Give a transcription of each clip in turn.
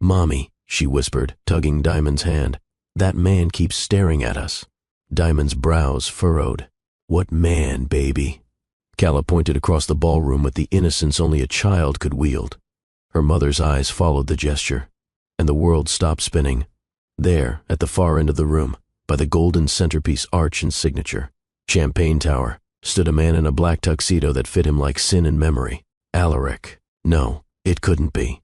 "Mommy," she whispered, tugging Diamond's hand. "That man keeps staring at us." Diamond's brows furrowed. "What man, baby?" Calla pointed across the ballroom with the innocence only a child could wield. Her mother's eyes followed the gesture, and the world stopped spinning. There, at the far end of the room, by the golden centerpiece arch and signature, Champagne Tower, stood a man in a black tuxedo that fit him like sin in memory. Alaric. No, it couldn't be.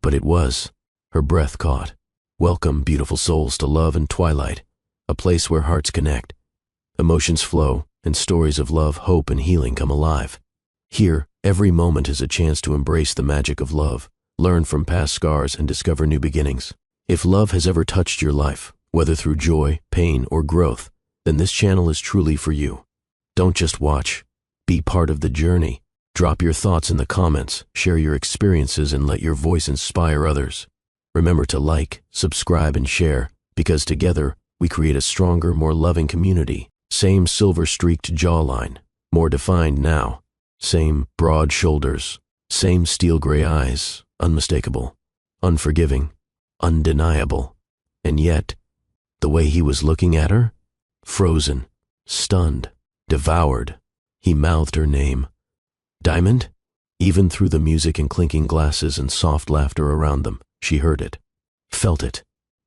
But it was. Her breath caught. Welcome, beautiful souls, to love and twilight, a place where hearts connect. Emotions flow, and stories of love, hope, and healing come alive. Here, every moment is a chance to embrace the magic of love, learn from past scars, and discover new beginnings. If love has ever touched your life, whether through joy, pain, or growth, then this channel is truly for you. Don't just watch. Be part of the journey. Drop your thoughts in the comments, share your experiences, and let your voice inspire others. Remember to like, subscribe, and share, because together we create a stronger, more loving community. Same silver-streaked jawline, more defined now. Same broad shoulders, same steel-gray eyes, unmistakable, unforgiving, undeniable. And yet, the way he was looking at her, frozen, stunned, devoured, he mouthed her name. Diamond? Even through the music and clinking glasses and soft laughter around them, she heard it, felt it.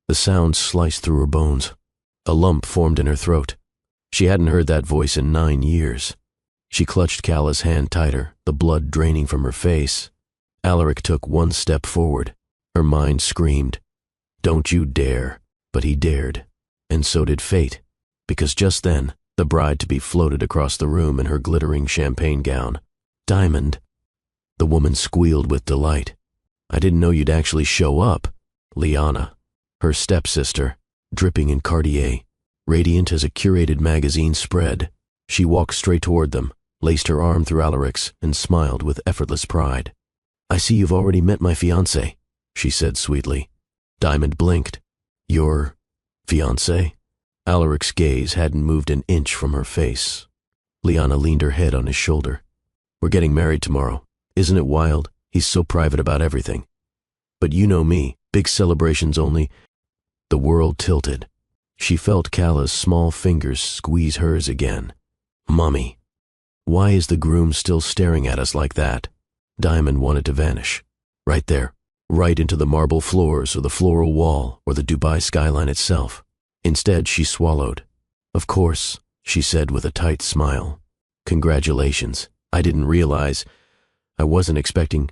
The sound sliced through her bones. A lump formed in her throat. She hadn't heard that voice in 9 years. She clutched Calla's hand tighter, the blood draining from her face. Alaric took one step forward. Her mind screamed, "Don't you dare." But he dared. And so did fate, because just then, the bride-to-be floated across the room in her glittering champagne gown. "Diamond." The woman squealed with delight. "I didn't know you'd actually show up." Liana, her stepsister, dripping in Cartier, radiant as a curated magazine spread. She walked straight toward them, laced her arm through Alaric's, and smiled with effortless pride. "I see you've already met my fiancé," she said sweetly. Diamond blinked. "Your fiancé?" Alaric's gaze hadn't moved an inch from her face. Liana leaned her head on his shoulder. "We're getting married tomorrow. Isn't it wild? He's so private about everything. But you know me, big celebrations only." The world tilted. She felt Calla's small fingers squeeze hers again. "Mommy, why is the groom still staring at us like that?" Diamond wanted to vanish. Right there, right into the marble floors or the floral wall or the Dubai skyline itself. Instead, she swallowed. "Of course," she said with a tight smile. "Congratulations. I didn't realize. I wasn't expecting."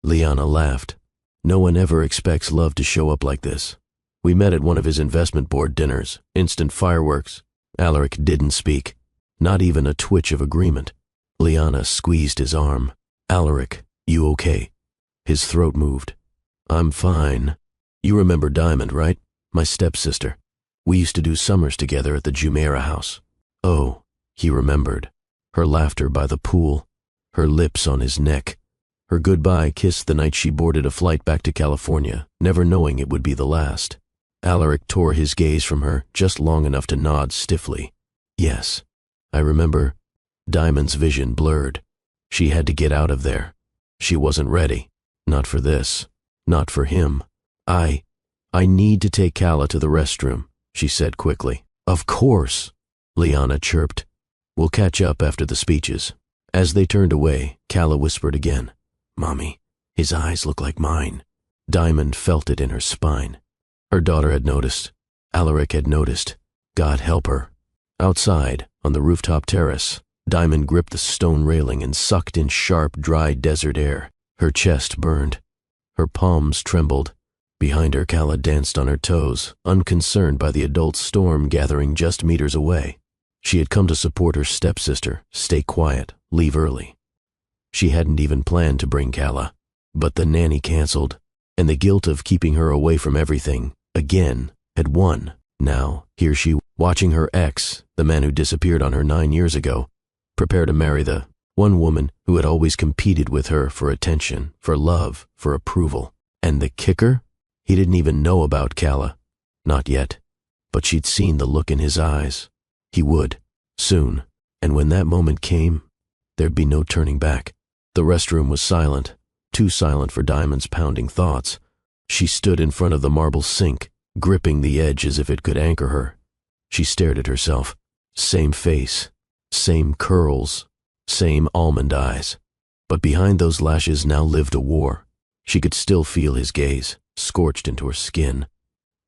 Liana laughed. "No one ever expects love to show up like this. We met at one of his investment board dinners, instant fireworks." Alaric didn't speak, not even a twitch of agreement. Liana squeezed his arm. "Alaric, you okay?" His throat moved. "I'm fine. You remember Diamond, right? My stepsister. We used to do summers together at the Jumeirah house." Oh, he remembered. Her laughter by the pool, her lips on his neck, her goodbye kiss the night she boarded a flight back to California, never knowing it would be the last. Alaric tore his gaze from her just long enough to nod stiffly. "Yes, I remember." Diamond's vision blurred. She had to get out of there. She wasn't ready. Not for this. Not for him. I need to take Calla to the restroom," she said quickly. "Of course," Liana chirped. "We'll catch up after the speeches." As they turned away, Calla whispered again, "Mommy, his eyes look like mine." Diamond felt it in her spine. Her daughter had noticed. Alaric had noticed. God help her. Outside, on the rooftop terrace, Diamond gripped the stone railing and sucked in sharp, dry desert air. Her chest burned. Her palms trembled. Behind her, Calla danced on her toes, unconcerned by the adult storm gathering just meters away. She had come to support her stepsister, stay quiet, leave early. She hadn't even planned to bring Calla, but the nanny canceled, and the guilt of keeping her away from everything, again, had won. Now, here she, watching her ex, the man who disappeared on her 9 years ago, prepare to marry the one woman who had always competed with her for attention, for love, for approval. And the kicker? He didn't even know about Calla. Not yet. But she'd seen the look in his eyes. He would, soon. And when that moment came, there'd be no turning back. The restroom was silent, too silent for Diamond's pounding thoughts. She stood in front of the marble sink, gripping the edge as if it could anchor her. She stared at herself. Same face, same curls, same almond eyes. But behind those lashes now lived a war. She could still feel his gaze, scorched into her skin.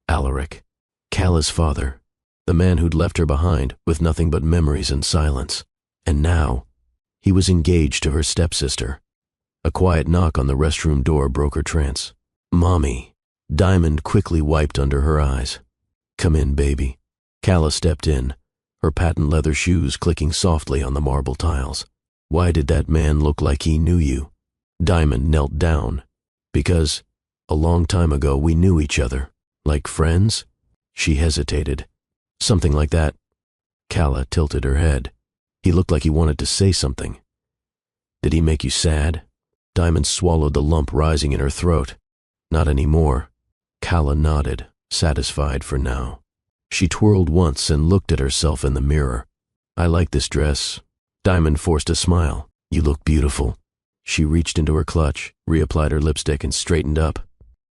Alaric, Calla's father, the man who'd left her behind with nothing but memories and silence. And now, he was engaged to her stepsister. A quiet knock on the restroom door broke her trance. "Mommy." Diamond quickly wiped under her eyes. "Come in, baby." Calla stepped in, her patent leather shoes clicking softly on the marble tiles. "Why did that man look like he knew you?" Diamond knelt down. "Because a long time ago we knew each other. Like friends?" She hesitated. "Something like that." Calla tilted her head. He looked like he wanted to say something. "Did he make you sad?" Diamond swallowed the lump rising in her throat. "Not anymore." Calla nodded, satisfied for now. She twirled once and looked at herself in the mirror. "I like this dress." Diamond forced a smile. "You look beautiful." She reached into her clutch, reapplied her lipstick, and straightened up.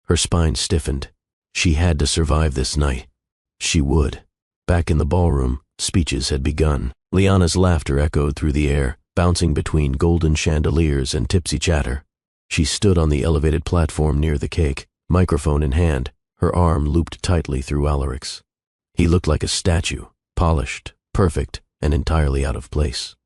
Her spine stiffened. She had to survive this night. She would. Back in the ballroom, speeches had begun. Liana's laughter echoed through the air, bouncing between golden chandeliers and tipsy chatter. She stood on the elevated platform near the cake, microphone in hand, her arm looped tightly through Alaric's. He looked like a statue, polished, perfect, and entirely out of place.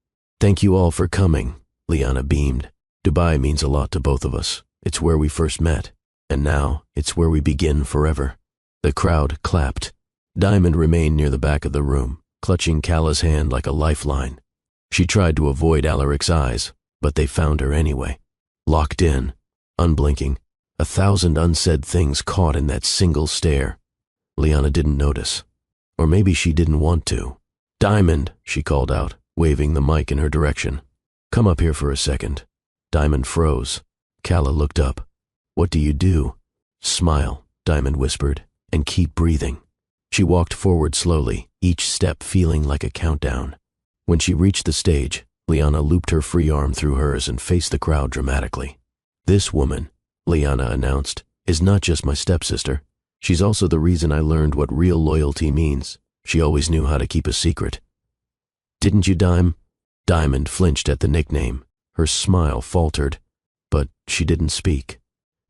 "Thank you all for coming," Liana beamed. "Dubai means a lot to both of us. It's where we first met, and now it's where we begin forever." The crowd clapped. Diamond remained near the back of the room, clutching Calla's hand like a lifeline. She tried to avoid Alaric's eyes, but they found her anyway. Locked in, unblinking, 1,000 unsaid things caught in that single stare. Liana didn't notice. Or maybe she didn't want to. "Diamond," she called out, waving the mic in her direction. "Come up here for a second." Diamond froze. Calla looked up. "What do you do?" "Smile," Diamond whispered, "and keep breathing." She walked forward slowly, each step feeling like a countdown. When she reached the stage, Liana looped her free arm through hers and faced the crowd dramatically. "This woman," Liana announced, "is not just my stepsister. She's also the reason I learned what real loyalty means. She always knew how to keep a secret." "Didn't you, Dime?" Diamond flinched at the nickname. Her smile faltered, but she didn't speak.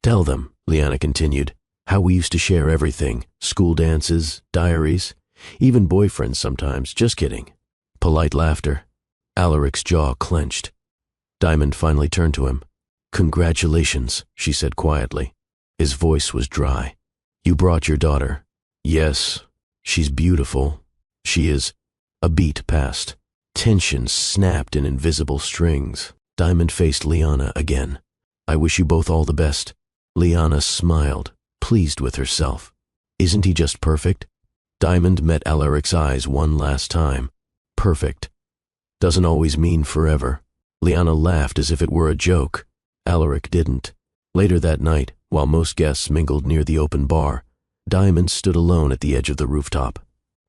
"Tell them," Liana continued, "how we used to share everything. School dances, diaries, even boyfriends sometimes. Just kidding." Polite laughter. Alaric's jaw clenched. Diamond finally turned to him. "Congratulations," she said quietly. His voice was dry. "You brought your daughter." "Yes, she's beautiful. She is." A beat passed. Tension snapped in invisible strings. Diamond faced Liana again. "I wish you both all the best." Liana smiled, pleased with herself. "Isn't he just perfect?" Diamond met Alaric's eyes one last time. "Perfect doesn't always mean forever." Liana laughed as if it were a joke. Alaric didn't. Later that night, while most guests mingled near the open bar, Diamond stood alone at the edge of the rooftop.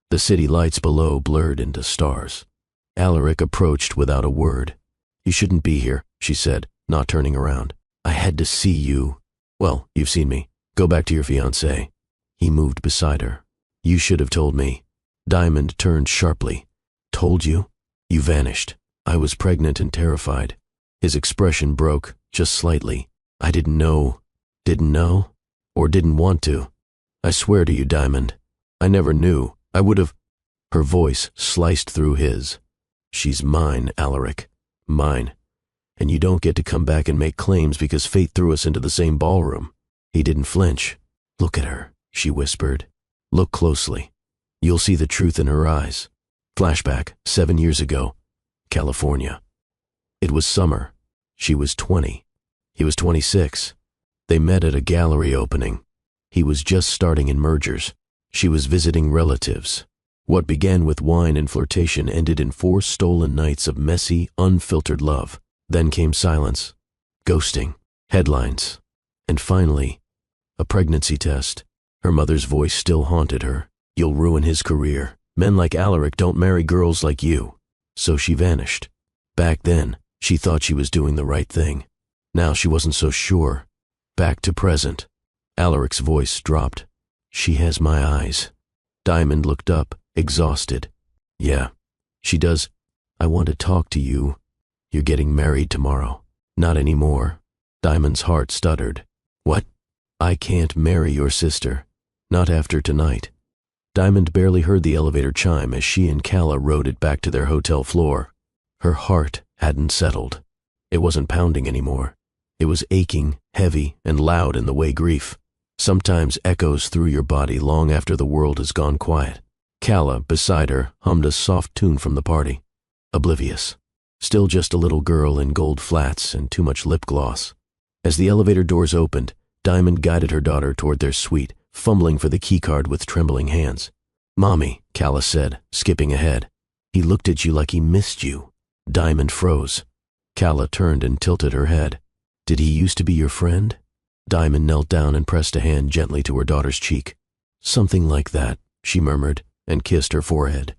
The city lights below blurred into stars. Alaric approached without a word. "You shouldn't be here," she said, not turning around. "I had to see you." "Well, you've seen me. Go back to your fiancé." He moved beside her. "You should have told me." Diamond turned sharply. "Told you? You vanished. I was pregnant and terrified." His expression broke, just slightly. "I didn't know." "Didn't know? Or didn't want to? I swear to you, Diamond, I never knew. I would have." Her voice sliced through his. "She's mine, Alaric. Mine. And you don't get to come back and make claims because fate threw us into the same ballroom." He didn't flinch. "Look at her," she whispered. "Look closely. You'll see the truth in her eyes." Flashback, 7 years ago, California. It was summer. She was 20. He was 26. They met at a gallery opening. He was just starting in mergers. She was visiting relatives. What began with wine and flirtation ended in 4 stolen nights of messy, unfiltered love. Then came silence, ghosting, headlines, and finally, a pregnancy test. Her mother's voice still haunted her. "You'll ruin his career. Men like Alaric don't marry girls like you." So she vanished. Back then, she thought she was doing the right thing. Now she wasn't so sure. Back to present. Alaric's voice dropped. She has my eyes. Diamond looked up, exhausted. Yeah, she does. I want to talk to you. You're getting married tomorrow. Not anymore. Diamond's heart stuttered. What? I can't marry your sister. Not after tonight. Diamond barely heard the elevator chime as she and Calla rode it back to their hotel floor. Her heart hadn't settled. It wasn't pounding anymore. It was aching, heavy, and loud in the way grief sometimes echoes through your body long after the world has gone quiet. Calla, beside her, hummed a soft tune from the party. Oblivious. Still just a little girl in gold flats and too much lip gloss. As the elevator doors opened, Diamond guided her daughter toward their suite, fumbling for the keycard with trembling hands. Mommy, Calla said, skipping ahead. He looked at you like he missed you. Diamond froze. Calla turned and tilted her head. Did he used to be your friend? Diamond knelt down and pressed a hand gently to her daughter's cheek. Something like that, she murmured, and kissed her forehead.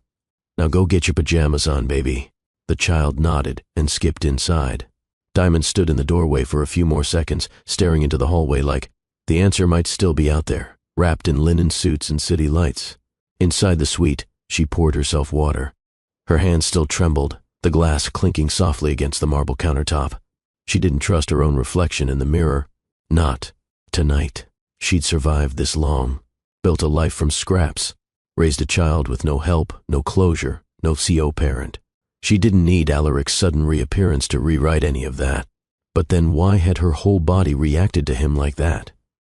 Now go get your pajamas on, baby. The child nodded and skipped inside. Diamond stood in the doorway for a few more seconds, staring into the hallway like the answer might still be out there, wrapped in linen suits and city lights. Inside the suite, she poured herself water. Her hands still trembled, the glass clinking softly against the marble countertop. She didn't trust her own reflection in the mirror. Not tonight. She'd survived this long, built a life from scraps, raised a child with no help, no closure, no CO parent. She didn't need Alaric's sudden reappearance to rewrite any of that. But then why had her whole body reacted to him like that?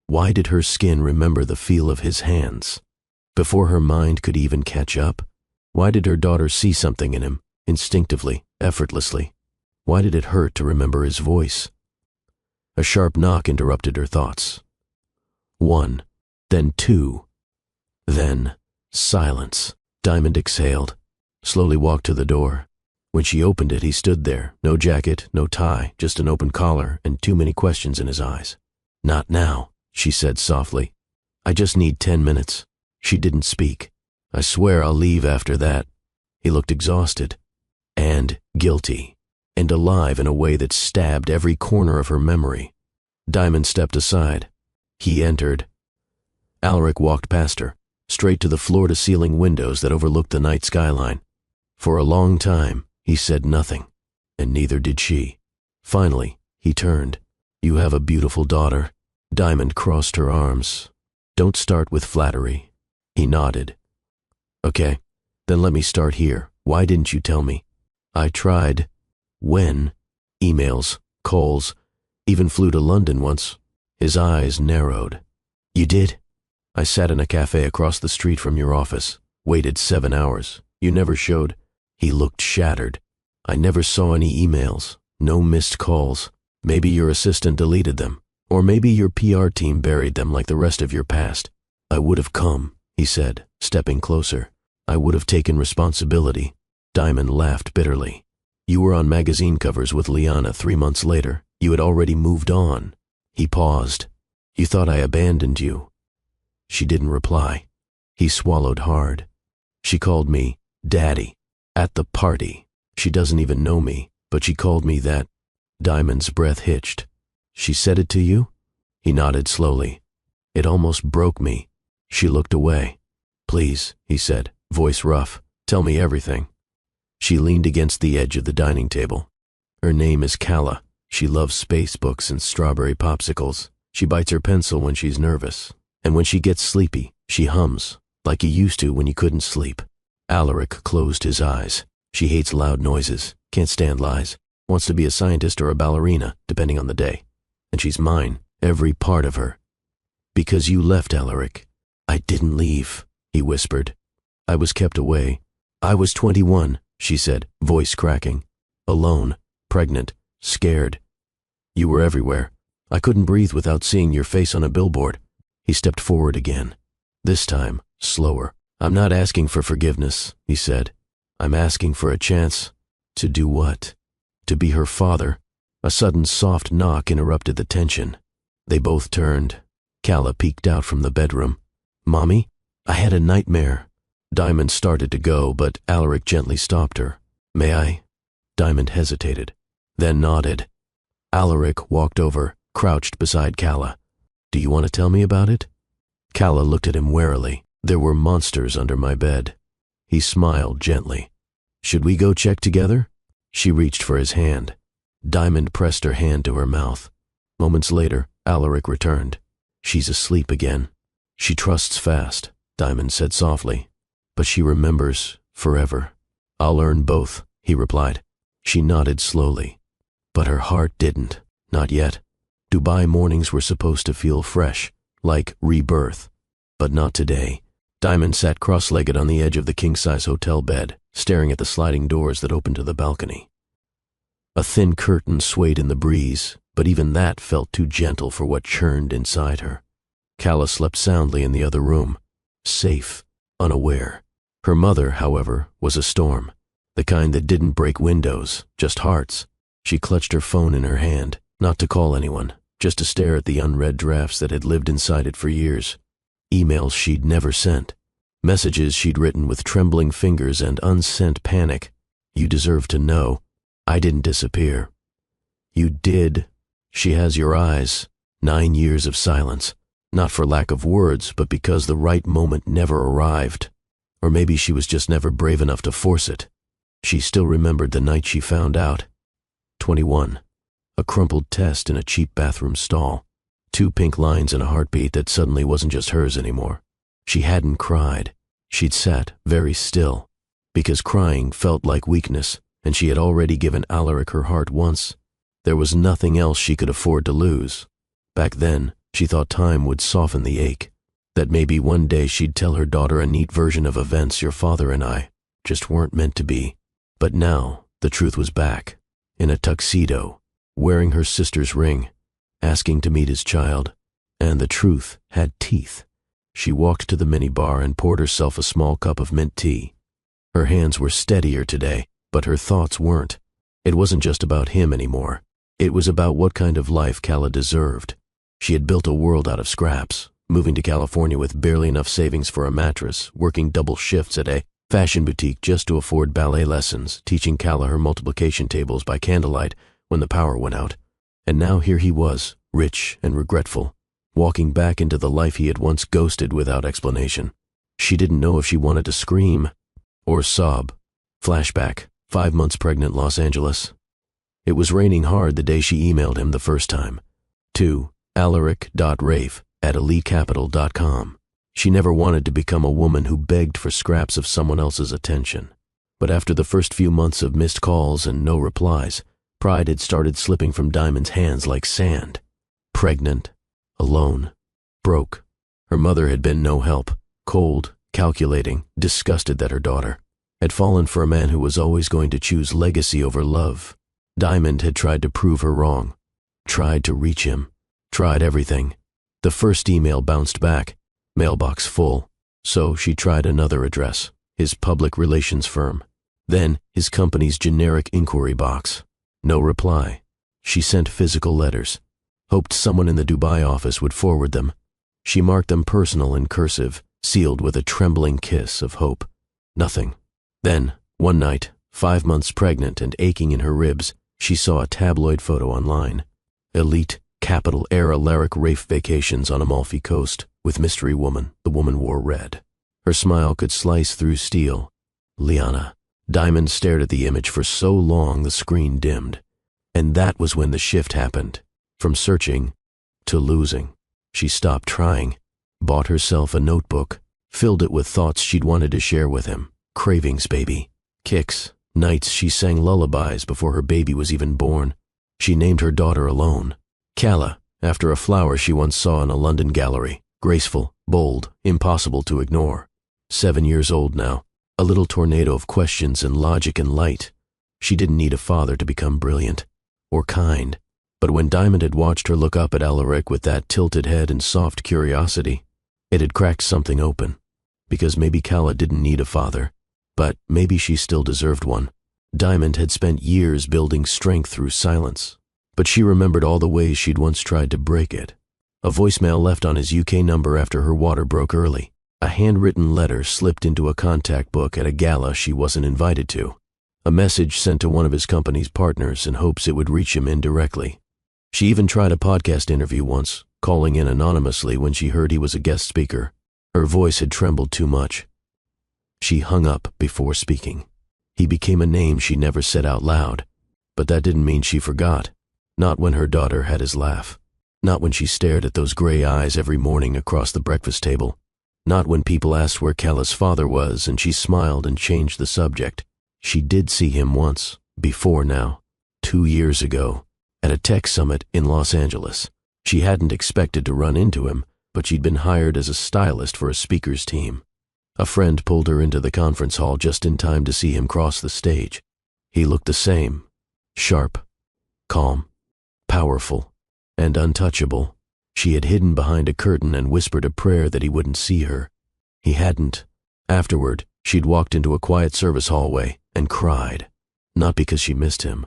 Why did her skin remember the feel of his hands? Before her mind could even catch up? Why did her daughter see something in him, instinctively, effortlessly? Why did it hurt to remember his voice? A sharp knock interrupted her thoughts. 1, then 2, then silence. Diamond exhaled, slowly walked to the door. When she opened it, he stood there, no jacket, no tie, just an open collar and too many questions in his eyes. Not now, she said softly. I just need 10 minutes. She didn't speak. I swear I'll leave after that. He looked exhausted and guilty and alive in a way that stabbed every corner of her memory. Diamond stepped aside. He entered. Alaric walked past her, straight to the floor-to-ceiling windows that overlooked the night skyline. For a long time, he said nothing, and neither did she. Finally, he turned. You have a beautiful daughter. Diamond crossed her arms. Don't start with flattery. He nodded. Okay, then let me start here. Why didn't you tell me? I tried. When? Emails, calls, even flew to London once. His eyes narrowed. You did? I sat in a cafe across the street from your office, waited 7 hours. You never showed. He looked shattered. I never saw any emails, no missed calls. Maybe your assistant deleted them, or maybe your PR team buried them like the rest of your past. I would have come, he said, stepping closer. I would have taken responsibility. Diamond laughed bitterly. You were on magazine covers with Liana 3 months later. You had already moved on. He paused. You thought I abandoned you. She didn't reply. He swallowed hard. She called me Daddy. At the party. She doesn't even know me, but she called me that. Diamond's breath hitched. She said it to you? He nodded slowly. It almost broke me. She looked away. Please, he said, voice rough, tell me everything. She leaned against the edge of the dining table. Her name is Calla. She loves space books and strawberry popsicles. She bites her pencil when she's nervous. And when she gets sleepy, she hums, like you used to when you couldn't sleep. Alaric closed his eyes. She hates loud noises, can't stand lies, wants to be a scientist or a ballerina, depending on the day. And she's mine, every part of her. Because you left, Alaric. I didn't leave, he whispered. I was kept away. I was 21, she said, voice cracking. Alone, pregnant, scared. You were everywhere. I couldn't breathe without seeing your face on a billboard. He stepped forward again. This time, slower. I'm not asking for forgiveness, he said. I'm asking for a chance. To do what? To be her father. A sudden soft knock interrupted the tension. They both turned. Calla peeked out from the bedroom. Mommy, I had a nightmare. Diamond started to go, but Alaric gently stopped her. May I? Diamond hesitated, then nodded. Alaric walked over, crouched beside Calla. Do you want to tell me about it? Calla looked at him warily. There were monsters under my bed. He smiled gently. Should we go check together? She reached for his hand. Diamond pressed her hand to her mouth. Moments later, Alaric returned. She's asleep again. She trusts fast, Diamond said softly. But she remembers forever. I'll earn both, he replied. She nodded slowly. But her heart didn't. Not yet. Dubai mornings were supposed to feel fresh, like rebirth. But not today. Diamond sat cross-legged on the edge of the king-size hotel bed, staring at the sliding doors that opened to the balcony. A thin curtain swayed in the breeze, but even that felt too gentle for what churned inside her. Calla slept soundly in the other room, safe, unaware. Her mother, however, was a storm, the kind that didn't break windows, just hearts. She clutched her phone in her hand, not to call anyone, just to stare at the unread drafts that had lived inside it for years. Emails she'd never sent. Messages she'd written with trembling fingers and unsent panic. You deserve to know. I didn't disappear. You did. She has your eyes. 9 years of silence. Not for lack of words, but because the right moment never arrived. Or maybe she was just never brave enough to force it. She still remembered the night she found out. 21. A crumpled test in a cheap bathroom stall. 2 pink lines and a heartbeat that suddenly wasn't just hers anymore. She hadn't cried. She'd sat very still, because crying felt like weakness, and she had already given Alaric her heart once. There was nothing else she could afford to lose. Back then, she thought time would soften the ache, that maybe one day she'd tell her daughter a neat version of events your father and I just weren't meant to be. But now, the truth was back, in a tuxedo, wearing her sister's ring, asking to meet his child, and the truth had teeth. She walked to the minibar and poured herself a small cup of mint tea. Her hands were steadier today, but her thoughts weren't. It wasn't just about him anymore. It was about what kind of life Calla deserved. She had built a world out of scraps, moving to California with barely enough savings for a mattress, working double shifts at a fashion boutique just to afford ballet lessons, teaching Calla her multiplication tables by candlelight when the power went out. And now here he was, rich and regretful, walking back into the life he had once ghosted without explanation. She didn't know if she wanted to scream or sob. Flashback, 5 months pregnant, Los Angeles. It was raining hard the day she emailed him the first time. To alaric.rafe@elitecapital.com. She never wanted to become a woman who begged for scraps of someone else's attention. But after the first few months of missed calls and no replies, pride had started slipping from Diamond's hands like sand. Pregnant, alone, broke. Her mother had been no help, cold, calculating, disgusted that her daughter had fallen for a man who was always going to choose legacy over love. Diamond had tried to prove her wrong, tried to reach him, tried everything. The first email bounced back, mailbox full, so she tried another address, his public relations firm, then his company's generic inquiry box. No reply. She sent physical letters, hoped someone in the Dubai office would forward them. She marked them personal in cursive, sealed with a trembling kiss of hope. Nothing. Then, one night, 5 months pregnant and aching in her ribs, she saw a tabloid photo online. Elite, capital-era Alaric Rafe vacations on Amalfi Coast with mystery woman. The woman wore red. Her smile could slice through steel. Liana. Diamond stared at the image for so long the screen dimmed. And that was when the shift happened. From searching to losing. She stopped trying, bought herself a notebook, filled it with thoughts she'd wanted to share with him. Cravings, baby. Kicks. Nights she sang lullabies before her baby was even born. She named her daughter Alone. Calla, after a flower she once saw in a London gallery. Graceful, bold, impossible to ignore. 7 years old now. A little tornado of questions and logic and light. She didn't need a father to become brilliant. Or kind. But when Diamond had watched her look up at Alaric with that tilted head and soft curiosity, it had cracked something open. Because maybe Calla didn't need a father, but maybe she still deserved one. Diamond had spent years building strength through silence, but she remembered all the ways she'd once tried to break it. A voicemail left on his UK number after her water broke early. A handwritten letter slipped into a contact book at a gala she wasn't invited to. A message sent to one of his company's partners in hopes it would reach him indirectly. She even tried a podcast interview once, calling in anonymously when she heard he was a guest speaker. Her voice had trembled too much. She hung up before speaking. He became a name she never said out loud, but that didn't mean she forgot. Not when her daughter had his laugh. Not when she stared at those gray eyes every morning across the breakfast table. Not when people asked where Callah's father was and she smiled and changed the subject. She did see him once, before now, 2 years ago, at a tech summit in Los Angeles. She hadn't expected to run into him, but she'd been hired as a stylist for a speaker's team. A friend pulled her into the conference hall just in time to see him cross the stage. He looked the same, sharp, calm, powerful, and untouchable. She had hidden behind a curtain and whispered a prayer that he wouldn't see her. He hadn't. Afterward, she'd walked into a quiet service hallway and cried, not because she missed him,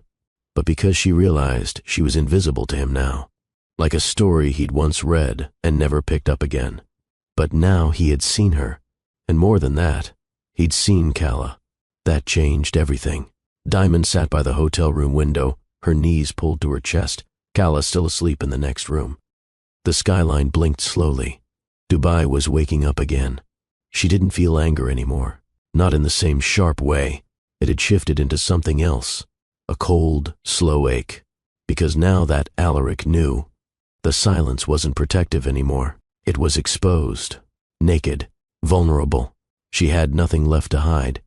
but because she realized she was invisible to him now, like a story he'd once read and never picked up again. But now he had seen her, and more than that, he'd seen Callah. That changed everything. Diamond sat by the hotel room window, her knees pulled to her chest, Callah still asleep in the next room. The skyline blinked slowly. Dubai was waking up again. She didn't feel anger anymore, not in the same sharp way. It had shifted into something else, a cold, slow ache, because now that Alaric knew. The silence wasn't protective anymore. It was exposed, naked, vulnerable. She had nothing left to hide,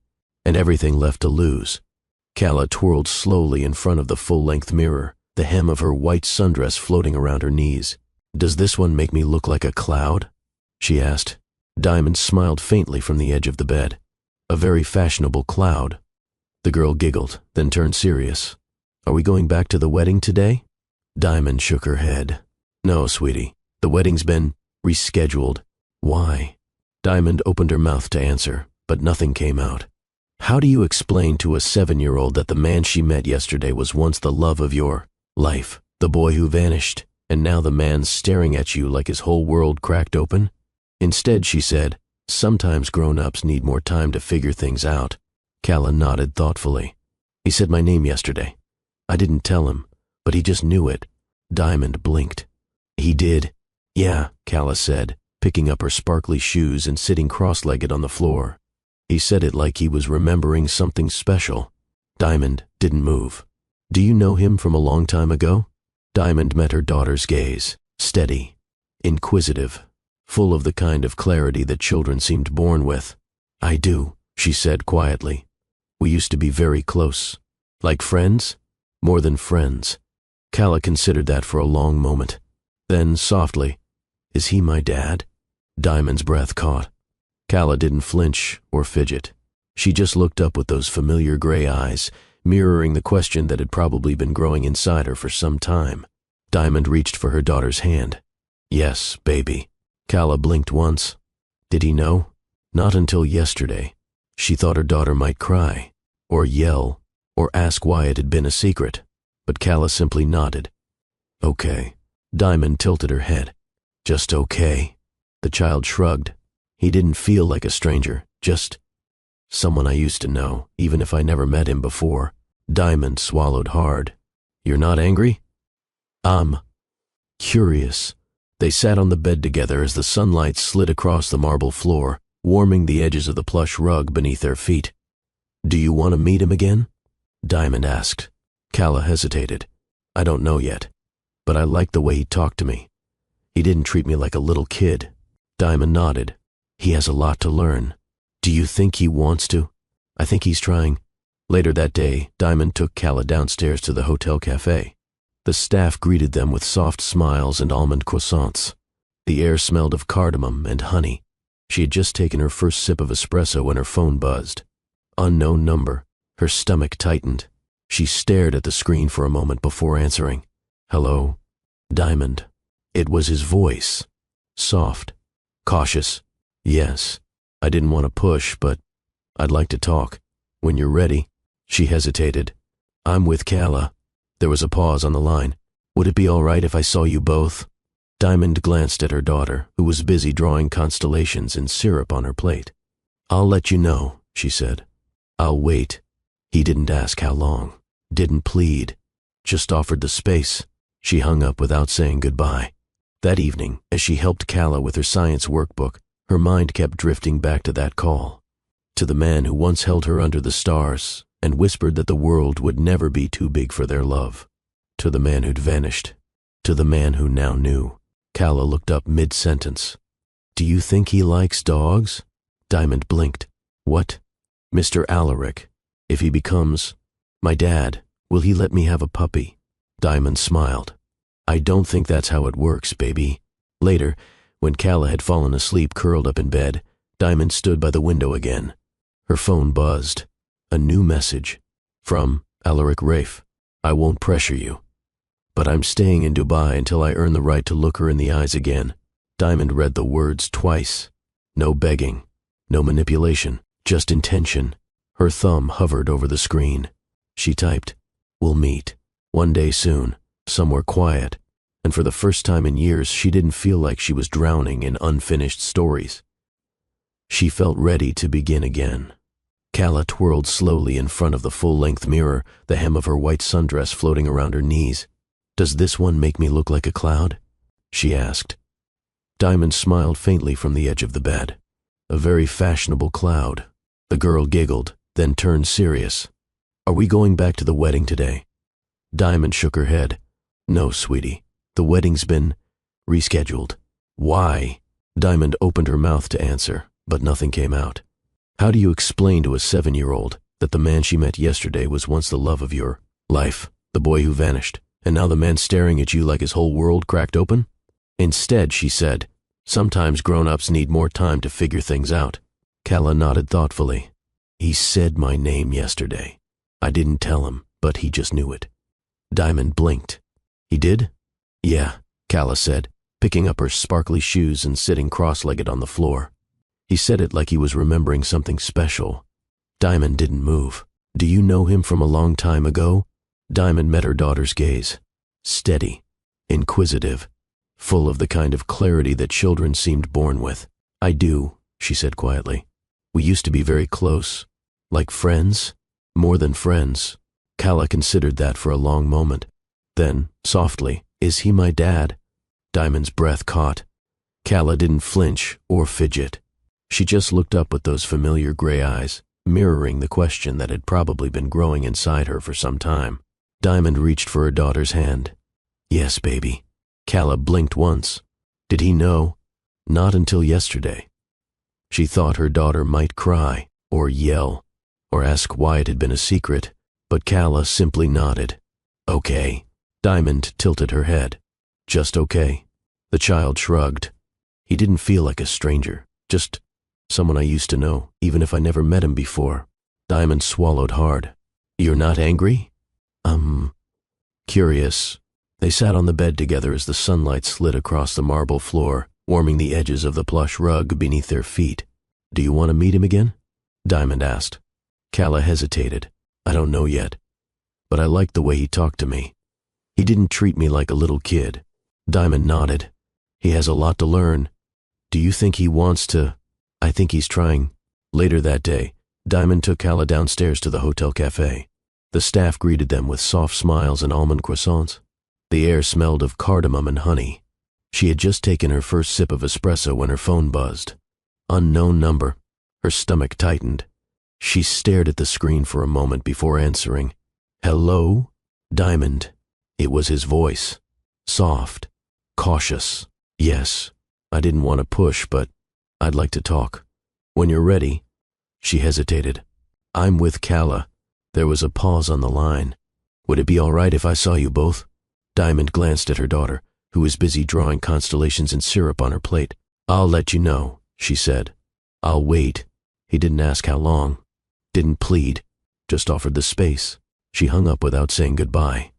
and everything left to lose. Callah twirled slowly in front of the full-length mirror, the hem of her white sundress floating around her knees. "Does this one make me look like a cloud?" she asked. Diamond smiled faintly from the edge of the bed. "A very fashionable cloud." The girl giggled, then turned serious. "Are we going back to the wedding today?" Diamond shook her head. "No, sweetie. The wedding's been rescheduled." "Why?" Diamond opened her mouth to answer, but nothing came out. "How do you explain to a 7-year-old that the man she met yesterday was once the love of your life, the boy who vanished, and now the man's staring at you like his whole world cracked open?" Instead, she said, "Sometimes grown-ups need more time to figure things out." Callah nodded thoughtfully. "He said my name yesterday. I didn't tell him, but he just knew it." Diamond blinked. "He did?" "Yeah," Callah said, picking up her sparkly shoes and sitting cross-legged on the floor. "He said it like he was remembering something special." Diamond didn't move. "Do you know him from a long time ago?" Diamond met her daughter's gaze, steady, inquisitive, full of the kind of clarity that children seemed born with. "I do," she said quietly. "We used to be very close." "Like friends?" "More than friends." Callah considered that for a long moment. Then, softly, "Is he my dad?" Diamond's breath caught. Callah didn't flinch or fidget. She just looked up with those familiar gray eyes, mirroring the question that had probably been growing inside her for some time. Diamond reached for her daughter's hand. "Yes, baby." Callah blinked once. Did he know? Not until yesterday. She thought her daughter might cry, or yell, or ask why it had been a secret. But Callah simply nodded. "Okay." Diamond tilted her head. "Just okay." The child shrugged. "He didn't feel like a stranger, just someone I used to know, even if I never met him before." Diamond swallowed hard. "You're not angry?" "I'm curious." They sat on the bed together as the sunlight slid across the marble floor, warming the edges of the plush rug beneath their feet. "Do you want to meet him again?" Diamond asked. Callah hesitated. "I don't know yet, but I liked the way he talked to me. He didn't treat me like a little kid." Diamond nodded. "He has a lot to learn." "Do you think he wants to?" "I think he's trying." Later that day, Diamond took Callah downstairs to the hotel cafe. The staff greeted them with soft smiles and almond croissants. The air smelled of cardamom and honey. She had just taken her first sip of espresso when her phone buzzed. Unknown number. Her stomach tightened. She stared at the screen for a moment before answering. "Hello?" "Diamond." It was his voice. Soft. Cautious. "Yes. I didn't want to push, but I'd like to talk. When you're ready." She hesitated. "I'm with Callah." There was a pause on the line. "Would it be all right if I saw you both?" Diamond glanced at her daughter, who was busy drawing constellations in syrup on her plate. "I'll let you know," she said. "I'll wait." He didn't ask how long, didn't plead, just offered the space. She hung up without saying goodbye. That evening, as she helped Calla with her science workbook, her mind kept drifting back to that call. To the man who once held her under the stars and whispered that the world would never be too big for their love. To the man who'd vanished. To the man who now knew. Calla looked up mid-sentence. "Do you think he likes dogs?" Diamond blinked. "What?" "Mr. Alaric. If he becomes my dad, will he let me have a puppy?" Diamond smiled. "I don't think that's how it works, baby." Later, when Calla had fallen asleep curled up in bed, Diamond stood by the window again. Her phone buzzed. A new message. From Alaric Rafe. "I won't pressure you, but I'm staying in Dubai until I earn the right to look her in the eyes again." Diamond read the words twice. No begging, no manipulation, just intention. Her thumb hovered over the screen. She typed, "We'll meet. One day soon, somewhere quiet." And for the first time in years, she didn't feel like she was drowning in unfinished stories. She felt ready to begin again. Calla twirled slowly in front of the full-length mirror, the hem of her white sundress floating around her knees. "Does this one make me look like a cloud?" she asked. Diamond smiled faintly from the edge of the bed. "A very fashionable cloud." The girl giggled, then turned serious. "Are we going back to the wedding today?" Diamond shook her head. "No, sweetie. The wedding's been rescheduled." "Why?" Diamond opened her mouth to answer, but nothing came out. "How do you explain to a 7-year-old that the man she met yesterday was once the love of your life, the boy who vanished, and now the man staring at you like his whole world cracked open?" Instead, she said, "Sometimes grown-ups need more time to figure things out." Calla nodded thoughtfully. "He said my name yesterday. I didn't tell him, but he just knew it." Diamond blinked. "He did?" "Yeah," Calla said, picking up her sparkly shoes and sitting cross-legged on the floor. "He said it like he was remembering something special." Diamond didn't move. "Do you know him from a long time ago?" Diamond met her daughter's gaze. Steady, inquisitive, full of the kind of clarity that children seemed born with. "I do," she said quietly. "We used to be very close. Like friends? More than friends." Calla considered that for a long moment. Then, softly, "Is he my dad?" Diamond's breath caught. Calla didn't flinch or fidget. She just looked up with those familiar gray eyes, mirroring the question that had probably been growing inside her for some time. Diamond reached for her daughter's hand. "Yes, baby." Calla blinked once. Did he know? Not until yesterday. She thought her daughter might cry, or yell, or ask why it had been a secret, but Calla simply nodded. "Okay." Diamond tilted her head. "Just okay." The child shrugged. "He didn't feel like a stranger, just someone I used to know, even if I never met him before." Diamond swallowed hard. "You're not angry?" Curious." They sat on the bed together as the sunlight slid across the marble floor, warming the edges of the plush rug beneath their feet. "Do you want to meet him again?" Diamond asked. Calla hesitated. "I don't know yet, but I liked the way he talked to me. He didn't treat me like a little kid." Diamond nodded. "He has a lot to learn. Do you think he wants to?" "I think he's trying." Later that day, Diamond took Calla downstairs to the hotel cafe. The staff greeted them with soft smiles and almond croissants. The air smelled of cardamom and honey. She had just taken her first sip of espresso when her phone buzzed. Unknown number. Her stomach tightened. She stared at the screen for a moment before answering. "Hello?" "Diamond." It was his voice. Soft. Cautious. "Yes. I didn't want to push, but I'd like to talk. When you're ready." She hesitated. "I'm with Calla." There was a pause on the line. "Would it be all right if I saw you both?" Diamond glanced at her daughter, who was busy drawing constellations in syrup on her plate. "I'll let you know," she said. "I'll wait." He didn't ask how long. Didn't plead. Just offered the space. She hung up without saying goodbye.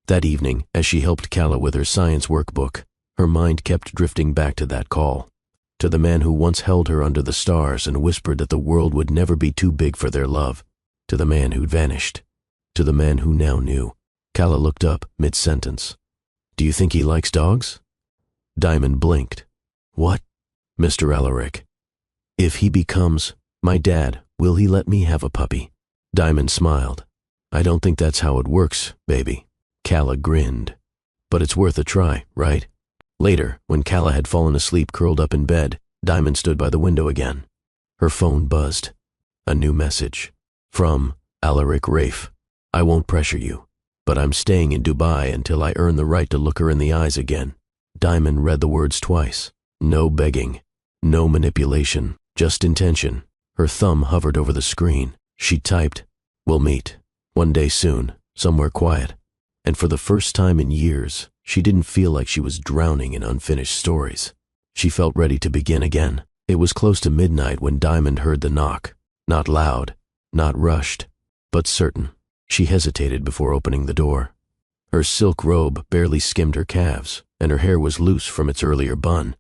That evening, as she helped Calla with her science workbook, her mind kept drifting back to that call. To the man who once held her under the stars and whispered that the world would never be too big for their love. To the man who'd vanished. To the man who now knew. Calla looked up mid-sentence. "Do you think he likes dogs?" Diamond blinked. "What?" "Mr. Alaric. If he becomes my dad, will he let me have a puppy?" Diamond smiled. "I don't think that's how it works, baby." Calla grinned. "But it's worth a try, right?" Later, when Calla had fallen asleep curled up in bed, Diamond stood by the window again. Her phone buzzed. A new message. From Alaric Rafe. I won't pressure you, but I'm staying in Dubai until I earn the right to look her in the eyes again. Diamond read the words twice. No begging. No manipulation. Just intention. Her thumb hovered over the screen. She typed, "We'll meet. One day soon. Somewhere quiet." And for the first time in years, she didn't feel like she was drowning in unfinished stories. She felt ready to begin again. It was close to midnight when Diamond heard the knock. Not loud, not rushed, but certain. She hesitated before opening the door. Her silk robe barely skimmed her calves, and her hair was loose from its earlier bun.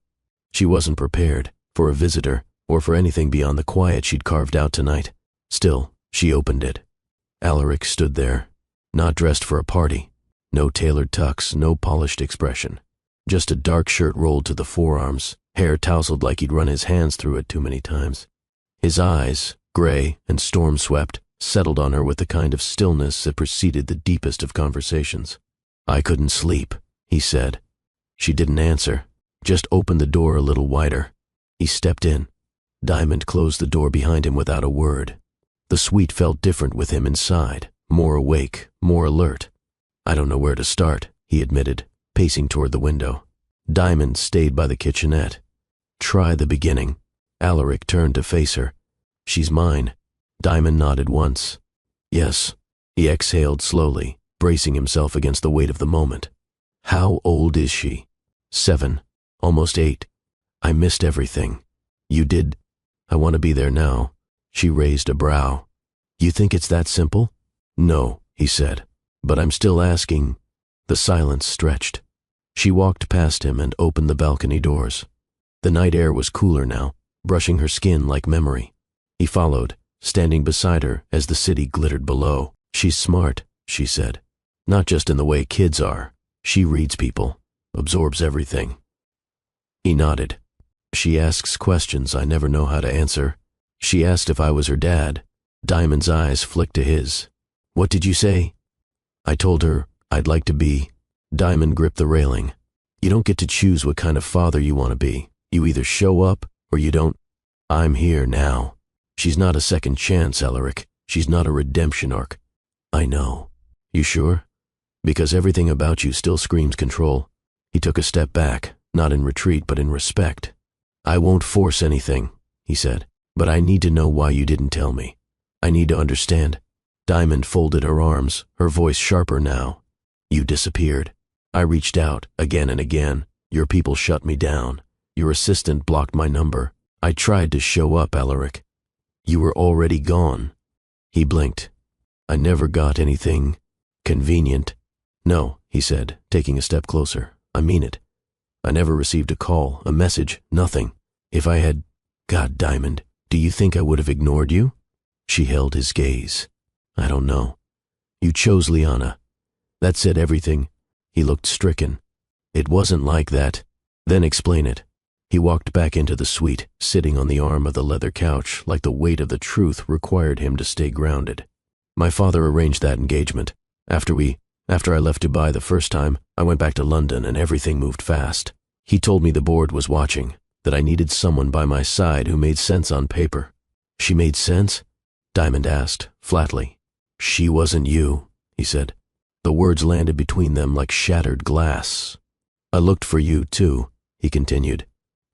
She wasn't prepared for a visitor or for anything beyond the quiet she'd carved out tonight. Still, she opened it. Alaric stood there, not dressed for a party. No tailored tux, no polished expression. Just a dark shirt rolled to the forearms, hair tousled like he'd run his hands through it too many times. His eyes, gray and storm-swept, settled on her with the kind of stillness that preceded the deepest of conversations. "I couldn't sleep," he said. She didn't answer, just opened the door a little wider. He stepped in. Diamond closed the door behind him without a word. The suite felt different with him inside, more awake, more alert. "I don't know where to start," he admitted, pacing toward the window. Diamond stayed by the kitchenette. "Try the beginning." Alaric turned to face her. "She's mine." Diamond nodded once. "Yes." He exhaled slowly, bracing himself against the weight of the moment. "How old is she?" 7, almost 8. "I missed everything." "You did?" "I want to be there now." She raised a brow. "You think it's that simple?" "No," he said. "But I'm still asking." The silence stretched. She walked past him and opened the balcony doors. The night air was cooler now, brushing her skin like memory. He followed, standing beside her as the city glittered below. "She's smart," she said. "Not just in the way kids are. She reads people, absorbs everything." He nodded. "She asks questions I never know how to answer." She asked if I was her dad. Diamond's eyes flicked to his. "What did you say?" "I told her I'd like to be." Diamond gripped the railing. "You don't get to choose what kind of father you want to be. You either show up or you don't." "I'm here now." "She's not a second chance, Alaric. She's not a redemption arc." "I know." "You sure?" "Because everything about you still screams control." He took a step back, not in retreat but in respect. "I won't force anything," he said, "but I need to know why you didn't tell me. I need to understand." Diamond folded her arms, her voice sharper now. "You disappeared. I reached out again and again. Your people shut me down. Your assistant blocked my number. I tried to show up, Alaric. You were already gone." He blinked. "I never got anything convenient." "No," he said, taking a step closer. "I mean it. I never received a call, a message, nothing. If I had... God, Diamond, do you think I would have ignored you?" She held his gaze. "I don't know. You chose Liana. That said everything." He looked stricken. "It wasn't like that." "Then explain it." He walked back into the suite, sitting on the arm of the leather couch like the weight of the truth required him to stay grounded. "My father arranged that engagement. After I left Dubai the first time, I went back to London and everything moved fast. He told me the board was watching, that I needed someone by my side who made sense on paper." "She made sense?" Diamond asked, flatly. "She wasn't you," he said. The words landed between them like shattered glass. "I looked for you, too," he continued.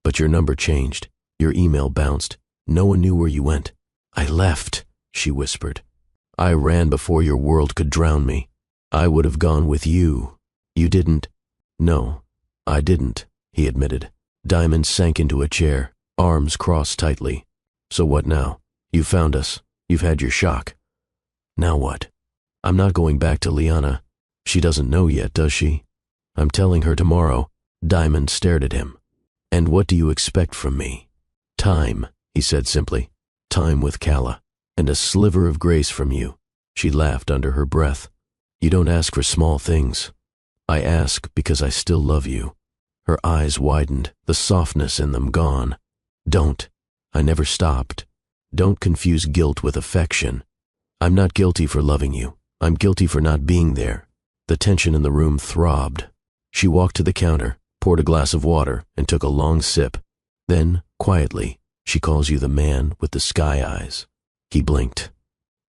"But your number changed. Your email bounced. No one knew where you went." "I left," she whispered. "I ran before your world could drown me. I would have gone with you. You didn't." "No, I didn't," he admitted. Diamond sank into a chair, arms crossed tightly. "So what now? You found us. You've had your shock. Now what?" "I'm not going back to Liana. She doesn't know yet, does she?" "I'm telling her tomorrow." Diamond stared at him. "And what do you expect from me?" "Time," he said simply. "Time with Calla. And a sliver of grace from you." She laughed under her breath. "You don't ask for small things." "I ask because I still love you." Her eyes widened, the softness in them gone. "Don't. I never stopped. Don't confuse guilt with affection. I'm not guilty for loving you. I'm guilty for not being there." The tension in the room throbbed. She walked to the counter, poured a glass of water, and took a long sip. Then, quietly, she calls you the man with the sky eyes. He blinked.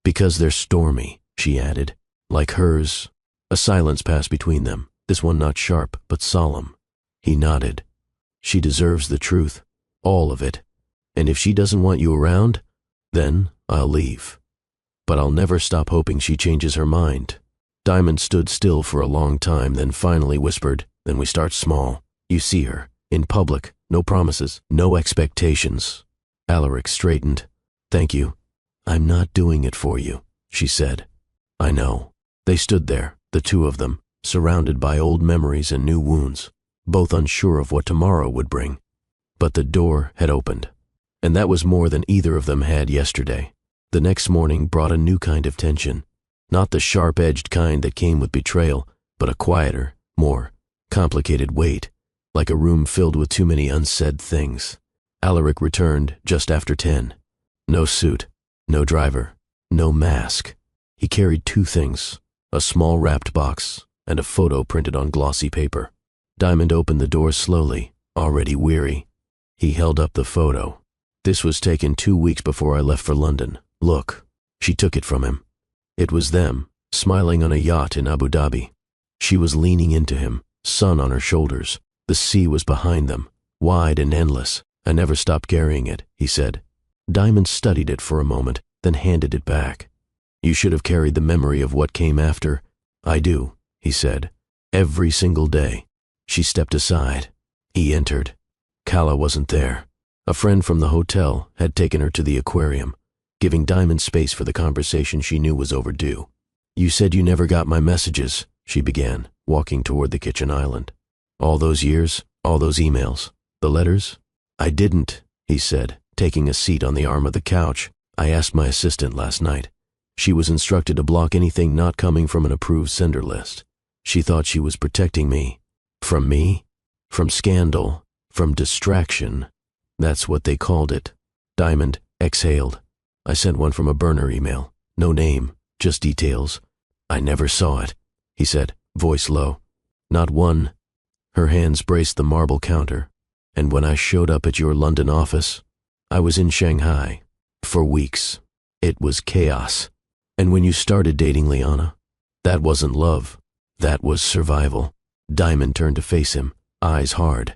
Because they're stormy, she added. Like hers. A silence passed between them, this one not sharp, but solemn. He nodded. She deserves the truth. All of it. And if she doesn't want you around, then I'll leave. But I'll never stop hoping she changes her mind. Diamond stood still for a long time, then finally whispered, then we start small. You see her. In public. No promises. No expectations. Alaric straightened. Thank you. I'm not doing it for you, she said. I know. They stood there, the two of them, surrounded by old memories and new wounds, both unsure of what tomorrow would bring. But the door had opened. And that was more than either of them had yesterday. The next morning brought a new kind of tension. Not the sharp-edged kind that came with betrayal, but a quieter, more complicated weight, like a room filled with too many unsaid things. Alaric returned just after 10. No suit, no driver, no mask. He carried two things, a small wrapped box and a photo printed on glossy paper. Diamond opened the door slowly, already weary. He held up the photo. This was taken 2 weeks before I left for London. Look. She took it from him. It was them, smiling on a yacht in Abu Dhabi. She was leaning into him, sun on her shoulders. The sea was behind them, wide and endless. I never stopped carrying it, he said. Diamond studied it for a moment, then handed it back. You should have carried the memory of what came after. I do, he said. Every single day. She stepped aside. He entered. Calla wasn't there. A friend from the hotel had taken her to the aquarium, giving Diamond space for the conversation she knew was overdue. You said you never got my messages, she began, walking toward the kitchen island. All those years, all those emails, the letters? I didn't, he said, taking a seat on the arm of the couch. I asked my assistant last night. She was instructed to block anything not coming from an approved sender list. She thought she was protecting me. From me? From scandal. From distraction. That's what they called it. Diamond exhaled. I sent one from a burner email. No name, just details. I never saw it, he said, voice low. Not one. Her hands braced the marble counter. And when I showed up at your London office, I was in Shanghai. For weeks. It was chaos. And when you started dating Liana, that wasn't love. That was survival. Diamond turned to face him, eyes hard.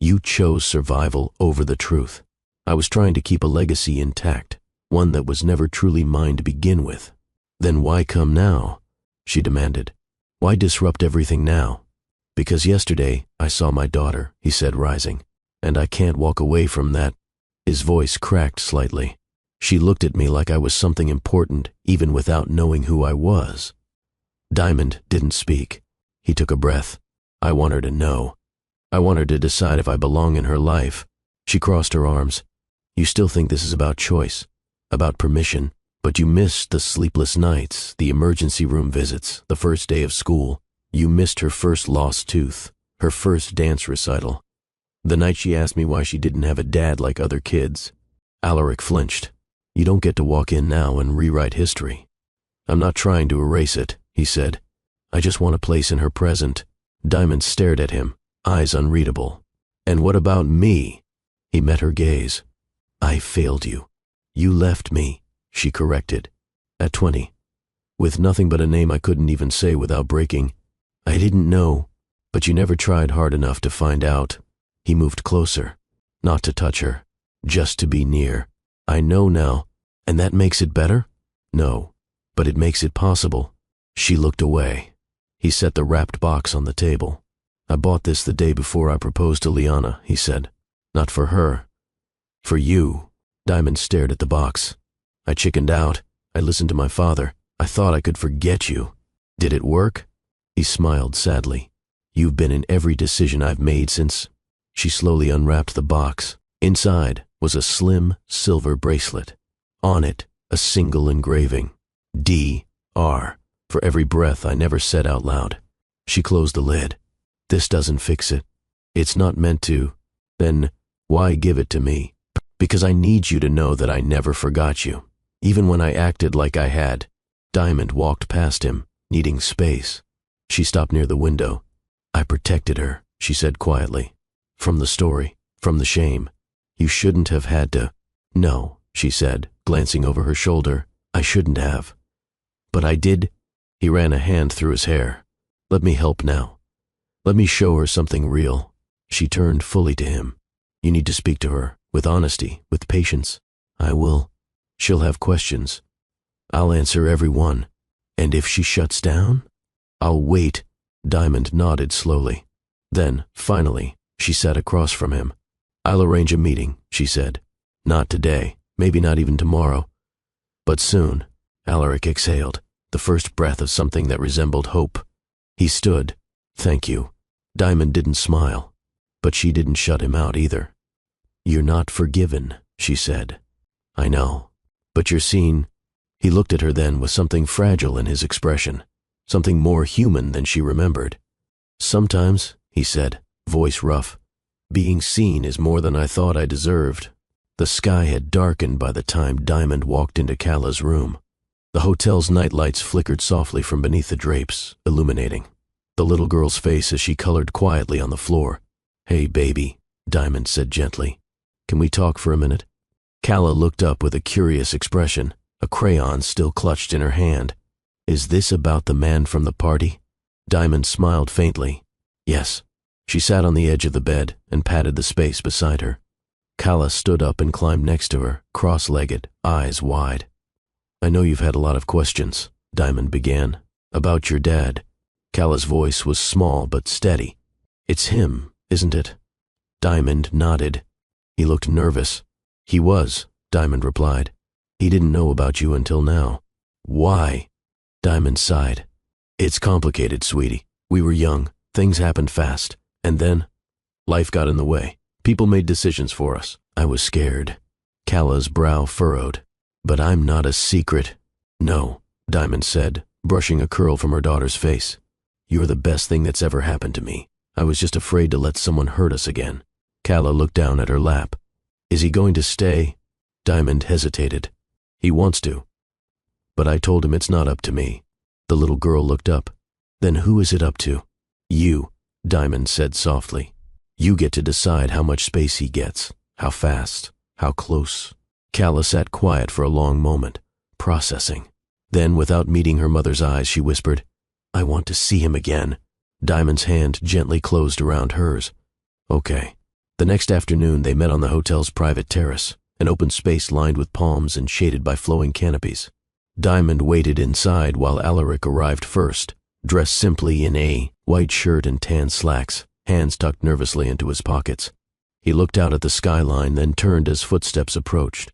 You chose survival over the truth. I was trying to keep a legacy intact, one that was never truly mine to begin with. Then why come now? She demanded. Why disrupt everything now? Because yesterday I saw my daughter, he said, rising, and I can't walk away from that. His voice cracked slightly. She looked at me like I was something important, even without knowing who I was. Diamond didn't speak. He took a breath. I want her to know. I want her to decide if I belong in her life. She crossed her arms. You still think this is about choice, about permission, but you missed the sleepless nights, the emergency room visits, the first day of school. You missed her first lost tooth, her first dance recital. The night she asked me why she didn't have a dad like other kids. Alaric flinched. You don't get to walk in now and rewrite history. I'm not trying to erase it, he said. I just want a place in her present. Diamond stared at him, eyes unreadable. And what about me? He met her gaze. I failed you. You left me, she corrected. At 20. With nothing but a name I couldn't even say without breaking. I didn't know, but you never tried hard enough to find out. He moved closer, not to touch her, just to be near. I know now, and that makes it better? No, but it makes it possible. She looked away. He set the wrapped box on the table. I bought this the day before I proposed to Liana, he said. Not for her. For you. Diamond stared at the box. I chickened out. I listened to my father. I thought I could forget you. Did it work? He smiled sadly. You've been in every decision I've made since. She slowly unwrapped the box. Inside was a slim silver bracelet. On it, a single engraving. D.R. For every breath I never said out loud. She closed the lid. This doesn't fix it. It's not meant to. Then why give it to me? Because I need you to know that I never forgot you. Even when I acted like I had. Diamond walked past him, needing space. She stopped near the window. I protected her, she said quietly. From the story, from the shame. You shouldn't have had to. No, she said, glancing over her shoulder. I shouldn't have. But I did. He ran a hand through his hair. Let me help now. Let me show her something real. She turned fully to him. You need to speak to her, with honesty, with patience. I will. She'll have questions. I'll answer every one. And if she shuts down? I'll wait. Diamond nodded slowly. Then, finally, she sat across from him. I'll arrange a meeting, she said. Not today, maybe not even tomorrow. But soon. Alaric exhaled, the first breath of something that resembled hope. He stood. Thank you. Diamond didn't smile, but she didn't shut him out either. You're not forgiven, she said. I know, but you're seen. He looked at her then with something fragile in his expression, something more human than she remembered. Sometimes, he said, voice rough, being seen is more than I thought I deserved. The sky had darkened by the time Diamond walked into Cala's room. The hotel's nightlights flickered softly from beneath the drapes, illuminating the little girl's face as she colored quietly on the floor. Hey, baby, Diamond said gently. Can we talk for a minute? Cala looked up with a curious expression, a crayon still clutched in her hand. Is this about the man from the party? Diamond smiled faintly. Yes. She sat on the edge of the bed and patted the space beside her. Cala stood up and climbed next to her, cross-legged, eyes wide. I know you've had a lot of questions, Diamond began. About your dad. Cala's voice was small but steady. It's him, isn't it? Diamond nodded. He looked nervous. He was, Diamond replied. He didn't know about you until now. Why? Diamond sighed. It's complicated, sweetie. We were young. Things happened fast. And then, life got in the way. People made decisions for us. I was scared. Cala's brow furrowed. But I'm not a secret. No, Diamond said, brushing a curl from her daughter's face. You're the best thing that's ever happened to me. I was just afraid to let someone hurt us again. Cala looked down at her lap. Is he going to stay? Diamond hesitated. He wants to. But I told him it's not up to me. The little girl looked up. Then who is it up to? You, Diamond said softly. You get to decide how much space he gets, how fast, how close. Cala sat quiet for a long moment, processing. Then, without meeting her mother's eyes, she whispered, I want to see him again. Diamond's hand gently closed around hers. Okay. The next afternoon, they met on the hotel's private terrace, an open space lined with palms and shaded by flowing canopies. Diamond waited inside while Alaric arrived first, dressed simply in a white shirt and tan slacks, hands tucked nervously into his pockets. He looked out at the skyline, then turned as footsteps approached.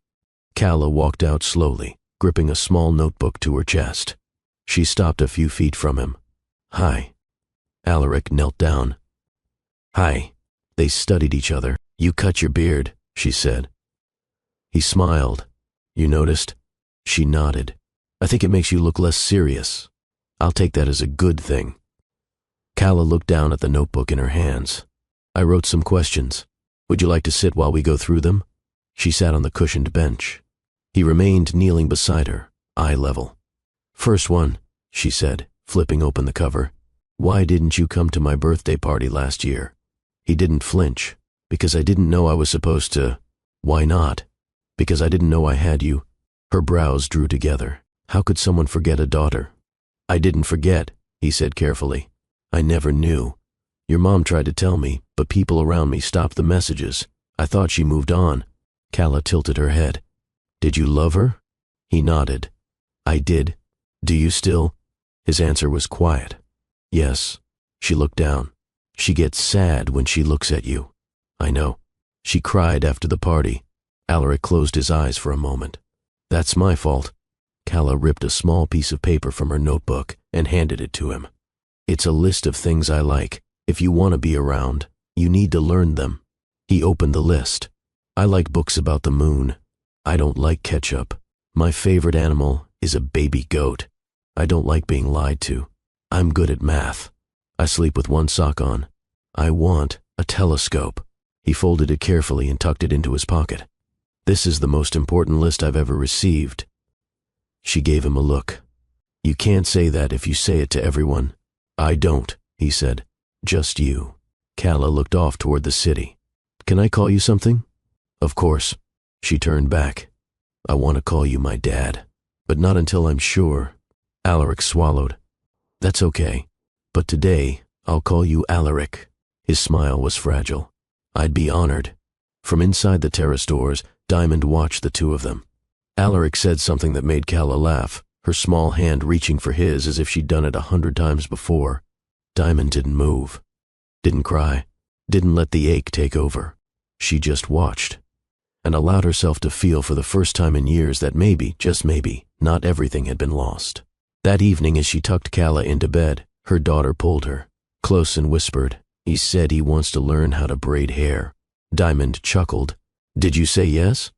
Cala walked out slowly, gripping a small notebook to her chest. She stopped a few feet from him. Hi. Alaric knelt down. Hi. They studied each other. You cut your beard, she said. He smiled. You noticed? She nodded. I think it makes you look less serious. I'll take that as a good thing. Cala looked down at the notebook in her hands. I wrote some questions. Would you like to sit while we go through them? She sat on the cushioned bench. He remained kneeling beside her, eye level. First one, she said, flipping open the cover. Why didn't you come to my birthday party last year? He didn't flinch. Because I didn't know I was supposed to. Why not? Because I didn't know I had you. Her brows drew together. How could someone forget a daughter? I didn't forget, he said carefully. I never knew. Your mom tried to tell me, but people around me stopped the messages. I thought she moved on. Cala tilted her head. Did you love her? He nodded. I did. Do you still? His answer was quiet. Yes. She looked down. She gets sad when she looks at you. I know. She cried after the party. Alaric closed his eyes for a moment. That's my fault. Cala ripped a small piece of paper from her notebook and handed it to him. It's a list of things I like. If you want to be around, you need to learn them. He opened the list. I like books about the moon. I don't like ketchup. My favorite animal is a baby goat. I don't like being lied to. I'm good at math. I sleep with one sock on. I want a telescope. He folded it carefully and tucked it into his pocket. This is the most important list I've ever received. She gave him a look. You can't say that if you say it to everyone. I don't, he said. Just you. Calla looked off toward the city. "Can I call you something?" "Of course." She turned back. "I want to call you my dad, but not until I'm sure." Alaric swallowed. "That's okay, but today I'll call you Alaric." His smile was fragile. "I'd be honored." From inside the terrace doors, Diamond watched the two of them. Alaric said something that made Calla laugh, her small hand reaching for his as if she'd done it 100 times before. Diamond didn't move, didn't cry, didn't let the ache take over. She just watched, and allowed herself to feel for the first time in years that maybe, just maybe, not everything had been lost. That evening, as she tucked Calla into bed, her daughter pulled her, close, and whispered, "He said he wants to learn how to braid hair." Diamond chuckled. "Did you say yes?"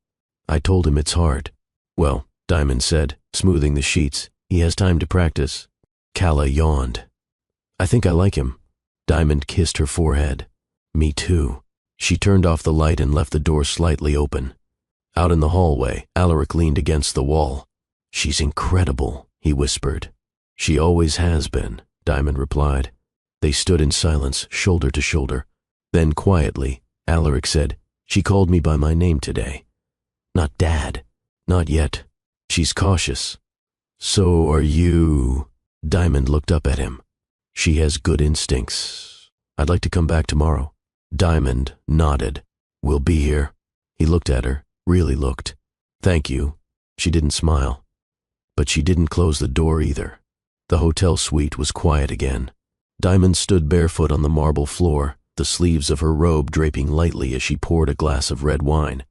"I told him it's hard." "Well," Diamond said, smoothing the sheets, "he has time to practice." Calla yawned. "I think I like him." Diamond kissed her forehead. "Me too." She turned off the light and left the door slightly open. Out in the hallway, Alaric leaned against the wall. "She's incredible," he whispered. "She always has been," Diamond replied. They stood in silence, shoulder to shoulder. Then quietly, Alaric said, "She called me by my name today." "Not Dad." "Not yet. She's cautious." "So are you." Diamond looked up at him. "She has good instincts. I'd like to come back tomorrow." Diamond nodded. "We'll be here." He looked at her, really looked. "Thank you." She didn't smile. But she didn't close the door either. The hotel suite was quiet again. Diamond stood barefoot on the marble floor, the sleeves of her robe draping lightly as she poured a glass of red wine.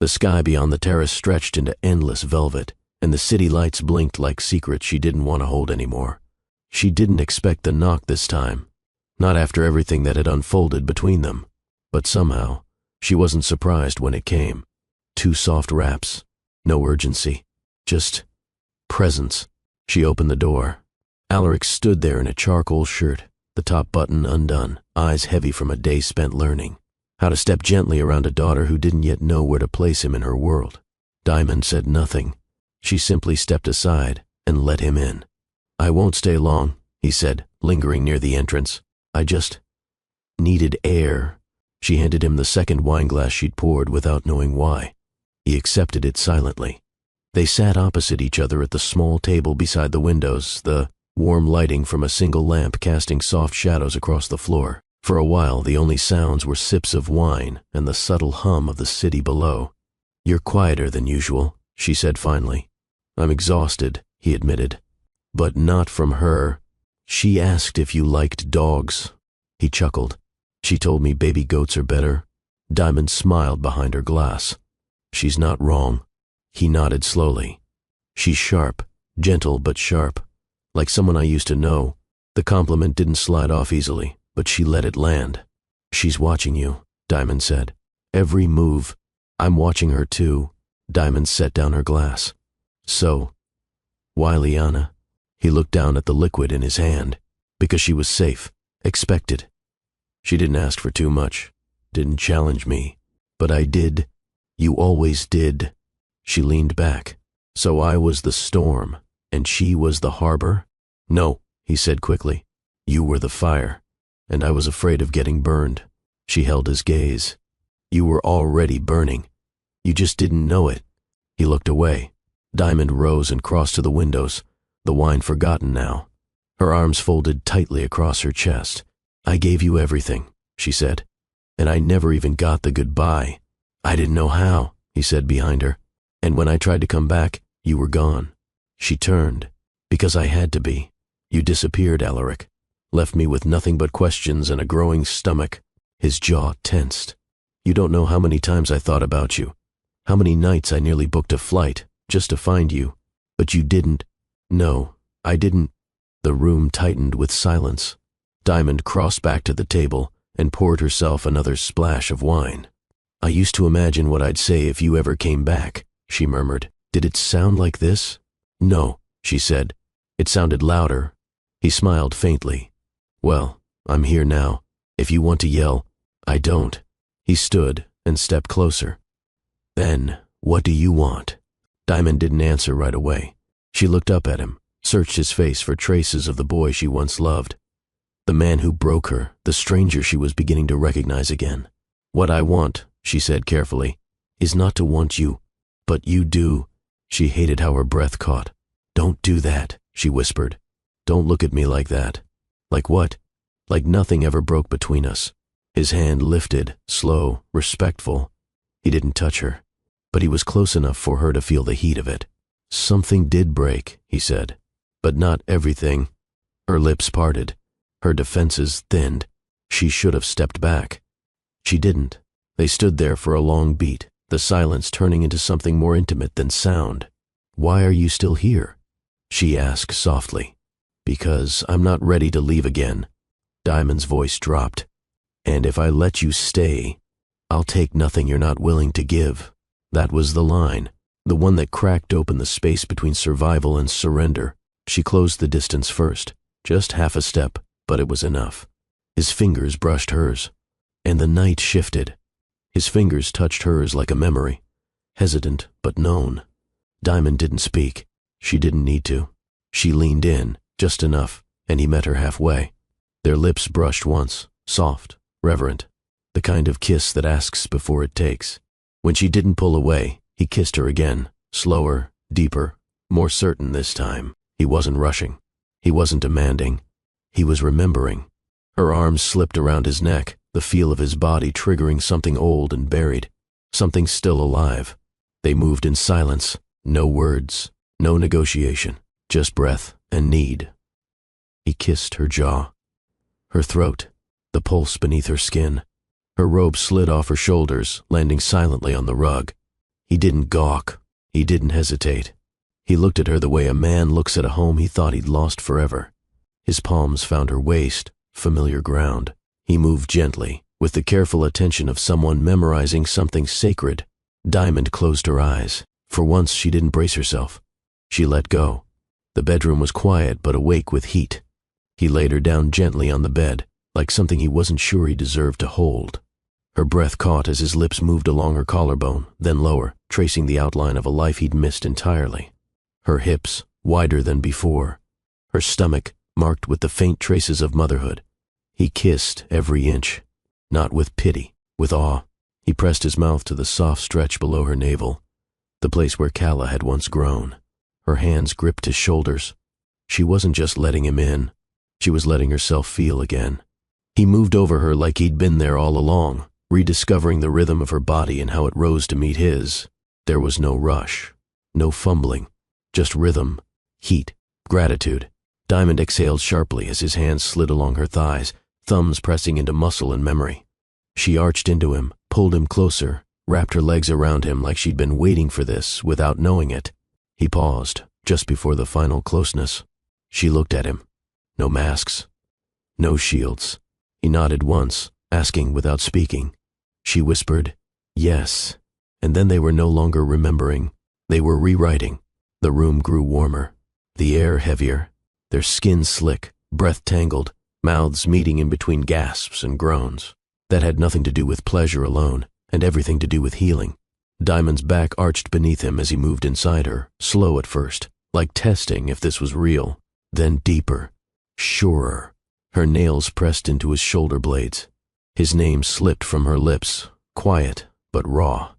The sky beyond the terrace stretched into endless velvet, and the city lights blinked like secrets she didn't want to hold anymore. She didn't expect the knock this time, not after everything that had unfolded between them, but somehow she wasn't surprised when it came. 2 soft raps, no urgency, just presence. She opened the door. Alaric stood there in a charcoal shirt, the top button undone, eyes heavy from a day spent learning how to step gently around a daughter who didn't yet know where to place him in her world. Diamond said nothing. She simply stepped aside and let him in. "I won't stay long," he said, lingering near the entrance. "I just needed air." She handed him the second wineglass she'd poured without knowing why. He accepted it silently. They sat opposite each other at the small table beside the windows, the warm lighting from a single lamp casting soft shadows across the floor. For a while, the only sounds were sips of wine and the subtle hum of the city below. "You're quieter than usual," she said finally. "I'm exhausted," he admitted. "But not from her. She asked if you liked dogs." He chuckled. "She told me baby goats are better." Diamond smiled behind her glass. "She's not wrong." He nodded slowly. "She's sharp, gentle but sharp, like someone I used to know." The compliment didn't slide off easily, but she let it land. "She's watching you," Diamond said. "Every move." "I'm watching her too." Diamond set down her glass. "So, why Liana?" He looked down at the liquid in his hand. "Because she was safe, expected. She didn't ask for too much, didn't challenge me. But I did. You always did." She leaned back. "So I was the storm, and she was the harbor?" "No," he said quickly. "You were the fire, and I was afraid of getting burned." She held his gaze. "You were already burning. You just didn't know it." He looked away. Diamond rose and crossed to the windows, the wine forgotten now. Her arms folded tightly across her chest. "I gave you everything," she said, "and I never even got the goodbye." "I didn't know how," he said behind her. "And when I tried to come back, you were gone." She turned. "Because I had to be. You disappeared, Alaric. Left me with nothing but questions and a growing stomach." His jaw tensed. "You don't know how many times I thought about you. How many nights I nearly booked a flight, just to find you. But you didn't." "No, I didn't." The room tightened with silence. Diamond crossed back to the table and poured herself another splash of wine. "I used to imagine what I'd say if you ever came back," she murmured. "Did it sound like this?" "No," she said. "It sounded louder." He smiled faintly. "Well, I'm here now. If you want to yell, I don't." He stood and stepped closer. "Then, what do you want?" Diamond didn't answer right away. She looked up at him, searched his face for traces of the boy she once loved. The man who broke her, the stranger she was beginning to recognize again. "What I want," she said carefully, "is not to want you, but you do." She hated how her breath caught. "Don't do that," she whispered. "Don't look at me like that." "Like what?" "Like nothing ever broke between us." His hand lifted, slow, respectful. He didn't touch her, but he was close enough for her to feel the heat of it. "Something did break," he said, "but not everything." Her lips parted. Her defenses thinned. She should have stepped back. She didn't. They stood there for a long beat, the silence turning into something more intimate than sound. "Why are you still here?" she asked softly. "Because I'm not ready to leave again." Diamond's voice dropped. "And if I let you stay, I'll take nothing you're not willing to give." That was the line, the one that cracked open the space between survival and surrender. She closed the distance first, just half a step, but it was enough. His fingers brushed hers, and the night shifted. His fingers touched hers like a memory, hesitant but known. Diamond didn't speak. She didn't need to. She leaned in, just enough, and he met her halfway. Their lips brushed once, soft, reverent, the kind of kiss that asks before it takes. When she didn't pull away, he kissed her again, slower, deeper, more certain this time. He wasn't rushing. He wasn't demanding. He was remembering. Her arms slipped around his neck, the feel of his body triggering something old and buried, something still alive. They moved in silence, no words, no negotiation, just breath and need. He kissed her jaw, her throat, the pulse beneath her skin. Her robe slid off her shoulders, landing silently on the rug. He didn't gawk. He didn't hesitate. He looked at her the way a man looks at a home he thought he'd lost forever. His palms found her waist, familiar ground. He moved gently, with the careful attention of someone memorizing something sacred. Diamond closed her eyes. For once she didn't brace herself. She let go. The bedroom was quiet but awake with heat. He laid her down gently on the bed, like something he wasn't sure he deserved to hold. Her breath caught as his lips moved along her collarbone, then lower, tracing the outline of a life he'd missed entirely. Her hips, wider than before. Her stomach, marked with the faint traces of motherhood. He kissed every inch, not with pity, with awe. He pressed his mouth to the soft stretch below her navel, the place where Calla had once grown. Her hands gripped his shoulders. She wasn't just letting him in. She was letting herself feel again. He moved over her like he'd been there all along, rediscovering the rhythm of her body and how it rose to meet his. There was no rush, no fumbling, just rhythm, heat, gratitude. Diamond exhaled sharply as his hands slid along her thighs, thumbs pressing into muscle and memory. She arched into him, pulled him closer, wrapped her legs around him like she'd been waiting for this without knowing it. He paused, just before the final closeness. She looked at him. No masks, no shields. He nodded once, asking without speaking. She whispered, "Yes," and then they were no longer remembering. They were rewriting. The room grew warmer, the air heavier, their skin slick, breath tangled, mouths meeting in between gasps and groans. That had nothing to do with pleasure alone, and everything to do with healing. Diamond's back arched beneath him as he moved inside her, slow at first, like testing if this was real, then deeper, surer. Her nails pressed into his shoulder blades. His name slipped from her lips, quiet but raw.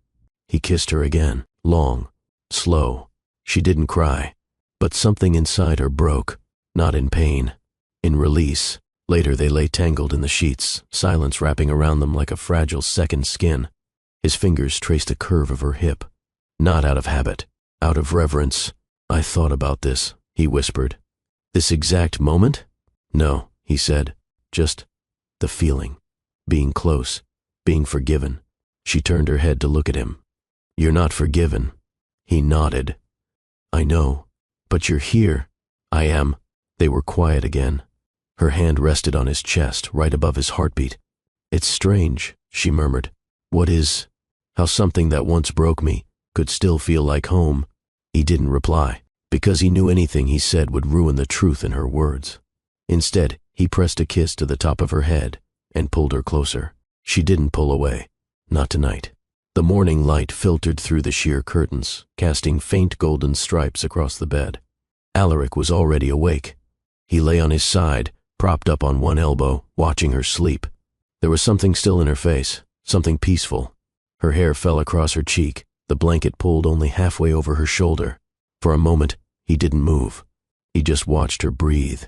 He kissed her again, long, slow. She didn't cry, but something inside her broke, not in pain, in release. Later they lay tangled in the sheets, silence wrapping around them like a fragile second skin. His fingers traced a curve of her hip. Not out of habit, out of reverence. "I thought about this," he whispered. "This exact moment?" "No," he said. "Just the feeling. Being close. Being forgiven." She turned her head to look at him. "You're not forgiven." He nodded. "I know. But you're here." "I am." They were quiet again. Her hand rested on his chest, right above his heartbeat. "It's strange," she murmured. "What is? How something that once broke me could still feel like home." He didn't reply, because he knew anything he said would ruin the truth in her words. Instead, he pressed a kiss to the top of her head and pulled her closer. She didn't pull away. Not tonight. The morning light filtered through the sheer curtains, casting faint golden stripes across the bed. Alaric was already awake. He lay on his side, propped up on one elbow, watching her sleep. There was something still in her face, something peaceful. Her hair fell across her cheek, the blanket pulled only halfway over her shoulder. For a moment, he didn't move. He just watched her breathe.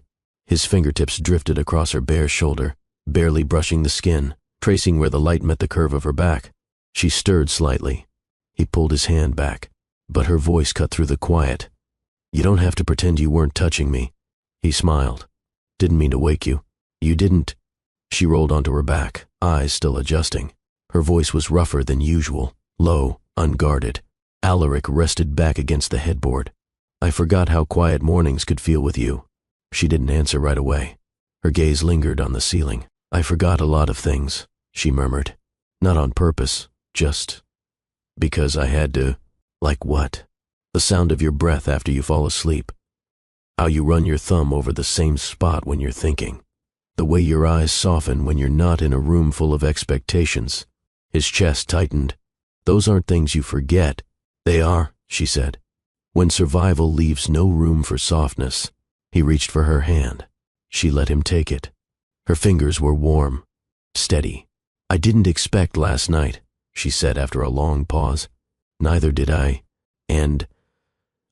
His fingertips drifted across her bare shoulder, barely brushing the skin, tracing where the light met the curve of her back. She stirred slightly. He pulled his hand back, but her voice cut through the quiet. "You don't have to pretend you weren't touching me." He smiled. "Didn't mean to wake you. You didn't." She rolled onto her back, eyes still adjusting. Her voice was rougher than usual, low, unguarded. Alaric rested back against the headboard. "I forgot how quiet mornings could feel with you." She didn't answer right away. Her gaze lingered on the ceiling. "I forgot a lot of things," she murmured. "Not on purpose, just because I had to." "Like what?" "The sound of your breath after you fall asleep. How you run your thumb over the same spot when you're thinking. The way your eyes soften when you're not in a room full of expectations." His chest tightened. "Those aren't things you forget." "They are," she said. "When survival leaves no room for softness." He reached for her hand. She let him take it. Her fingers were warm, steady. "I didn't expect last night," she said after a long pause. "Neither did I. And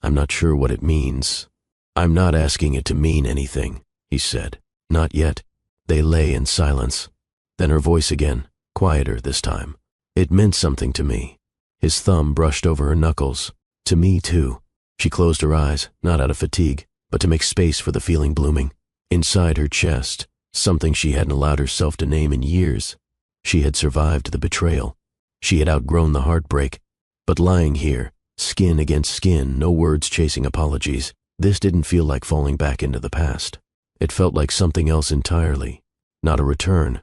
I'm not sure what it means." "I'm not asking it to mean anything," he said. "Not yet." They lay in silence. Then her voice again, quieter this time. "It meant something to me." His thumb brushed over her knuckles. "To me, too." She closed her eyes, not out of fatigue, but to make space for the feeling blooming. Inside her chest, something she hadn't allowed herself to name in years. She had survived the betrayal. She had outgrown the heartbreak. But lying here, skin against skin, no words chasing apologies, this didn't feel like falling back into the past. It felt like something else entirely. Not a return,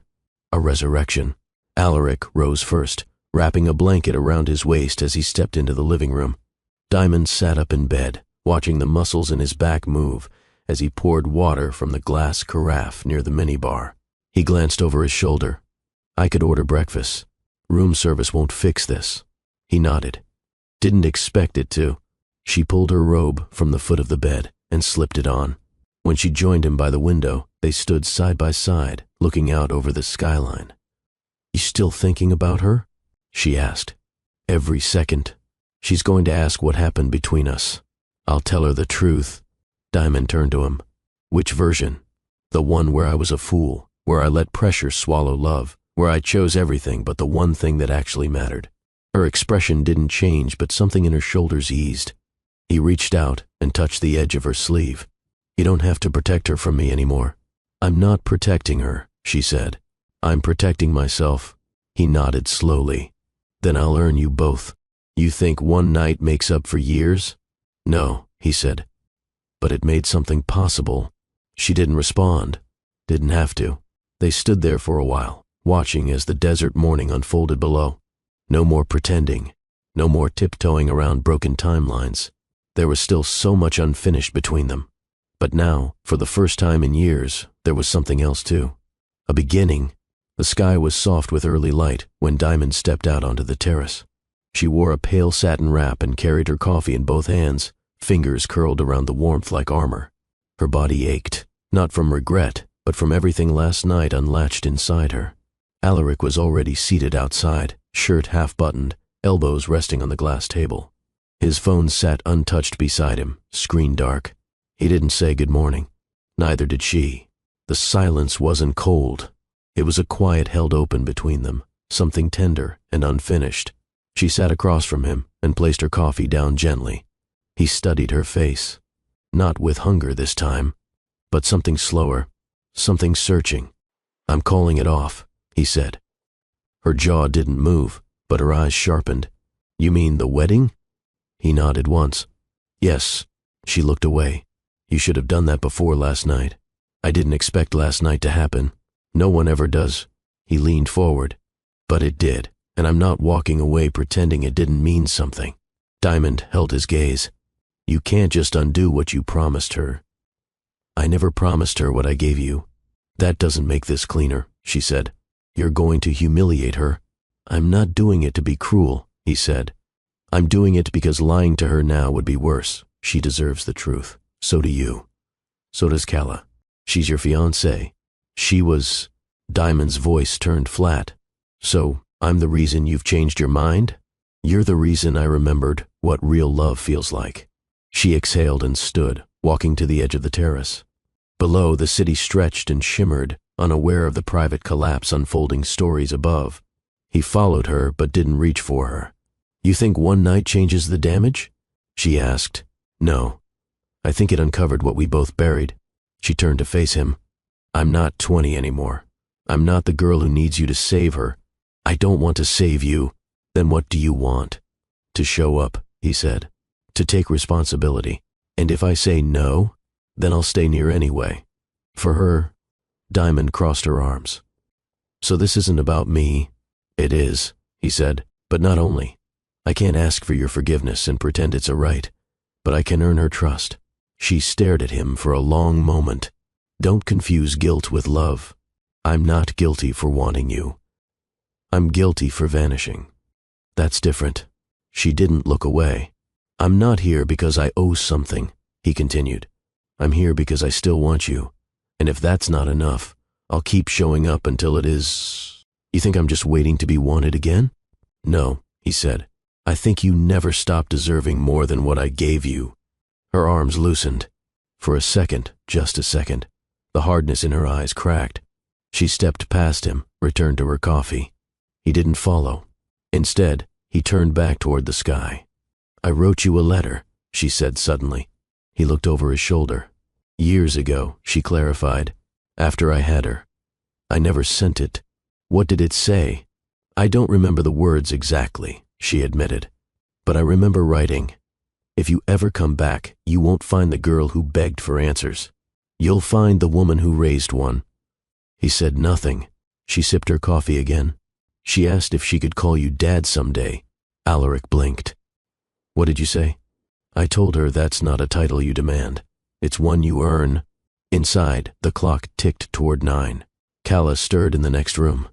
a resurrection. Alaric rose first, wrapping a blanket around his waist as he stepped into the living room. Diamond sat up in bed, watching the muscles in his back move as he poured water from the glass carafe near the minibar. He glanced over his shoulder. "I could order breakfast. Room service won't fix this." He nodded. "Didn't expect it to." She pulled her robe from the foot of the bed and slipped it on. When she joined him by the window, they stood side by side, looking out over the skyline. "You still thinking about her?" she asked. "Every second. She's going to ask what happened between us. I'll tell her the truth." Diamond turned to him. "Which version? The one where I was a fool, where I let pressure swallow love, where I chose everything but the one thing that actually mattered?" Her expression didn't change, but something in her shoulders eased. He reached out and touched the edge of her sleeve. "You don't have to protect her from me anymore." "I'm not protecting her," she said. "I'm protecting myself." He nodded slowly. "Then I'll earn you both." "You think one night makes up for years?" "No," he said. "But it made something possible." She didn't respond. Didn't have to. They stood there for a while, watching as the desert morning unfolded below. No more pretending. No more tiptoeing around broken timelines. There was still so much unfinished between them. But now, for the first time in years, there was something else too. A beginning. The sky was soft with early light when Diamond stepped out onto the terrace. She wore a pale satin wrap and carried her coffee in both hands, fingers curled around the warmth like armor. Her body ached, not from regret, but from everything last night unlatched inside her. Alaric was already seated outside, shirt half-buttoned, elbows resting on the glass table. His phone sat untouched beside him, screen dark. He didn't say good morning. Neither did she. The silence wasn't cold. It was a quiet held open between them, something tender and unfinished. She sat across from him and placed her coffee down gently. He studied her face. Not with hunger this time, but something slower, something searching. "I'm calling it off," he said. Her jaw didn't move, but her eyes sharpened. "You mean the wedding?" He nodded once. "Yes." She looked away. "You should have done that before last night." "I didn't expect last night to happen. No one ever does." He leaned forward. "But it did, and I'm not walking away pretending it didn't mean something." Diamond held his gaze. "You can't just undo what you promised her." "I never promised her what I gave you." "That doesn't make this cleaner," she said. "You're going to humiliate her." "I'm not doing it to be cruel," he said. "I'm doing it because lying to her now would be worse. She deserves the truth. So do you. So does Calla." She's your fiancée. She was... Diamond's voice turned flat. So, I'm the reason you've changed your mind? You're the reason I remembered what real love feels like. She exhaled and stood, walking to the edge of the terrace. Below, the city stretched and shimmered, unaware of the private collapse unfolding stories above. He followed her, but didn't reach for her. You think one night changes the damage? She asked. No. I think it uncovered what we both buried. She turned to face him. I'm not 20 anymore. I'm not the girl who needs you to save her. I don't want to save you. Then what do you want? To show up, he said. To take responsibility. And if I say no, then I'll stay near anyway. For her, Diamond crossed her arms. So this isn't about me. It is, he said, but not only. I can't ask for your forgiveness and pretend it's a right, but I can earn her trust. She stared at him for a long moment. Don't confuse guilt with love. I'm not guilty for wanting you. I'm guilty for vanishing. That's different. She didn't look away. I'm not here because I owe something, he continued. I'm here because I still want you. And if that's not enough, I'll keep showing up until it is... You think I'm just waiting to be wanted again? No, he said. I think you never stopped deserving more than what I gave you. Her arms loosened. For a second, just a second, the hardness in her eyes cracked. She stepped past him, returned to her coffee. He didn't follow. Instead, he turned back toward the sky. I wrote you a letter, she said suddenly. He looked over his shoulder. Years ago, she clarified, after I had her. I never sent it. What did it say? I don't remember the words exactly, she admitted. But I remember writing, if you ever come back, you won't find the girl who begged for answers. You'll find the woman who raised one. He said nothing. She sipped her coffee again. She asked if she could call you Dad someday. Alaric blinked. What did you say? I told her that's not a title you demand. It's one you earn. Inside, the clock ticked toward 9. Calla stirred in the next room.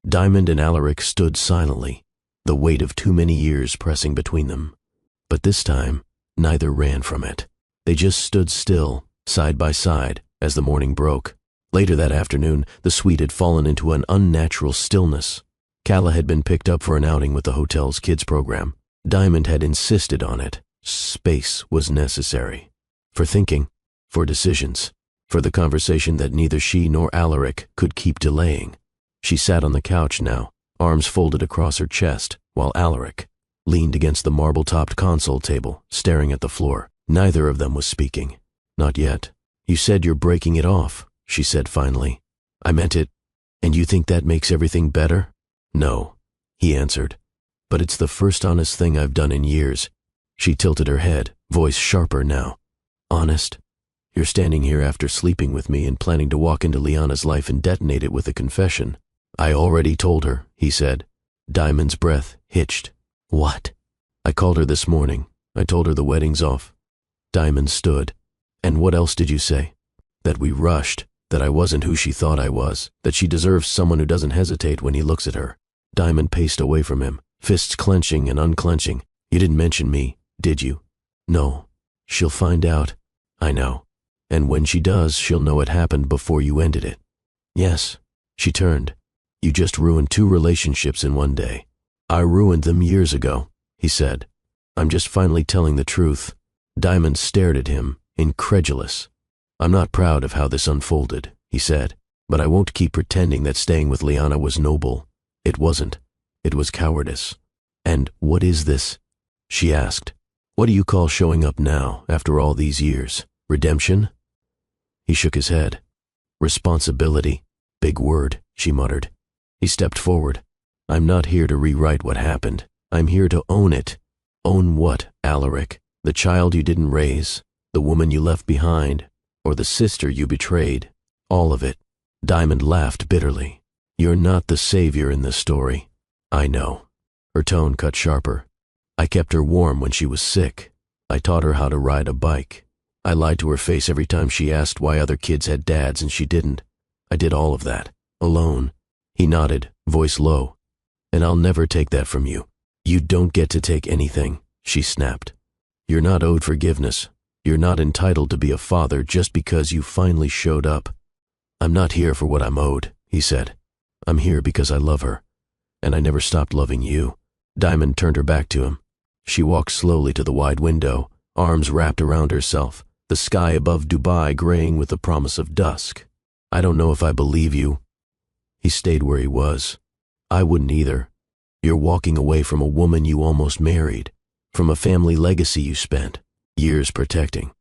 Diamond and Alaric stood silently, the weight of too many years pressing between them. But this time, neither ran from it. They just stood still, side by side, as the morning broke. Later that afternoon, the suite had fallen into an unnatural stillness. Calla had been picked up for an outing with the hotel's kids program. Diamond had insisted on it. Space was necessary. For thinking, for decisions, for the conversation that neither she nor Alaric could keep delaying. She sat on the couch now, arms folded across her chest, while Alaric leaned against the marble-topped console table, staring at the floor. Neither of them was speaking. Not yet. You said you're breaking it off, she said finally. I meant it. And you think that makes everything better? No, he answered. But it's the first honest thing I've done in years. She tilted her head, voice sharper now. Honest? You're standing here after sleeping with me and planning to walk into Liana's life and detonate it with a confession. I already told her, he said. Diamond's breath hitched. What? I called her this morning. I told her the wedding's off. Diamond stood. And what else did you say? That we rushed, that I wasn't who she thought I was, that she deserves someone who doesn't hesitate when he looks at her. Diamond paced away from him, fists clenching and unclenching. You didn't mention me, did you? No. She'll find out. I know. And when she does, she'll know it happened before you ended it. Yes. She turned. You just ruined 2 relationships in one day. I ruined them years ago, he said. I'm just finally telling the truth. Diamond stared at him, incredulous. I'm not proud of how this unfolded, he said, but I won't keep pretending that staying with Liana was noble. It wasn't. It was cowardice. And what is this? She asked. What do you call showing up now, after all these years? Redemption? He shook his head. Responsibility. Big word, she muttered. He stepped forward. I'm not here to rewrite what happened. I'm here to own it. Own what, Alaric? The child you didn't raise? The woman you left behind? Or the sister you betrayed? All of it. Diamond laughed bitterly. You're not the savior in this story. I know. Her tone cut sharper. I kept her warm when she was sick. I taught her how to ride a bike. I lied to her face every time she asked why other kids had dads and she didn't. I did all of that, alone. He nodded, voice low. And I'll never take that from you. You don't get to take anything, she snapped. You're not owed forgiveness. You're not entitled to be a father just because you finally showed up. I'm not here for what I'm owed, he said. I'm here because I love her, and I never stopped loving you. Diamond turned her back to him. She walked slowly to the wide window, arms wrapped around herself, the sky above Dubai graying with the promise of dusk. I don't know if I believe you. He stayed where he was. I wouldn't either. You're walking away from a woman you almost married, from a family legacy you spent years protecting.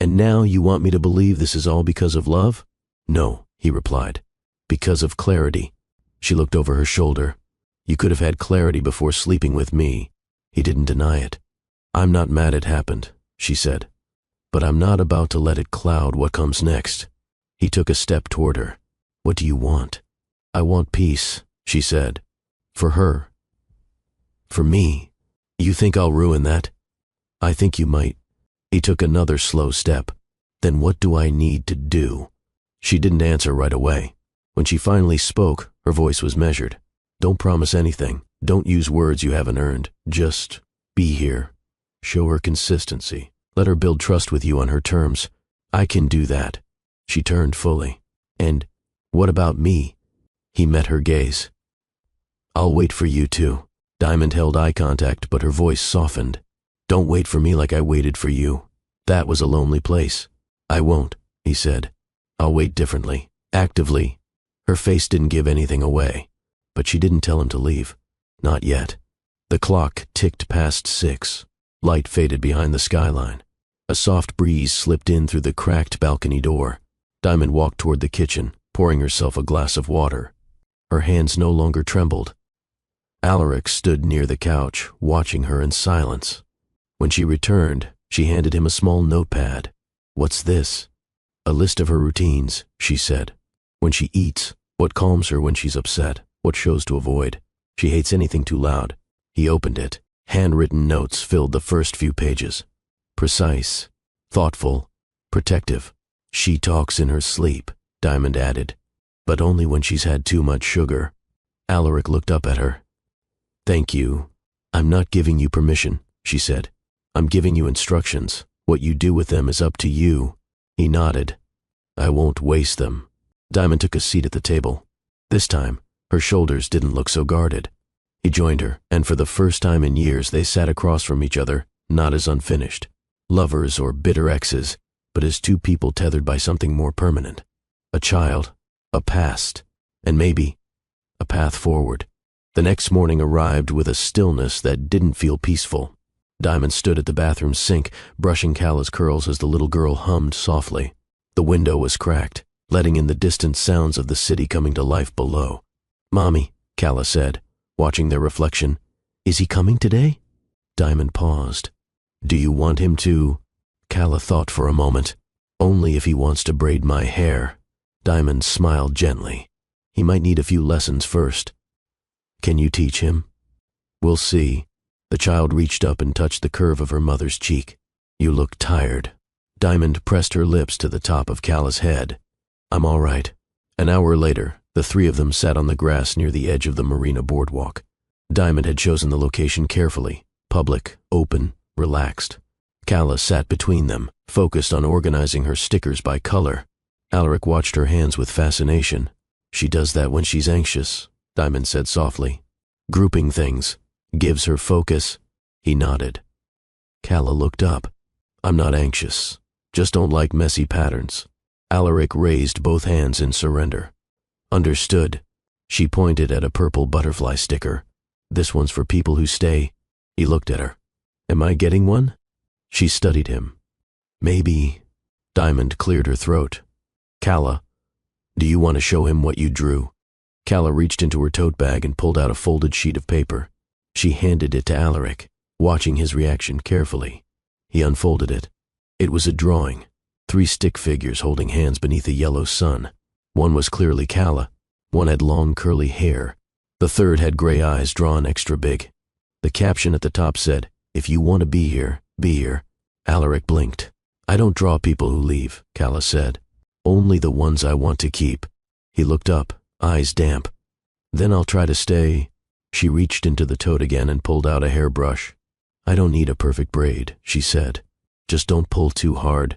And now you want me to believe this is all because of love? No, he replied. Because of clarity. She looked over her shoulder. You could have had clarity before sleeping with me. He didn't deny it. I'm not mad it happened, she said. But I'm not about to let it cloud what comes next. He took a step toward her. What do you want? I want peace, she said. For her. For me. You think I'll ruin that? I think you might. He took another slow step. Then what do I need to do? She didn't answer right away. When she finally spoke, her voice was measured. Don't promise anything. Don't use words you haven't earned. Just be here. Show her consistency. Let her build trust with you on her terms. I can do that. She turned fully. And what about me? He met her gaze. I'll wait for you too. Diamond held eye contact, but her voice softened. Don't wait for me like I waited for you. That was a lonely place. I won't, he said. I'll wait differently, actively. Her face didn't give anything away, but she didn't tell him to leave. Not yet. The clock ticked past 6. Light faded behind the skyline. A soft breeze slipped in through the cracked balcony door. Diamond walked toward the kitchen, pouring herself a glass of water. Her hands no longer trembled. Alaric stood near the couch, watching her in silence. When she returned, she handed him a small notepad. What's this? A list of her routines, she said. When she eats, what calms her when she's upset, what shows to avoid. She hates anything too loud. He opened it. Handwritten notes filled the first few pages. Precise, thoughtful, protective. She talks in her sleep, Diamond added, but only when she's had too much sugar. Alaric looked up at her. Thank you. I'm not giving you permission, she said. I'm giving you instructions. What you do with them is up to you. He nodded. I won't waste them. Diamond took a seat at the table. This time, her shoulders didn't look so guarded. He joined her, and for the first time in years they sat across from each other, not as unfinished, lovers or bitter exes, but as two people tethered by something more permanent. A child, a past, and maybe a path forward. The next morning arrived with a stillness that didn't feel peaceful. Diamond stood at the bathroom sink, brushing Callah's curls as the little girl hummed softly. The window was cracked, letting in the distant sounds of the city coming to life below. Mommy, Callah said, watching their reflection. Is he coming today? Diamond paused. Do you want him to? Callah thought for a moment. Only if he wants to braid my hair. Diamond smiled gently. He might need a few lessons first. Can you teach him? We'll see. The child reached up and touched the curve of her mother's cheek. You look tired. Diamond pressed her lips to the top of Callah's head. I'm all right. An hour later, the three of them sat on the grass near the edge of the marina boardwalk. Diamond had chosen the location carefully, public, open, relaxed. Callah sat between them, focused on organizing her stickers by color. Alaric watched her hands with fascination. She does that when she's anxious, Diamond said softly. Grouping things. Gives her focus. He nodded. Callah looked up. I'm not anxious. Just don't like messy patterns. Alaric raised both hands in surrender. Understood. She pointed at a purple butterfly sticker. This one's for people who stay. He looked at her. Am I getting one? She studied him. Maybe. Diamond cleared her throat. Callah, do you want to show him what you drew? Callah reached into her tote bag and pulled out a folded sheet of paper. She handed it to Alaric, watching his reaction carefully. He unfolded it. It was a drawing. 3 stick figures holding hands beneath a yellow sun. One was clearly Callah. One had long curly hair. The third had gray eyes drawn extra big. The caption at the top said, If you want to be here, be here. Alaric blinked. I don't draw people who leave, Callah said. Only the ones I want to keep. He looked up, eyes damp. Then I'll try to stay. She reached into the tote again and pulled out a hairbrush. I don't need a perfect braid, she said. Just don't pull too hard.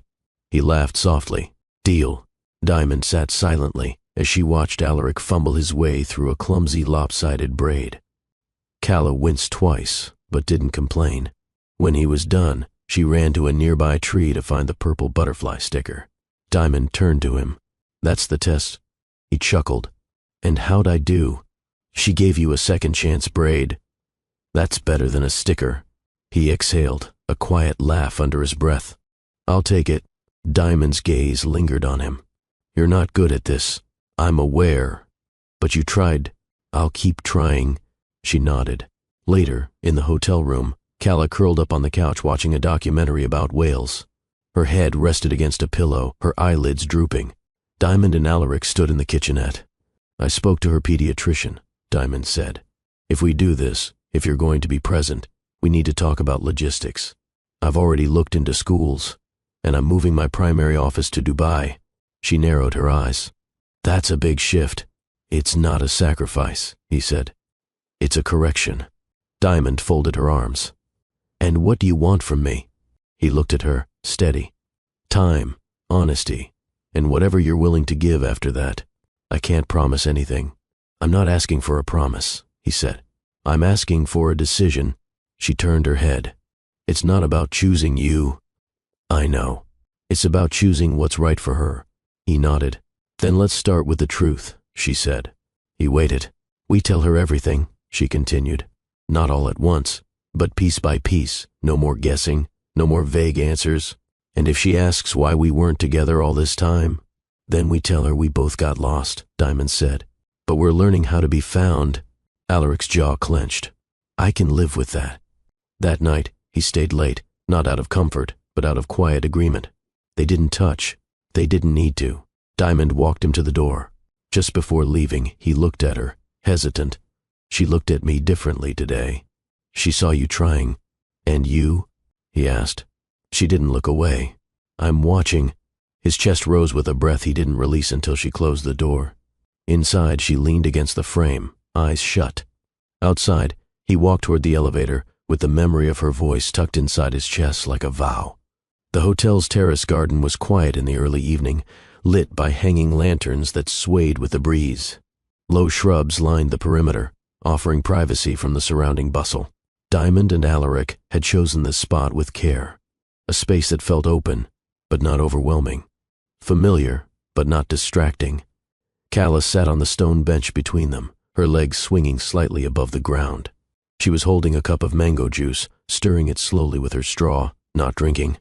He laughed softly. Deal. Diamond sat silently as she watched Alaric fumble his way through a clumsy lopsided braid. Calla winced twice, but didn't complain. When he was done, she ran to a nearby tree to find the purple butterfly sticker. Diamond turned to him. "That's the test." He chuckled. "And how'd I do?" "She gave you a second chance braid." "That's better than a sticker." He exhaled, a quiet laugh under his breath. "I'll take it." Diamond's gaze lingered on him. "You're not good at this. I'm aware. But you tried." "I'll keep trying." She nodded. Later, in the hotel room, Calla curled up on the couch watching a documentary about whales. Her head rested against a pillow, her eyelids drooping. Diamond and Alaric stood in the kitchenette. "I spoke to her pediatrician," Diamond said. "If we do this, if you're going to be present, we need to talk about logistics. I've already looked into schools, and I'm moving my primary office to Dubai." She narrowed her eyes. "That's a big shift." "It's not a sacrifice," he said. "It's a correction." Diamond folded her arms. "And what do you want from me?" He looked at her, steady. "Time, honesty, and whatever you're willing to give after that. I can't promise anything." "I'm not asking for a promise," he said. "I'm asking for a decision." She turned her head. "It's not about choosing you." "I know. It's about choosing what's right for her." He nodded. "Then let's start with the truth," she said. He waited. "We tell her everything," she continued. "Not all at once, but piece by piece. No more guessing, no more vague answers. And if she asks why we weren't together all this time, then we tell her we both got lost," Diamond said. "But we're learning how to be found." Alaric's jaw clenched. "I can live with that." That night, he stayed late, not out of comfort, but out of quiet agreement. They didn't touch. They didn't need to. Diamond walked him to the door. Just before leaving, he looked at her, hesitant. "She looked at me differently today. She saw you trying." "And you?" he asked. She didn't look away. "I'm watching." His chest rose with a breath he didn't release until she closed the door. Inside, she leaned against the frame, eyes shut. Outside, he walked toward the elevator, with the memory of her voice tucked inside his chest like a vow. The hotel's terrace garden was quiet in the early evening, lit by hanging lanterns that swayed with the breeze. Low shrubs lined the perimeter, offering privacy from the surrounding bustle. Diamond and Alaric had chosen this spot with care, a space that felt open, but not overwhelming, familiar, but not distracting. Calla sat on the stone bench between them, her legs swinging slightly above the ground. She was holding a cup of mango juice, stirring it slowly with her straw, not drinking.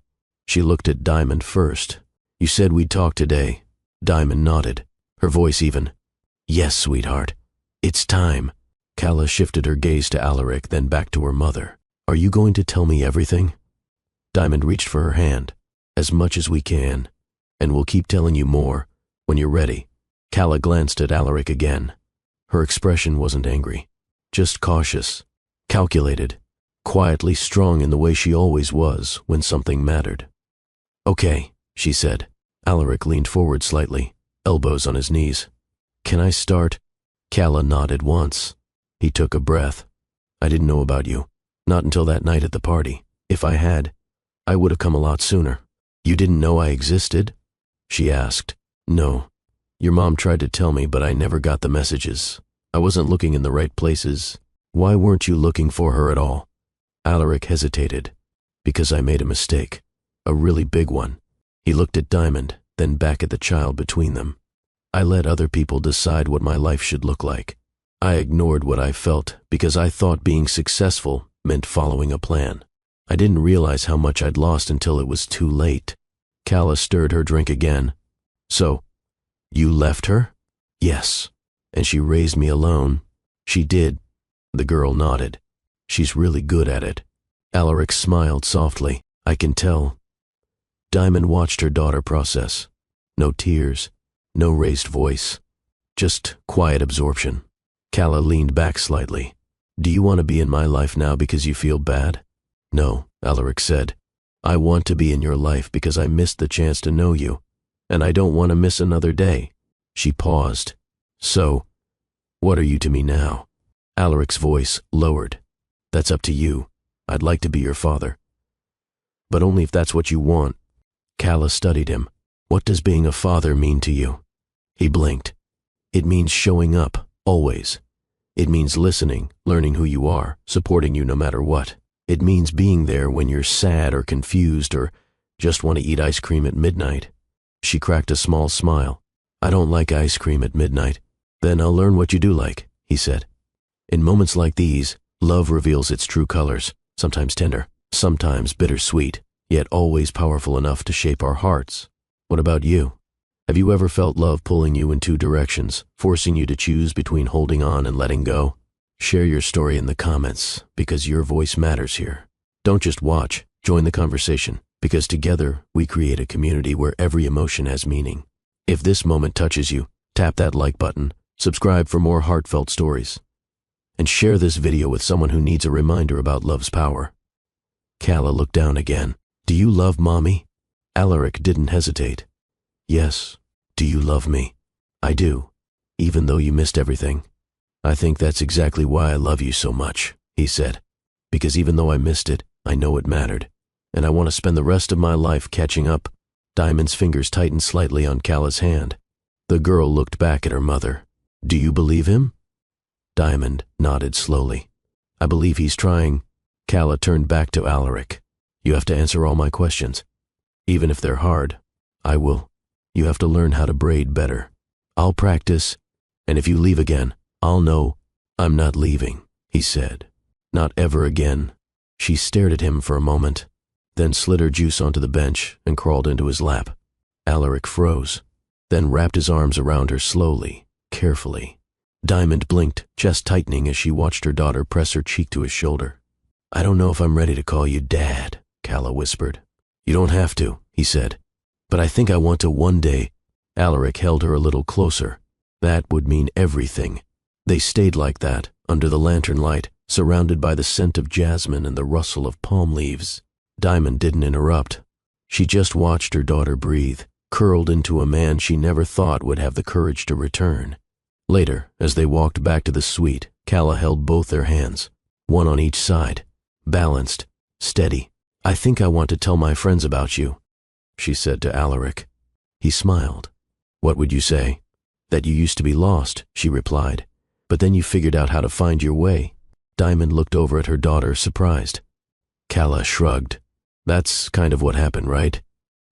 She looked at Diamond first. "You said we'd talk today." Diamond nodded, her voice even. "Yes, sweetheart. It's time." Calla shifted her gaze to Alaric, then back to her mother. "Are you going to tell me everything?" Diamond reached for her hand. "As much as we can, and we'll keep telling you more when you're ready." Calla glanced at Alaric again. Her expression wasn't angry, just cautious, calculated, quietly strong in the way she always was when something mattered. "Okay," she said. Alaric leaned forward slightly, elbows on his knees. "Can I start?" Calla nodded once. He took a breath. "I didn't know about you. Not until that night at the party. If I had, I would have come a lot sooner." "You didn't know I existed?" she asked. "No. Your mom tried to tell me, but I never got the messages. I wasn't looking in the right places." "Why weren't you looking for her at all?" Alaric hesitated. "Because I made a mistake. A really big one." He looked at Diamond, then back at the child between them. "I let other people decide what my life should look like. I ignored what I felt because I thought being successful meant following a plan. I didn't realize how much I'd lost until it was too late." Calla stirred her drink again. "So, you left her?" "Yes. And she raised me alone." "She did." The girl nodded. "She's really good at it." Alaric smiled softly. "I can tell." Diamond watched her daughter process. No tears, no raised voice, just quiet absorption. Calla leaned back slightly. "Do you want to be in my life now because you feel bad?" "No," Alaric said. "I want to be in your life because I missed the chance to know you, and I don't want to miss another day." She paused. "So, what are you to me now?" Alaric's voice lowered. "That's up to you. I'd like to be your father. But only if that's what you want." Calla studied him. What does being a father mean to you? He blinked. It means showing up, always. It means listening, learning who you are, supporting you no matter what. It means being there when you're sad or confused or just want to eat ice cream at midnight. She cracked a small smile. I don't like ice cream at midnight. Then I'll learn what you do like, he said. In moments like these, love reveals its true colors, sometimes tender, sometimes bittersweet, yet always powerful enough to shape our hearts. What about you? Have you ever felt love pulling you in two directions, forcing you to choose between holding on and letting go? Share your story in the comments, because your voice matters here. Don't just watch, join the conversation, because together we create a community where every emotion has meaning. If this moment touches you, tap that like button, subscribe for more heartfelt stories, and share this video with someone who needs a reminder about love's power. Calla looked down again. Do you love Mommy? Alaric didn't hesitate. Yes. Do you love me? I do, even though you missed everything. I think that's exactly why I love you so much, he said. Because even though I missed it, I know it mattered. And I want to spend the rest of my life catching up. Diamond's fingers tightened slightly on Calla's hand. The girl looked back at her mother. Do you believe him? Diamond nodded slowly. I believe he's trying. Calla turned back to Alaric. You have to answer all my questions. Even if they're hard, I will. You have to learn how to braid better. I'll practice, and if you leave again, I'll know. I'm not leaving, he said. Not ever again. She stared at him for a moment, then slid her juice onto the bench and crawled into his lap. Alaric froze, then wrapped his arms around her slowly, carefully. Diamond blinked, chest tightening as she watched her daughter press her cheek to his shoulder. I don't know if I'm ready to call you Dad, Calla whispered. You don't have to, he said. But I think I want to one day. Alaric held her a little closer. That would mean everything. They stayed like that, under the lantern light, surrounded by the scent of jasmine and the rustle of palm leaves. Diamond didn't interrupt. She just watched her daughter breathe, curled into a man she never thought would have the courage to return. Later, as they walked back to the suite, Calla held both their hands, one on each side, balanced, steady. I think I want to tell my friends about you, she said to Alaric. He smiled. What would you say? That you used to be lost, she replied. But then you figured out how to find your way. Diamond looked over at her daughter, surprised. Calla shrugged. That's kind of what happened, right?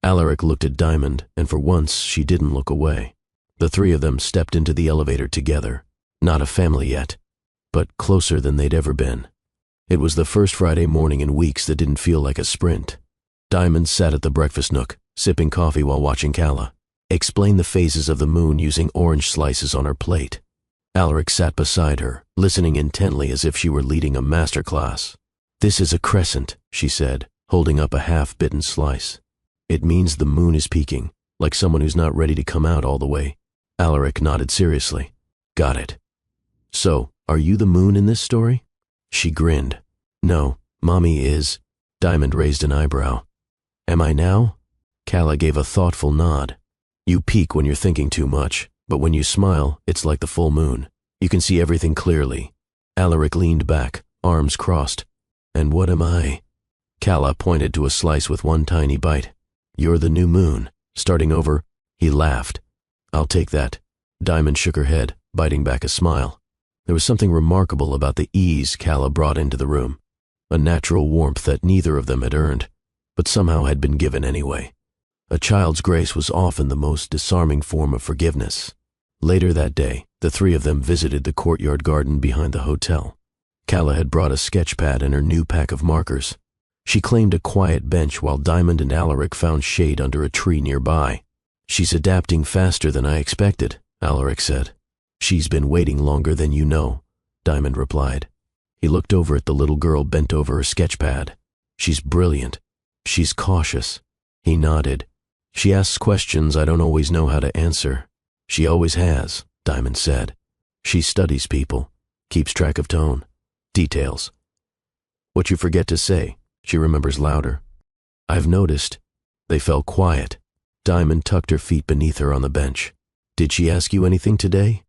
Alaric looked at Diamond, and for once she didn't look away. The three of them stepped into the elevator together. Not a family yet, but closer than they'd ever been. It was the first Friday morning in weeks that didn't feel like a sprint. Diamond sat at the breakfast nook, sipping coffee while watching Calla explain the phases of the moon using orange slices on her plate. Alaric sat beside her, listening intently as if she were leading a master class. This is a crescent, she said, holding up a half-bitten slice. It means the moon is peaking, like someone who's not ready to come out all the way. Alaric nodded seriously. Got it. So, are you the moon in this story? She grinned. No, Mommy is. Diamond raised an eyebrow. Am I now? Calla gave a thoughtful nod. You peak when you're thinking too much, but when you smile, it's like the full moon. You can see everything clearly. Alaric leaned back, arms crossed. And what am I? Calla pointed to a slice with one tiny bite. You're the new moon. Starting over, he laughed. I'll take that. Diamond shook her head, biting back a smile. There was something remarkable about the ease Calla brought into the room. A natural warmth that neither of them had earned, but somehow had been given anyway. A child's grace was often the most disarming form of forgiveness. Later that day, the three of them visited the courtyard garden behind the hotel. Calla had brought a sketch pad and her new pack of markers. She claimed a quiet bench while Diamond and Alaric found shade under a tree nearby. She's adapting faster than I expected, Alaric said. She's been waiting longer than you know, Diamond replied. He looked over at the little girl bent over her sketch pad. She's brilliant. She's cautious. He nodded. She asks questions I don't always know how to answer. She always has, Diamond said. She studies people, keeps track of tone, details. What you forget to say, she remembers louder. I've noticed. They fell quiet. Diamond tucked her feet beneath her on the bench. Did she ask you anything today?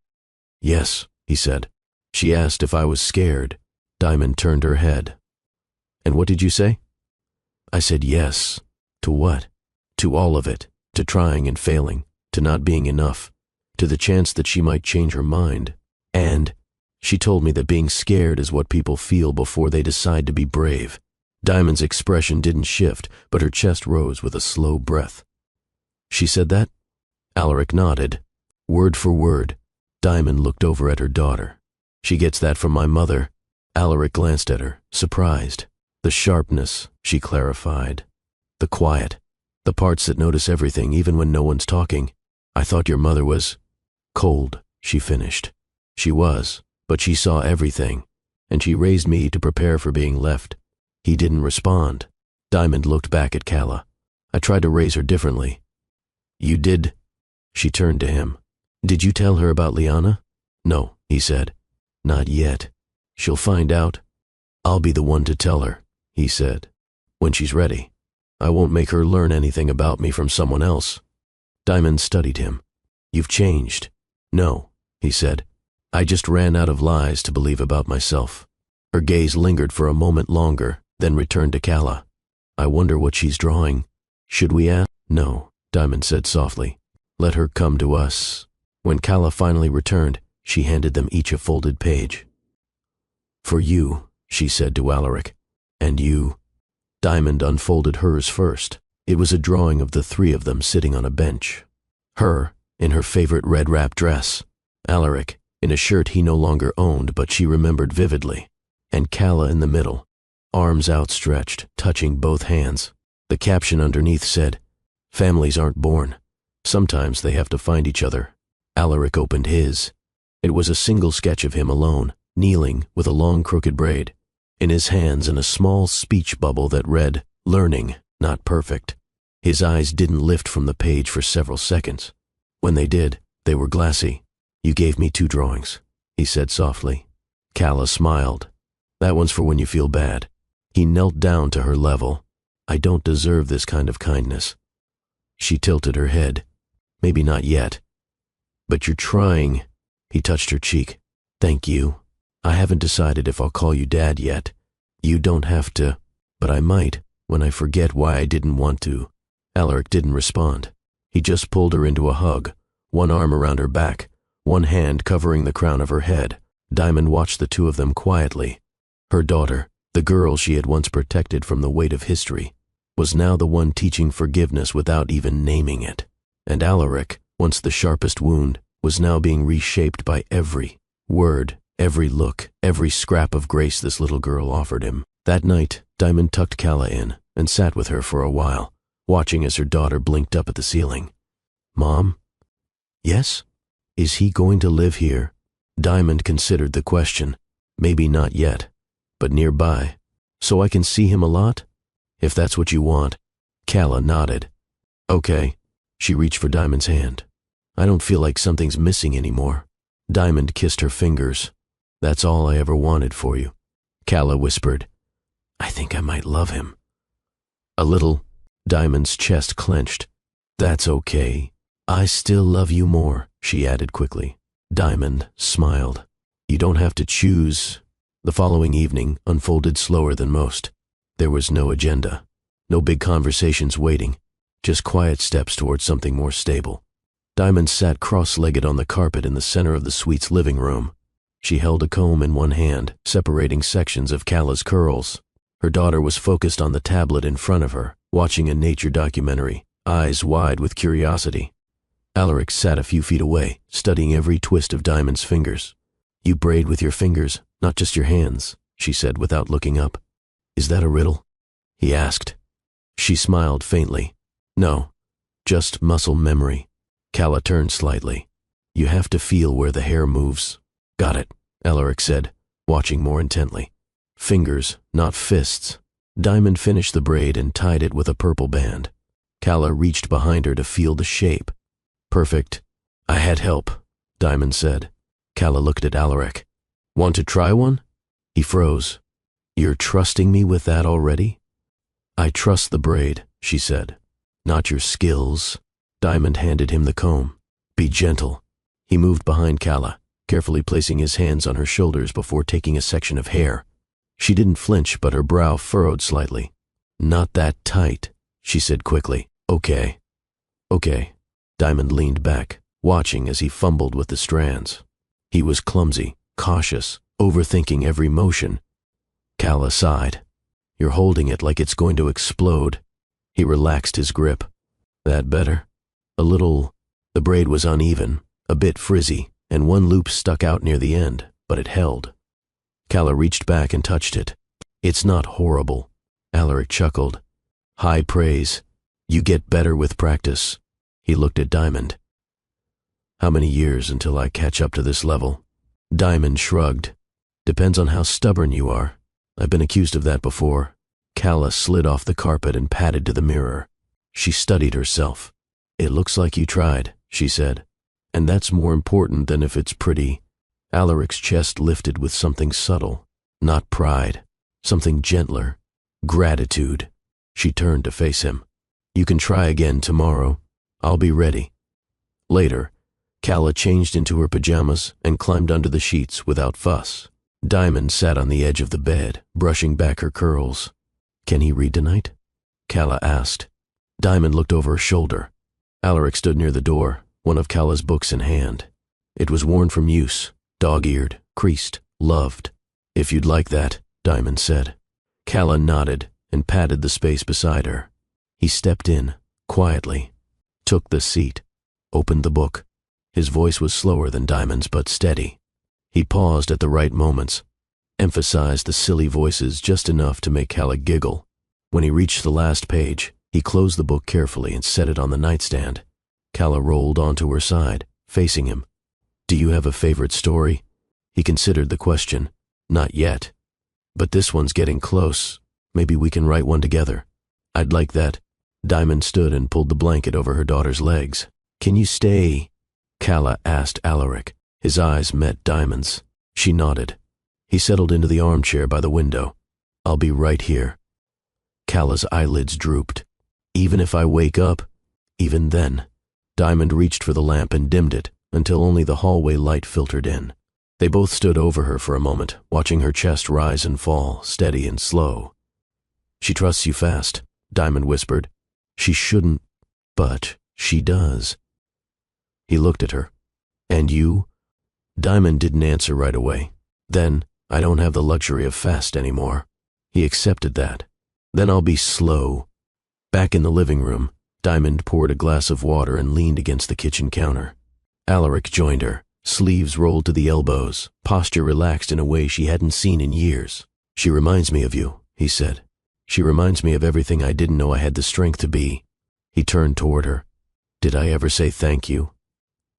Yes, he said. She asked if I was scared. Diamond turned her head. And what did you say? I said yes. To what? To all of it. to trying and failing, to not being enough, to the chance that she might change her mind. And she told me that being scared is what people feel before they decide to be brave. Diamond's expression didn't shift, but her chest rose with a slow breath. She said that? Alaric nodded. Word for word. Diamond looked over at her daughter. She gets that from my mother. Alaric glanced at her, surprised. The sharpness, she clarified. The quiet. The parts that notice everything, even when no one's talking. I thought your mother was cold, she finished. She was, but she saw everything, and she raised me to prepare for being left. He didn't respond. Diamond looked back at Calla. I tried to raise her differently. You did? She turned to him. Did you tell her about Liana? No, he said. Not yet. She'll find out. I'll be the one to tell her, he said. When she's ready. I won't make her learn anything about me from someone else. Diamond studied him. You've changed. No, he said. I just ran out of lies to believe about myself. Her gaze lingered for a moment longer, then returned to Calla. I wonder what she's drawing. Should we ask? No, Diamond said softly. Let her come to us. When Calla finally returned, she handed them each a folded page. For you, she said to Alaric. And you. Diamond unfolded hers first. It was a drawing of the three of them sitting on a bench. Her, in her favorite red wrap dress. Alaric, in a shirt he no longer owned but she remembered vividly. And Calla in the middle, arms outstretched, touching both hands. The caption underneath said, Families aren't born. Sometimes they have to find each other. Alaric opened his. It was a single sketch of him alone, kneeling with a long crooked braid. In his hands a small speech bubble that read, Learning, not perfect. His eyes didn't lift from the page for several seconds. When they did, they were glassy. You gave me 2 drawings, he said softly. Calla smiled. That one's for when you feel bad. He knelt down to her level. I don't deserve this kind of kindness. She tilted her head. Maybe not yet. But you're trying. He touched her cheek. Thank you. I haven't decided if I'll call you Dad yet. You don't have to, but I might when I forget why I didn't want to. Alaric didn't respond. He just pulled her into a hug, one arm around her back, one hand covering the crown of her head. Diamond watched the two of them quietly. Her daughter, the girl she had once protected from the weight of history, was now the one teaching forgiveness without even naming it. And Alaric, once the sharpest wound, was now being reshaped by every word, every look, every scrap of grace this little girl offered him. That night, Diamond tucked Calla in and sat with her for a while, watching as her daughter blinked up at the ceiling. Mom? Yes? Is he going to live here? Diamond considered the question. Maybe not yet, but nearby. So I can see him a lot? If that's what you want. Calla nodded. Okay. She reached for Diamond's hand. I don't feel like something's missing anymore. Diamond kissed her fingers. That's all I ever wanted for you. Calla whispered, I think I might love him. A little. Diamond's chest clenched. That's okay. I still love you more, she added quickly. Diamond smiled. You don't have to choose. The following evening unfolded slower than most. There was no agenda, no big conversations waiting, just quiet steps towards something more stable. Diamond sat cross-legged on the carpet in the center of the suite's living room. She held a comb in one hand, separating sections of Calla's curls. Her daughter was focused on the tablet in front of her, watching a nature documentary, eyes wide with curiosity. Alaric sat a few feet away, studying every twist of Diamond's fingers. You braid with your fingers, not just your hands, she said without looking up. Is that a riddle? He asked. She smiled faintly. No, just muscle memory. Calla turned slightly. You have to feel where the hair moves. Got it, Alaric said, watching more intently. Fingers, not fists. Diamond finished the braid and tied it with a purple band. Calla reached behind her to feel the shape. Perfect. I had help, Diamond said. Calla looked at Alaric. Want to try one? He froze. You're trusting me with that already? I trust the braid, she said. Not your skills. Diamond handed him the comb. Be gentle. He moved behind Calla, carefully placing his hands on her shoulders before taking a section of hair. She didn't flinch, but her brow furrowed slightly. Not that tight, she said quickly. Okay. Okay. Diamond leaned back, watching as he fumbled with the strands. He was clumsy, cautious, overthinking every motion. Calla sighed. You're holding it like it's going to explode. He relaxed his grip. That better? A little. The braid was uneven, a bit frizzy, and one loop stuck out near the end, but it held. Calla reached back and touched it. It's not horrible. Alaric chuckled. High praise. You get better with practice. He looked at Diamond. How many years until I catch up to this level? Diamond shrugged. Depends on how stubborn you are. I've been accused of that before. Calla slid off the carpet and padded to the mirror. She studied herself. It looks like you tried, she said. And that's more important than if it's pretty. Alaric's chest lifted with something subtle. Not pride. Something gentler. Gratitude. She turned to face him. You can try again tomorrow. I'll be ready. Later, Calla changed into her pajamas and climbed under the sheets without fuss. Diamond sat on the edge of the bed, brushing back her curls. Can he read tonight? Calla asked. Diamond looked over her shoulder. Alaric stood near the door, one of Calla's books in hand. It was worn from use, dog-eared, creased, loved. If you'd like that, Diamond said. Calla nodded and patted the space beside her. He stepped in, quietly, took the seat, opened the book. His voice was slower than Diamond's, but steady. He paused at the right moments, emphasized the silly voices just enough to make Calla giggle. When he reached the last page, he closed the book carefully and set it on the nightstand. Calla rolled onto her side, facing him. Do you have a favorite story? He considered the question. Not yet. But this one's getting close. Maybe we can write one together. I'd like that. Diamond stood and pulled the blanket over her daughter's legs. Can you stay? Calla asked Alaric. His eyes met Diamond's. She nodded. He settled into the armchair by the window. I'll be right here. Calla's eyelids drooped. Even if I wake up, even then. Diamond reached for the lamp and dimmed it until only the hallway light filtered in. They both stood over her for a moment, watching her chest rise and fall, steady and slow. She trusts you fast, Diamond whispered. She shouldn't, but she does. He looked at her. And you? Diamond didn't answer right away. Then, I don't have the luxury of fast anymore. He accepted that. Then I'll be slow. Back in the living room, Diamond poured a glass of water and leaned against the kitchen counter. Alaric joined her, sleeves rolled to the elbows, posture relaxed in a way she hadn't seen in years. She reminds me of you, he said. She reminds me of everything I didn't know I had the strength to be. He turned toward her. Did I ever say thank you?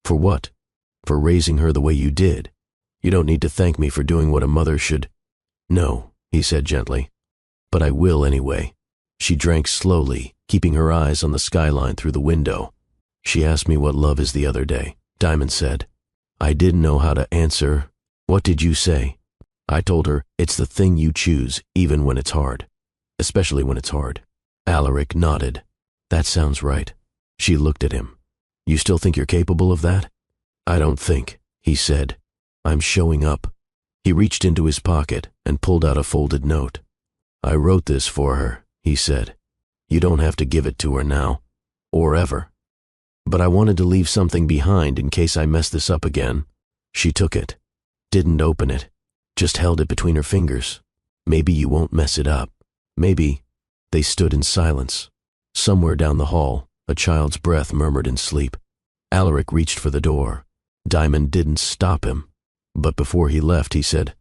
For what? For raising her the way you did. You don't need to thank me for doing what a mother should. No, he said gently. But I will anyway. She drank slowly, keeping her eyes on the skyline through the window. She asked me what love is the other day, Diamond said. I didn't know how to answer. What did you say? I told her it's the thing you choose, even when it's hard. Especially when it's hard. Alaric nodded. That sounds right. She looked at him. You still think you're capable of that? I don't think, he said. I'm showing up. He reached into his pocket and pulled out a folded note. I wrote this for her, he said. You don't have to give it to her now, or ever. But I wanted to leave something behind in case I mess this up again. She took it, didn't open it, just held it between her fingers. Maybe you won't mess it up. Maybe. They stood in silence. Somewhere down the hall, a child's breath murmured in sleep. Alaric reached for the door. Diamond didn't stop him. But before he left, he said,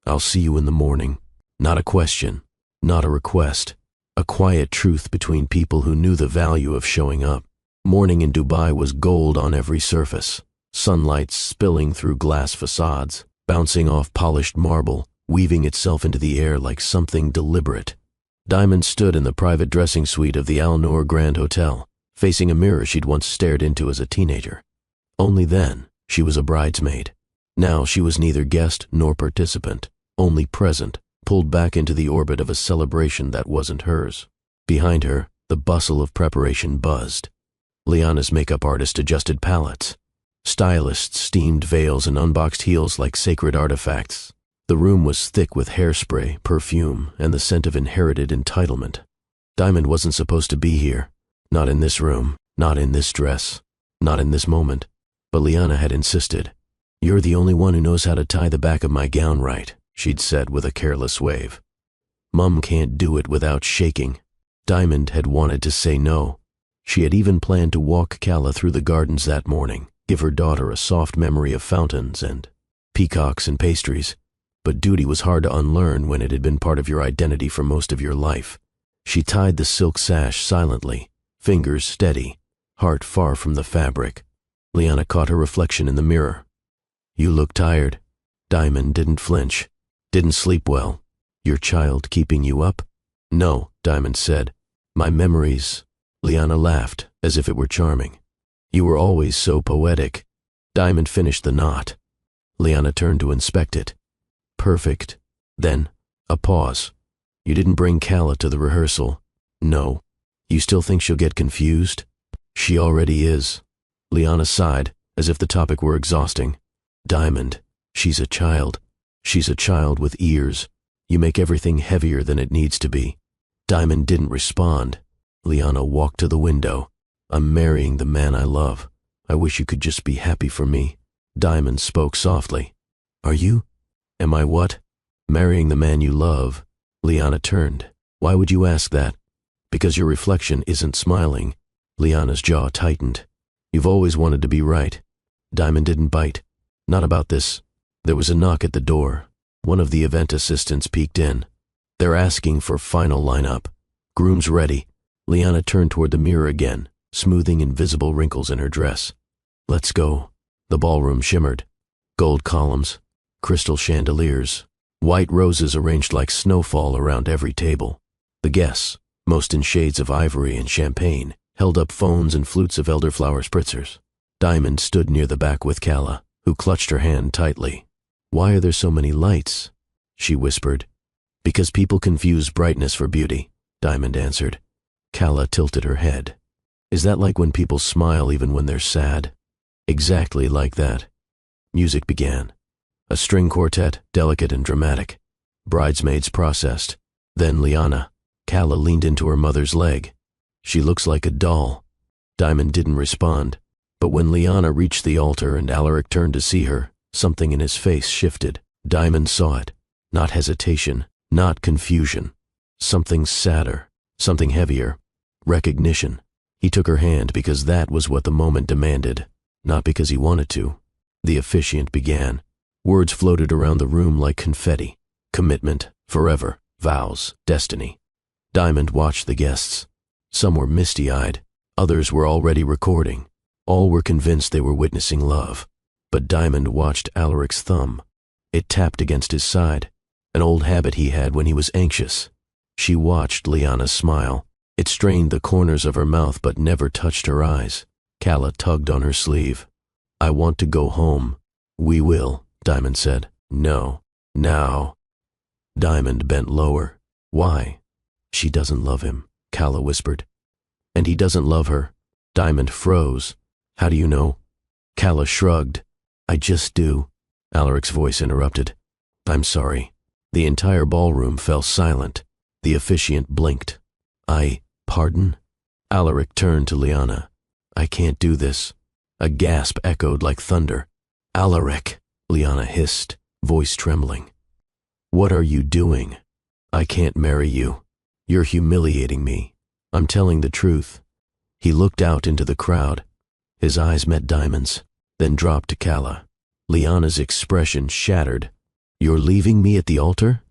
I'll see you in the morning. Not a question, not a request. A quiet truth between people who knew the value of showing up. Morning in Dubai was gold on every surface. Sunlight spilling through glass facades, bouncing off polished marble, weaving itself into the air like something deliberate. Diamond stood in the private dressing suite of the Al Noor Grand Hotel, facing a mirror she'd once stared into as a teenager. Only then, she was a bridesmaid. Now she was neither guest nor participant, only present, pulled back into the orbit of a celebration that wasn't hers. Behind her, the bustle of preparation buzzed. Liana's makeup artist adjusted palettes. Stylists steamed veils and unboxed heels like sacred artifacts. The room was thick with hairspray, perfume, and the scent of inherited entitlement. Diamond wasn't supposed to be here. Not in this room, Not in this dress. Not in this moment. But Liana had insisted. You're the only one who knows how to tie the back of my gown right, she'd said with a careless wave. Mum can't do it without shaking. Diamond had wanted to say no. She had even planned to walk Calla through the gardens that morning, give her daughter a soft memory of fountains and peacocks and pastries. But duty was hard to unlearn when it had been part of your identity for most of your life. She tied the silk sash silently, fingers steady, heart far from the fabric. Liana caught her reflection in the mirror. You look tired. Diamond didn't flinch. Didn't sleep well. Your child keeping you up? No, Diamond said. My memories. Liana laughed, as if it were charming. You were always so poetic. Diamond finished the knot. Liana turned to inspect it. Perfect. Then, a pause. You didn't bring Calla to the rehearsal. No. You still think she'll get confused? She already is. Liana sighed, as if the topic were exhausting. Diamond, she's a child. She's a child with ears. You make everything heavier than it needs to be. Diamond didn't respond. Liana walked to the window. I'm marrying the man I love. I wish you could just be happy for me. Diamond spoke softly. Are you? Am I what? Marrying the man you love. Liana turned. Why would you ask that? Because your reflection isn't smiling. Liana's jaw tightened. You've always wanted to be right. Diamond didn't bite. Not about this. There was a knock at the door. One of the event assistants peeked in. They're asking for final lineup. Groom's ready. Liana turned toward the mirror again, smoothing invisible wrinkles in her dress. Let's go. The ballroom shimmered. Gold columns, crystal chandeliers, white roses arranged like snowfall around every table. The guests, most in shades of ivory and champagne, held up phones and flutes of elderflower spritzers. Diamond stood near the back with Calla, who clutched her hand tightly. Why are there so many lights? She whispered. Because people confuse brightness for beauty, Diamond answered. Calla tilted her head. Is that like when people smile even when they're sad? Exactly like that. Music began. A string quartet, delicate and dramatic. Bridesmaids processed. Then Liana. Calla leaned into her mother's leg. She looks like a doll. Diamond didn't respond. But when Liana reached the altar and Alaric turned to see her, something in his face shifted. Diamond saw it. Not hesitation, not confusion. Something sadder, something heavier. Recognition. He took her hand because that was what the moment demanded, not because he wanted to. The officiant began. Words floated around the room like confetti. Commitment, forever, vows, destiny. Diamond watched the guests. Some were misty-eyed. Others were already recording. All were convinced they were witnessing love. But Diamond watched Alaric's thumb. It tapped against his side, an old habit he had when he was anxious. She watched Liana smile. It strained the corners of her mouth but never touched her eyes. Calla tugged on her sleeve. I want to go home. We will, Diamond said. No. Now. Diamond bent lower. Why? She doesn't love him, Calla whispered. And he doesn't love her. Diamond froze. How do you know? Calla shrugged. I just do. Alaric's voice interrupted. I'm sorry. The entire ballroom fell silent. The officiant blinked. Pardon? Alaric turned to Liana. I can't do this. A gasp echoed like thunder. Alaric, Liana hissed, voice trembling. What are you doing? I can't marry you. You're humiliating me. I'm telling the truth. He looked out into the crowd. His eyes met Diamond's, then dropped to Calla. Liana's expression shattered. You're leaving me at the altar?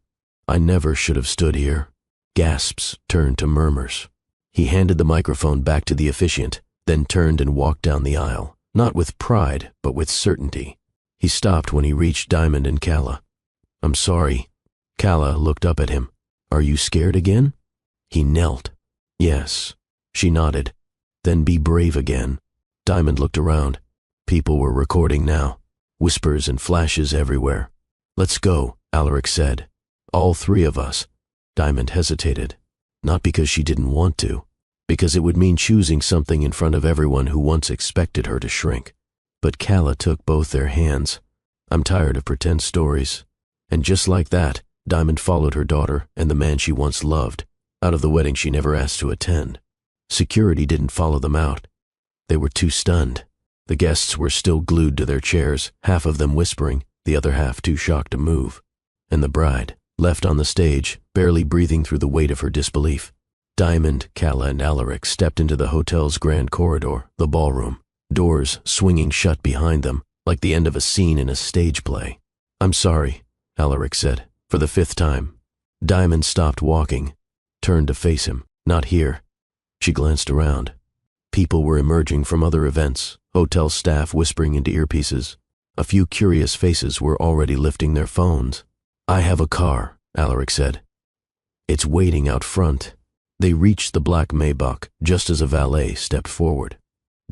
I never should have stood here. Gasps turned to murmurs. He handed the microphone back to the officiant, then turned and walked down the aisle, not with pride, but with certainty. He stopped when he reached Diamond and Calla. I'm sorry. Calla looked up at him. Are you scared again? He knelt. Yes. She nodded. Then be brave again. Diamond looked around. People were recording now. Whispers and flashes everywhere. Let's go, Alaric said. All three of us. Diamond hesitated. Not because she didn't want to. Because it would mean choosing something in front of everyone who once expected her to shrink. But Calla took both their hands. I'm tired of pretend stories. And just like that, Diamond followed her daughter and the man she once loved, out of the wedding she never asked to attend. Security didn't follow them out. They were too stunned. The guests were still glued to their chairs, half of them whispering, the other half too shocked to move. And the bride, left on the stage, barely breathing through the weight of her disbelief. Diamond, Calla, and Alaric stepped into the hotel's grand corridor, the ballroom, doors swinging shut behind them, like the end of a scene in a stage play. "I'm sorry," Alaric said, for the 5th time. Diamond stopped walking, turned to face him. "Not here." She glanced around. People were emerging from other events, hotel staff whispering into earpieces. A few curious faces were already lifting their phones. "I have a car," Alaric said. "It's waiting out front." They reached the black Maybach just as a valet stepped forward.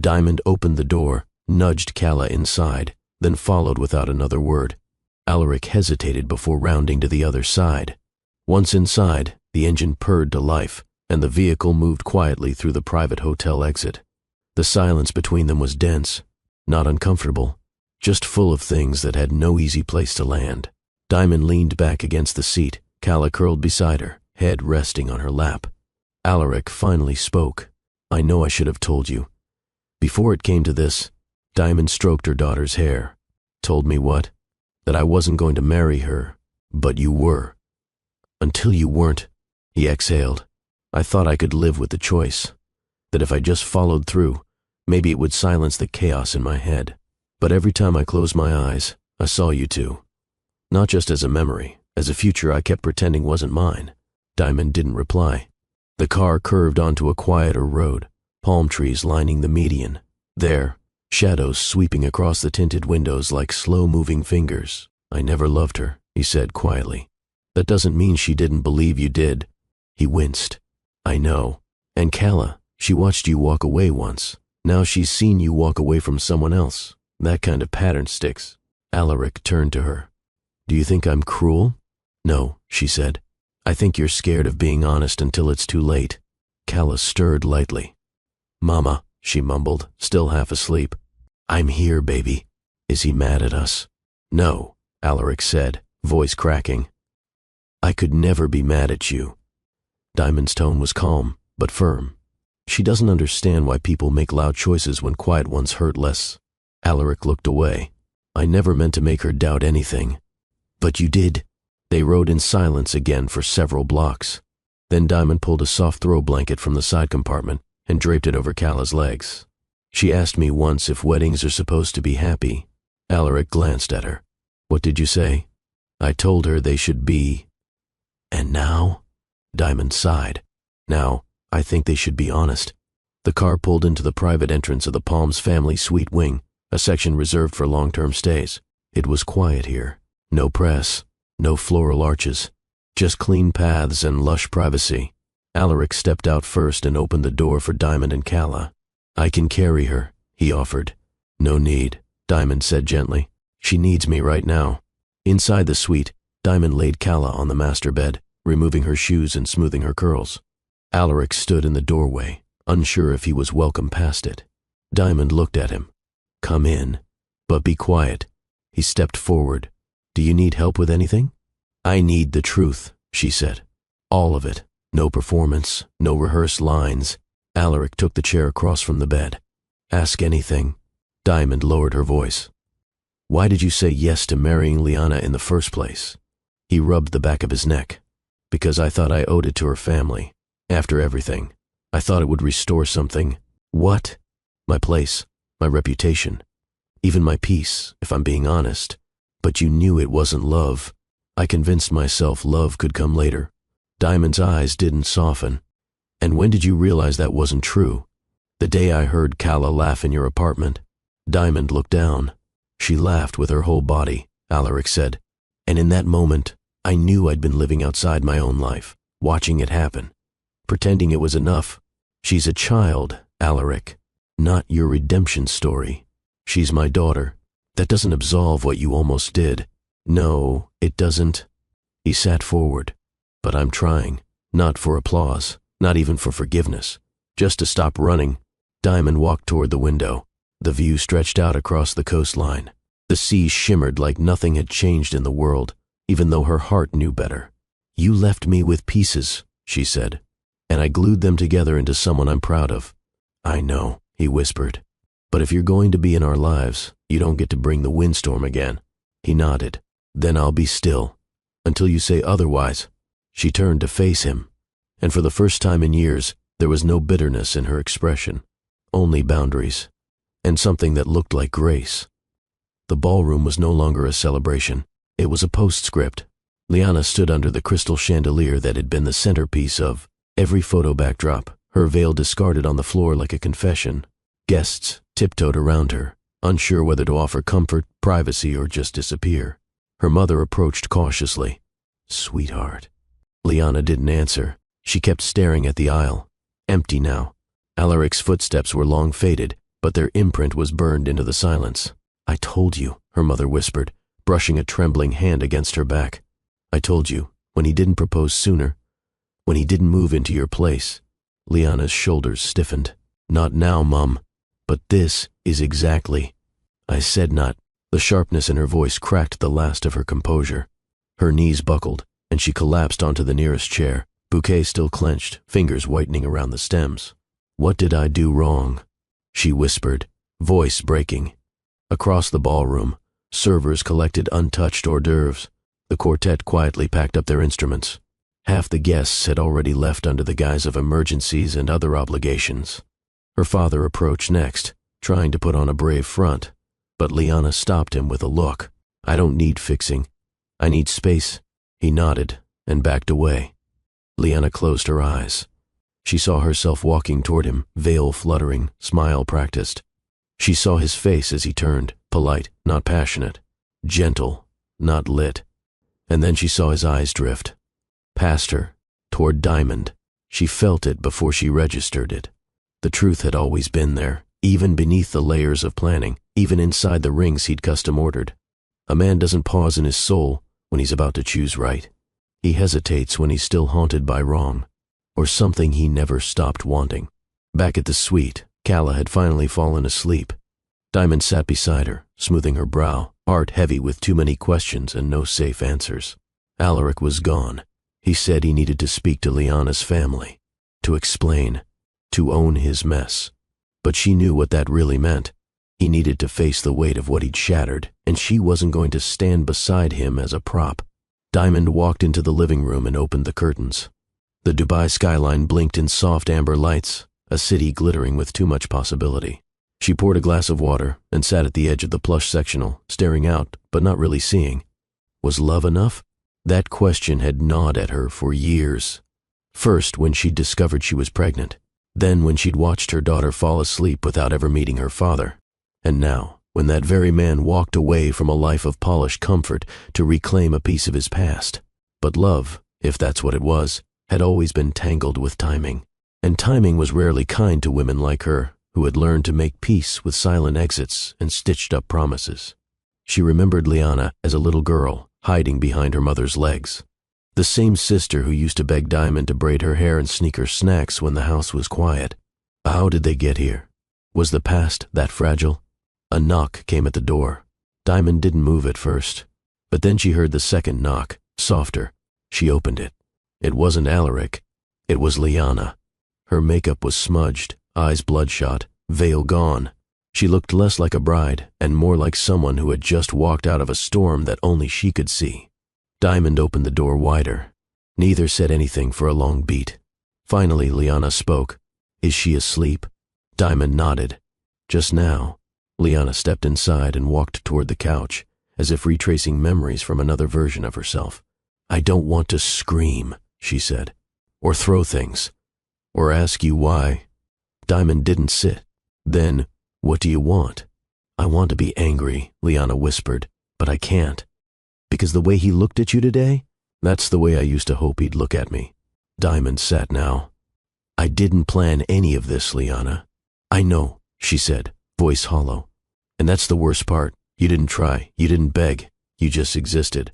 Diamond opened the door, nudged Calla inside, then followed without another word. Alaric hesitated before rounding to the other side. Once inside, the engine purred to life, and the vehicle moved quietly through the private hotel exit. The silence between them was dense, not uncomfortable, just full of things that had no easy place to land. Diamond leaned back against the seat, Calla curled beside her, head resting on her lap. Alaric finally spoke. "I know I should have told you. Before it came to this," Diamond stroked her daughter's hair. "Told me what? That I wasn't going to marry her, but you were. Until you weren't," he exhaled. "I thought I could live with the choice. That if I just followed through, maybe it would silence the chaos in my head. But every time I closed my eyes, I saw you two. Not just as a memory, as a future I kept pretending wasn't mine." Diamond didn't reply. The car curved onto a quieter road, palm trees lining the median. There, shadows sweeping across the tinted windows like slow-moving fingers. "I never loved her," he said quietly. "That doesn't mean she didn't believe you did." He winced. "I know. And Calla, she watched you walk away once. Now she's seen you walk away from someone else. That kind of pattern sticks." Alaric turned to her. "Do you think I'm cruel?" "No," she said. "I think you're scared of being honest until it's too late." Calla stirred lightly. "Mama," she mumbled, still half asleep. "I'm here, baby. Is he mad at us?" "No," Alaric said, voice cracking. "I could never be mad at you." Diamond's tone was calm, but firm. "She doesn't understand why people make loud choices when quiet ones hurt less." Alaric looked away. "I never meant to make her doubt anything." "But you did." They rode in silence again for several blocks. Then Diamond pulled a soft throw blanket from the side compartment and draped it over Calla's legs. "She asked me once if weddings are supposed to be happy." Alaric glanced at her. "What did you say?" "I told her they should be." "And now?" Diamond sighed. "Now, I think they should be honest." The car pulled into the private entrance of the Palms family suite wing, a section reserved for long-term stays. It was quiet here. No press. No floral arches, just clean paths and lush privacy. Alaric stepped out first and opened the door for Diamond and Calla. "I can carry her," he offered. "No need," Diamond said gently. "She needs me right now." Inside the suite, Diamond laid Calla on the master bed, removing her shoes and smoothing her curls. Alaric stood in the doorway, unsure if he was welcome past it. Diamond looked at him. "Come in, but be quiet." He stepped forward. "Do you need help with anything?" "I need the truth," she said. "All of it. No performance, no rehearsed lines." Alaric took the chair across from the bed. "Ask anything." Diamond lowered her voice. "Why did you say yes to marrying Liana in the first place?" He rubbed the back of his neck. "Because I thought I owed it to her family. After everything. I thought it would restore something." "What?" "My place, my reputation, even my peace, if I'm being honest. But you knew it wasn't love. I convinced myself love could come later." Diamond's eyes didn't soften. "And when did you realize that wasn't true?" "The day I heard Calla laugh in your apartment." Diamond looked down. "She laughed with her whole body," Alaric said. "And in that moment, I knew I'd been living outside my own life, watching it happen. Pretending it was enough. She's a child, Alaric, not your redemption story. She's my daughter. That doesn't absolve what you almost did." "No, it doesn't." He sat forward. "But I'm trying. Not for applause, not even for forgiveness. Just to stop running." Diamond walked toward the window. The view stretched out across the coastline. The sea shimmered like nothing had changed in the world, even though her heart knew better. "You left me with pieces," she said, "and I glued them together into someone I'm proud of." "I know," he whispered. But if you're going to be in our lives, you don't get to bring the windstorm again. He nodded. Then I'll be still. Until you say otherwise. She turned to face him. And for the first time in years, there was no bitterness in her expression. Only boundaries. And something that looked like grace. The ballroom was no longer a celebration. It was a postscript. Liana stood under the crystal chandelier that had been the centerpiece of every photo backdrop, her veil discarded on the floor like a confession. Guests tiptoed around her, unsure whether to offer comfort, privacy, or just disappear. Her mother approached cautiously. "Sweetheart." Liana didn't answer. She kept staring at the aisle. Empty now. Alaric's footsteps were long faded, but their imprint was burned into the silence. "I told you," her mother whispered, brushing a trembling hand against her back. "I told you, when he didn't propose sooner, when he didn't move into your place." Liana's shoulders stiffened. "Not now, Mum. But this is exactly." "I said not." The sharpness in her voice cracked the last of her composure. Her knees buckled, and she collapsed onto the nearest chair, bouquet still clenched, fingers whitening around the stems. "What did I do wrong?" she whispered, voice breaking. Across the ballroom, servers collected untouched hors d'oeuvres. The quartet quietly packed up their instruments. Half the guests had already left under the guise of emergencies and other obligations. Her father approached next, trying to put on a brave front, but Liana stopped him with a look. "I don't need fixing. I need space." He nodded and backed away. Liana closed her eyes. She saw herself walking toward him, veil fluttering, smile practiced. She saw his face as he turned, polite, not passionate, gentle, not lit. And then she saw his eyes drift. Past her, toward Diamond. She felt it before she registered it. The truth had always been there, even beneath the layers of planning, even inside the rings he'd custom ordered. A man doesn't pause in his soul when he's about to choose right. He hesitates when he's still haunted by wrong, or something he never stopped wanting. Back at the suite, Calla had finally fallen asleep. Diamond sat beside her, smoothing her brow, heart heavy with too many questions and no safe answers. Alaric was gone. He said he needed to speak to Liana's family, to explain, to own his mess. But she knew what that really meant. He needed to face the weight of what he'd shattered, and she wasn't going to stand beside him as a prop. Diamond walked into the living room and opened the curtains. The Dubai skyline blinked in soft amber lights, a city glittering with too much possibility. She poured a glass of water and sat at the edge of the plush sectional, staring out, but not really seeing. Was love enough? That question had gnawed at her for years. First, when she'd discovered she was pregnant. Then when she'd watched her daughter fall asleep without ever meeting her father. And now, when that very man walked away from a life of polished comfort to reclaim a piece of his past. But love, if that's what it was, had always been tangled with timing. And timing was rarely kind to women like her, who had learned to make peace with silent exits and stitched up promises. She remembered Liana as a little girl, hiding behind her mother's legs. The same sister who used to beg Diamond to braid her hair and sneak her snacks when the house was quiet. How did they get here? Was the past that fragile? A knock came at the door. Diamond didn't move at first, but then she heard the second knock, softer. She opened it. It wasn't Alaric. It was Liana. Her makeup was smudged, eyes bloodshot, veil gone. She looked less like a bride and more like someone who had just walked out of a storm that only she could see. Diamond opened the door wider. Neither said anything for a long beat. Finally, Liana spoke. "Is she asleep?" Diamond nodded. Just now. Liana stepped inside and walked toward the couch, as if retracing memories from another version of herself. "I don't want to scream," she said, "or throw things, or ask you why." Diamond didn't sit. Then, "What do you want?" "I want to be angry," Liana whispered, "but I can't. Because the way he looked at you today, that's the way I used to hope he'd look at me." Diamond sat now. "I didn't plan any of this, Liana." "I know," she said, voice hollow. "And that's the worst part. You didn't try, you didn't beg, you just existed.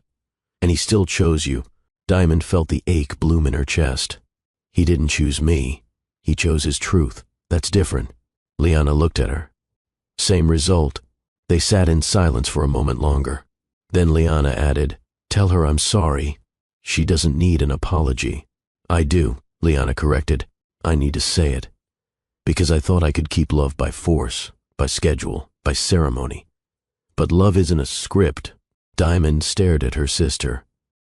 And he still chose you." Diamond felt the ache bloom in her chest. "He didn't choose me. He chose his truth. That's different." Liana looked at her. Same result. They sat in silence for a moment longer. Then Liana added, "Tell her I'm sorry. She doesn't need an apology." "I do," Liana corrected. "I need to say it. Because I thought I could keep love by force, by schedule, by ceremony. But love isn't a script. Diamond stared at her sister.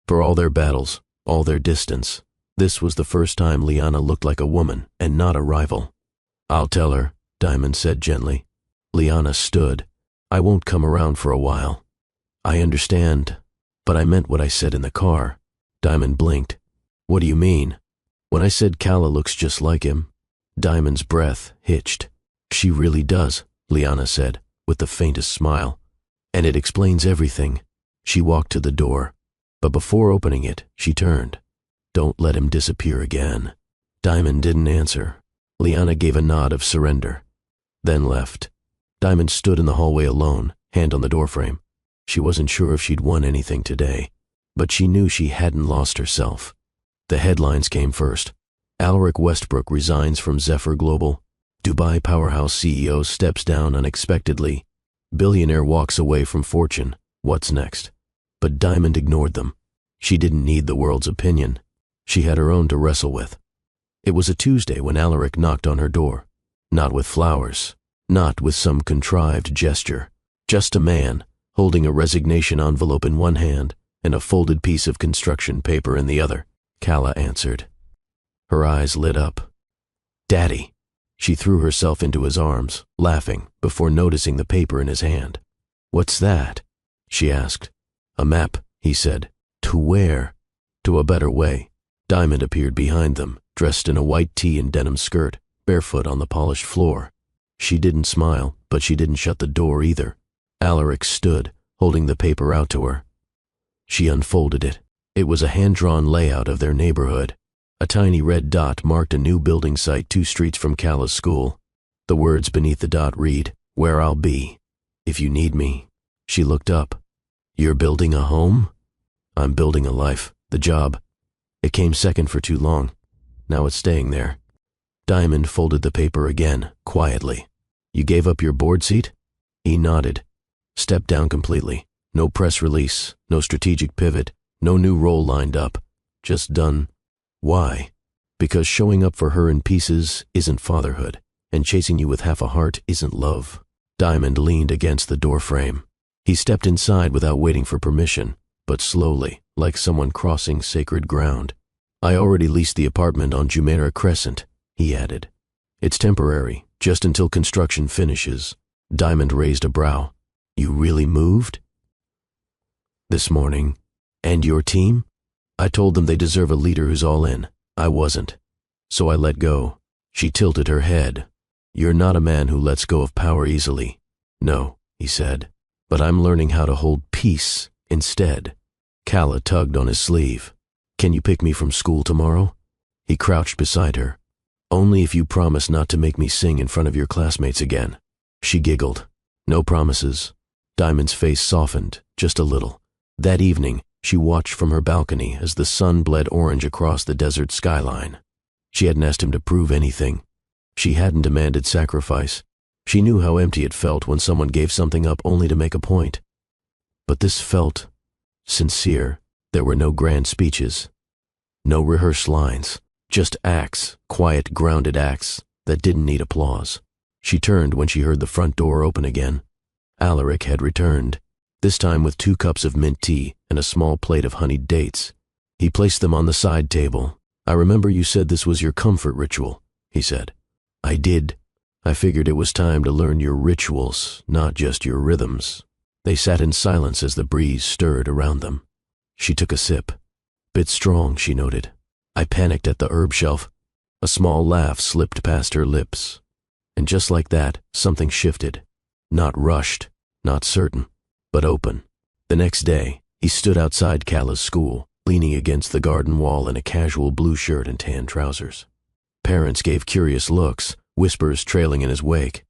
For all their battles, all their distance, this was the first time Liana looked like a woman and not a rival. "I'll tell her," Diamond said gently. Liana stood. "I won't come around for a while." "I understand, but I meant what I said in the car." Diamond blinked. "What do you mean?" "When I said Calla looks just like him." Diamond's breath hitched. "She really does," Liana said, with the faintest smile. "And it explains everything." She walked to the door, but before opening it, she turned. "Don't let him disappear again." Diamond didn't answer. Liana gave a nod of surrender, then left. Diamond stood in the hallway alone, hand on the doorframe. She wasn't sure if she'd won anything today, but she knew she hadn't lost herself. The headlines came first. Alaric Westbrook resigns from Zephyr Global. Dubai powerhouse CEO steps down unexpectedly. Billionaire walks away from fortune. What's next? But Diamond ignored them. She didn't need the world's opinion. She had her own to wrestle with. It was a Tuesday when Alaric knocked on her door. Not with flowers, not with some contrived gesture. Just a man, holding a resignation envelope in one hand and a folded piece of construction paper in the other. Calla answered. Her eyes lit up. "Daddy." She threw herself into his arms, laughing, before noticing the paper in his hand. "What's that?" she asked. "A map," he said. "To where?" "To a better way." Diamond appeared behind them, dressed in a white tee and denim skirt, barefoot on the polished floor. She didn't smile, but she didn't shut the door either. Alaric stood, holding the paper out to her. She unfolded it. It was a hand-drawn layout of their neighborhood. A tiny red dot marked a new building site 2 streets from Calla's school. The words beneath the dot read, "Where I'll be, if you need me." She looked up. "You're building a home?" "I'm building a life, the job. It came second for too long. Now it's staying there." Diamond folded the paper again, quietly. "You gave up your board seat?" He nodded. "Stepped down completely. No press release, no strategic pivot, no new role lined up. Just done." "Why?" "Because showing up for her in pieces isn't fatherhood, and chasing you with half a heart isn't love." Diamond leaned against the doorframe. He stepped inside without waiting for permission, but slowly, like someone crossing sacred ground. "I already leased the apartment on Jumeirah Crescent," he added. "It's temporary, just until construction finishes." Diamond raised a brow. "You really moved?" "This morning." "And your team?" "I told them they deserve a leader who's all in. I wasn't. So I let go." She tilted her head. "You're not a man who lets go of power easily." "No," he said. "But I'm learning how to hold peace instead." Calla tugged on his sleeve. "Can you pick me from school tomorrow?" He crouched beside her. "Only if you promise not to make me sing in front of your classmates again." She giggled. "No promises." Diamond's face softened, just a little. That evening, she watched from her balcony as the sun bled orange across the desert skyline. She hadn't asked him to prove anything. She hadn't demanded sacrifice. She knew how empty it felt when someone gave something up only to make a point. But this felt sincere. There were no grand speeches, no rehearsed lines, just acts, quiet, grounded acts that didn't need applause. She turned when she heard the front door open again. Alaric had returned, this time with 2 cups of mint tea and a small plate of honeyed dates. He placed them on the side table. "I remember you said this was your comfort ritual," he said. "I did. I figured it was time to learn your rituals, not just your rhythms." They sat in silence as the breeze stirred around them. She took a sip. "Bit strong," she noted. "I panicked at the herb shelf." A small laugh slipped past her lips. And just like that, something shifted. Not rushed, not certain, but open. The next day, he stood outside Calla's school, leaning against the garden wall in a casual blue shirt and tan trousers. Parents gave curious looks, whispers trailing in his wake.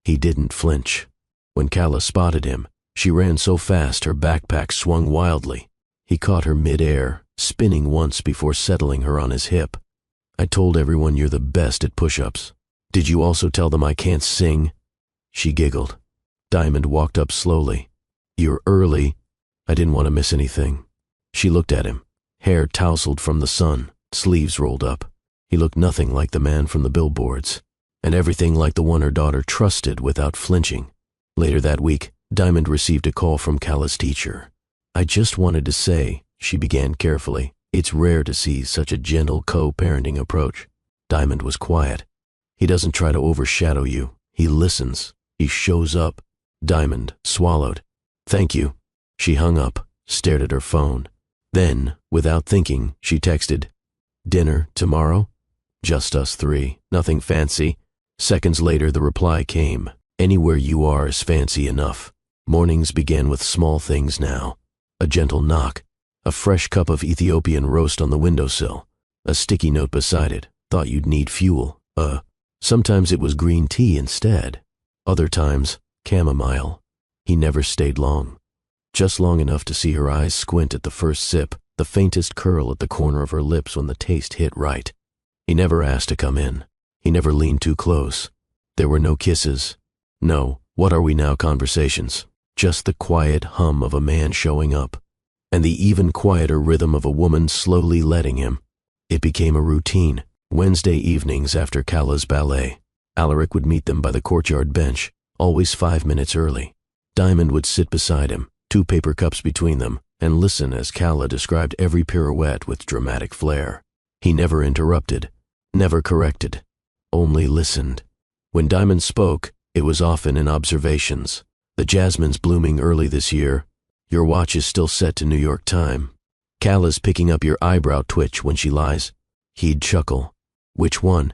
He didn't flinch. When Calla spotted him, she ran so fast her backpack swung wildly. He caught her mid-air, spinning once before settling her on his hip. "I told everyone you're the best at push-ups. Did you also tell them I can't sing?" She giggled. Diamond walked up slowly. "You're early." "I didn't want to miss anything." She looked at him, hair tousled from the sun, sleeves rolled up. He looked nothing like the man from the billboards. and everything like the one her daughter trusted without flinching. Later that week, Diamond received a call from Cala's teacher. "I just wanted to say," she began carefully, "it's rare to see such a gentle co-parenting approach." Diamond was quiet. "He doesn't try to overshadow you. He listens. He shows up." Diamond swallowed. "Thank you." She hung up, stared at her phone. Then, without thinking, she texted, "Dinner tomorrow? Just us three, nothing fancy." Seconds later, the reply came, "Anywhere you are is fancy enough." Mornings began with small things now. A gentle knock, a fresh cup of Ethiopian roast on the windowsill, a sticky note beside it, "Thought you'd need fuel." Sometimes it was green tea instead. Other times, chamomile. He never stayed long. Just long enough to see her eyes squint at the first sip, the faintest curl at the corner of her lips when the taste hit right. He never asked to come in. He never leaned too close. There were no kisses. No, "what are we now" conversations. Just the quiet hum of a man showing up, and the even quieter rhythm of a woman slowly letting him. It became a routine. Wednesday evenings after Cala's ballet, Alaric would meet them by the courtyard bench, always 5 minutes early. Diamond would sit beside him, 2 paper cups between them, and listen as Cala described every pirouette with dramatic flair. He never interrupted, never corrected, only listened. When Diamond spoke, it was often in observations. "The jasmine's blooming early this year. Your watch is still set to New York time. Cala's picking up your eyebrow twitch when she lies." He'd chuckle. "Which one?"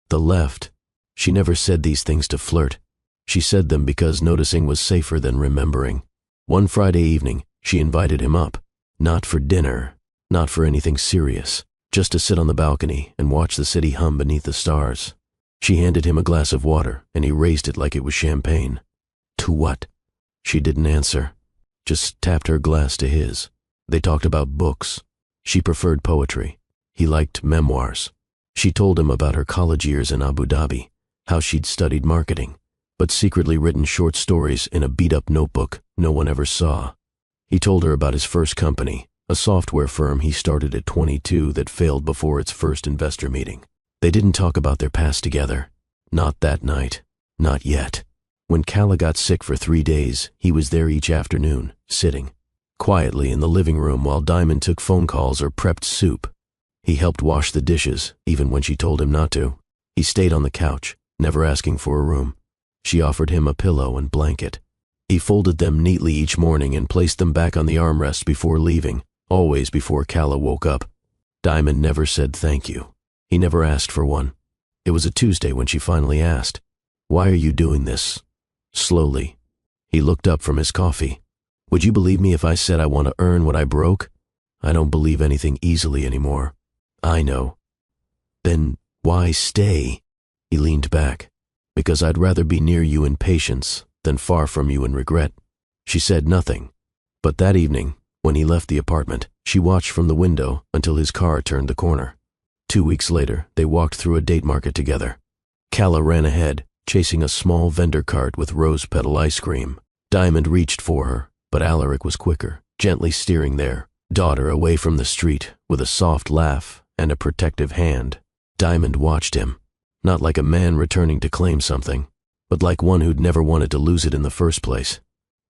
"The left." She never said these things to flirt. She said them because noticing was safer than remembering. One Friday evening, she invited him up. Not for dinner, not for anything serious, just to sit on the balcony and watch the city hum beneath the stars. She handed him a glass of water, and he raised it like it was champagne. "To what?" She didn't answer, just tapped her glass to his. They talked about books. She preferred poetry. He liked memoirs. She told him about her college years in Abu Dhabi, how she'd studied marketing, but secretly written short stories in a beat-up notebook no one ever saw. He told her about his first company, a software firm he started at 22 that failed before its first investor meeting. They didn't talk about their past together. Not that night. Not yet. When Cala got sick for 3 days, he was there each afternoon, sitting quietly in the living room while Diamond took phone calls or prepped soup. He helped wash the dishes, even when she told him not to. He stayed on the couch, never asking for a room. She offered him a pillow and blanket. He folded them neatly each morning and placed them back on the armrest before leaving, always before Cala woke up. Diamond never said thank you. He never asked for one. It was a Tuesday when she finally asked, "Why are you doing this?" Slowly, he looked up from his coffee. "Would you believe me if I said I want to earn what I broke? I don't believe anything easily anymore." "I know." "Then why stay?" He leaned back. "Because I'd rather be near you in patience than far from you in regret." She said nothing. But that evening, when he left the apartment, she watched from the window until his car turned the corner. 2 weeks later, they walked through a date market together. Cala ran ahead, chasing a small vendor cart with rose petal ice cream. Diamond reached for her, but Alaric was quicker, gently steering their daughter away from the street with a soft laugh and a protective hand. Diamond watched him, not like a man returning to claim something, but like one who'd never wanted to lose it in the first place.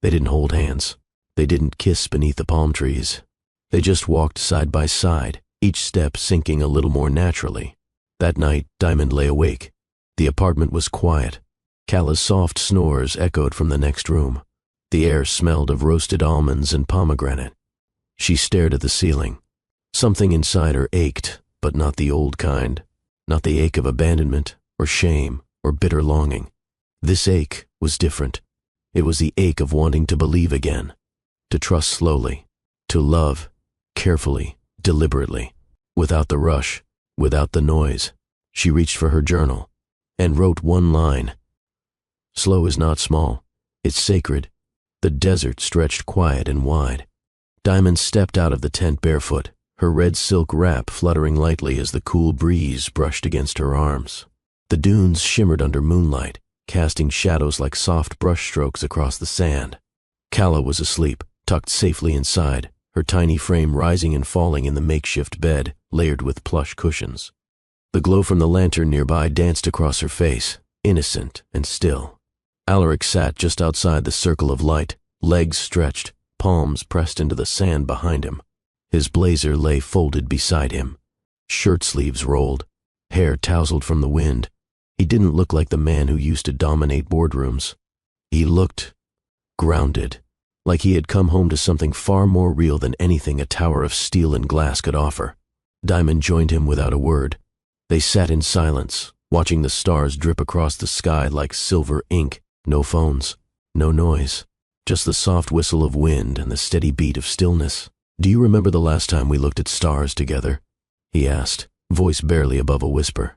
They didn't hold hands. They didn't kiss beneath the palm trees. They just walked side by side, each step sinking a little more naturally. That night, Diamond lay awake. The apartment was quiet. Cala's soft snores echoed from the next room. The air smelled of roasted almonds and pomegranate. She stared at the ceiling. Something inside her ached, but not the old kind. Not the ache of abandonment, or shame, or bitter longing. This ache was different. It was the ache of wanting to believe again, to trust slowly, to love, carefully, deliberately, without the rush, without the noise. She reached for her journal, and wrote one line. Slow is not small, it's sacred. The desert stretched quiet and wide. Diamond stepped out of the tent barefoot, her red silk wrap fluttering lightly as the cool breeze brushed against her arms. The dunes shimmered under moonlight, casting shadows like soft brushstrokes across the sand. Cala was asleep, tucked safely inside, her tiny frame rising and falling in the makeshift bed, layered with plush cushions. The glow from the lantern nearby danced across her face, innocent and still. Alaric sat just outside the circle of light, legs stretched, palms pressed into the sand behind him. His blazer lay folded beside him, shirt sleeves rolled, hair tousled from the wind. He didn't look like the man who used to dominate boardrooms. He looked grounded, like he had come home to something far more real than anything a tower of steel and glass could offer. Diamond joined him without a word. They sat in silence, watching the stars drip across the sky like silver ink. No phones, no noise, just the soft whistle of wind and the steady beat of stillness. "Do you remember the last time we looked at stars together?" he asked, voice barely above a whisper.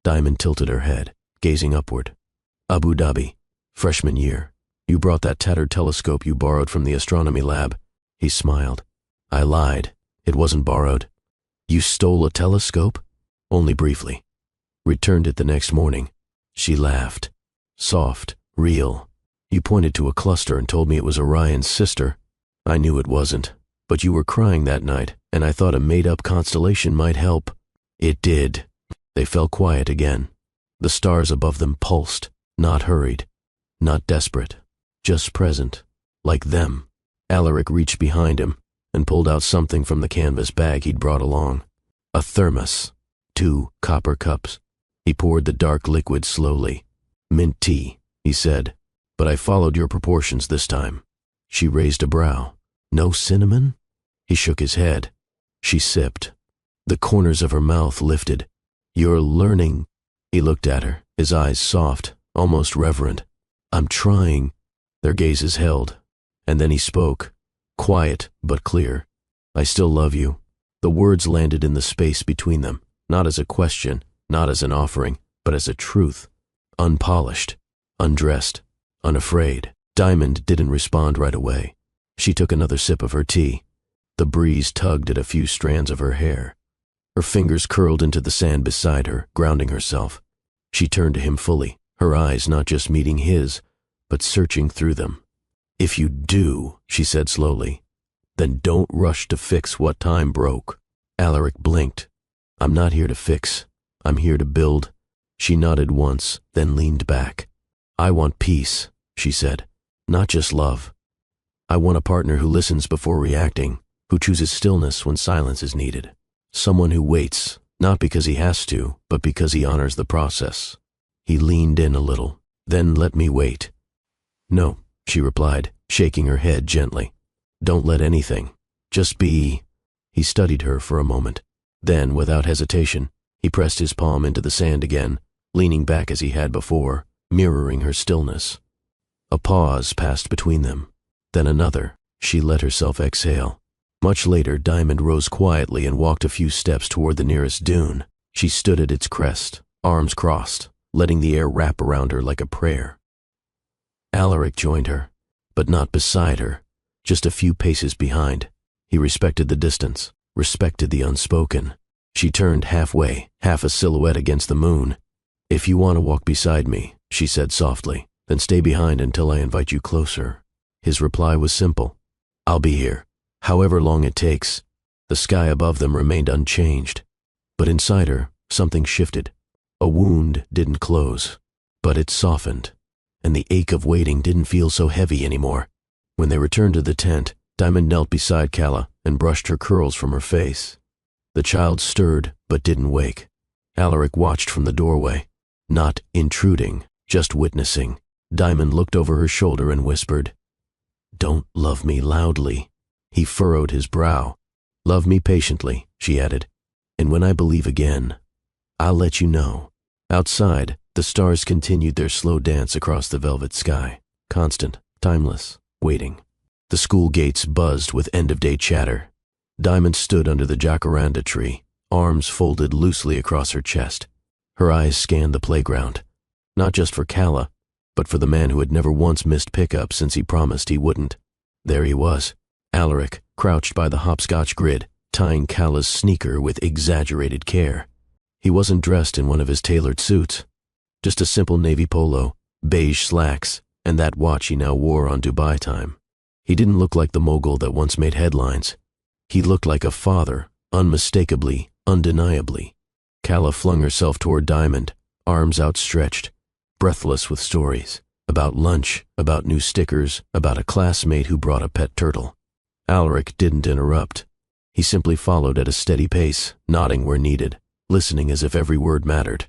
Diamond tilted her head, gazing upward. "Abu Dhabi, freshman year. You brought that tattered telescope you borrowed from the astronomy lab." He smiled. "I lied. It wasn't borrowed." "You stole a telescope?" "Only briefly. Returned it the next morning." She laughed. Soft, real. "You pointed to a cluster and told me it was Orion's sister. I knew it wasn't, but you were crying that night, and I thought a made-up constellation might help." It did. They fell quiet again. The stars above them pulsed, not hurried, not desperate, just present, like them. Alaric reached behind him and pulled out something from the canvas bag he'd brought along. A thermos, 2 copper cups. He poured the dark liquid slowly. "Mint tea," he said, "but I followed your proportions this time." She raised a brow. "No cinnamon?" He shook his head. She sipped. The corners of her mouth lifted. "You're learning." He looked at her, his eyes soft, almost reverent. "I'm trying." Their gazes held, and then he spoke, quiet but clear. "I still love you." The words landed in the space between them, not as a question, not as an offering, but as a truth. Unpolished, undressed, unafraid. Diamond didn't respond right away. She took another sip of her tea. The breeze tugged at a few strands of her hair. Her fingers curled into the sand beside her, grounding herself. She turned to him fully, her eyes not just meeting his, but searching through them. "If you do," she said slowly, "then don't rush to fix what time broke." Alaric blinked. "I'm not here to fix. I'm here to build." She nodded once, then leaned back. "I want peace," she said, "not just love. I want a partner who listens before reacting, who chooses stillness when silence is needed. Someone who waits, not because he has to, but because he honors the process." He leaned in a little. "Then let me wait." "No," she replied, shaking her head gently. "Don't let anything. Just be." He studied her for a moment. Then, without hesitation, he pressed his palm into the sand again, leaning back as he had before, mirroring her stillness. A pause passed between them. Then another. She let herself exhale. Much later, Diamond rose quietly and walked a few steps toward the nearest dune. She stood at its crest, arms crossed, letting the air wrap around her like a prayer. Alaric joined her, but not beside her, just a few paces behind. He respected the distance, respected the unspoken. She turned halfway, half a silhouette against the moon. "If you want to walk beside me," she said softly, "then stay behind until I invite you closer." His reply was simple. "I'll be here, however long it takes." The sky above them remained unchanged, but inside her, something shifted. A wound didn't close, but it softened, and the ache of waiting didn't feel so heavy anymore. When they returned to the tent, Diamond knelt beside Calla and brushed her curls from her face. The child stirred but didn't wake. Alaric watched from the doorway, not intruding, just witnessing. Diamond looked over her shoulder and whispered, "Don't love me loudly." He furrowed his brow. "Love me patiently," she added, "and when I believe again, I'll let you know." Outside, the stars continued their slow dance across the velvet sky, constant, timeless, waiting. The school gates buzzed with end-of-day chatter. Diamond stood under the jacaranda tree, arms folded loosely across her chest. Her eyes scanned the playground, not just for Calla, but for the man who had never once missed pickup since he promised he wouldn't. There he was, Alaric, crouched by the hopscotch grid, tying Calla's sneaker with exaggerated care. He wasn't dressed in one of his tailored suits, just a simple navy polo, beige slacks, and that watch he now wore on Dubai time. He didn't look like the mogul that once made headlines. He looked like a father, unmistakably, undeniably. Calla flung herself toward Diamond, arms outstretched. breathless with stories. About lunch, about new stickers, about a classmate who brought a pet turtle. Alaric didn't interrupt. He simply followed at a steady pace, nodding where needed, listening as if every word mattered.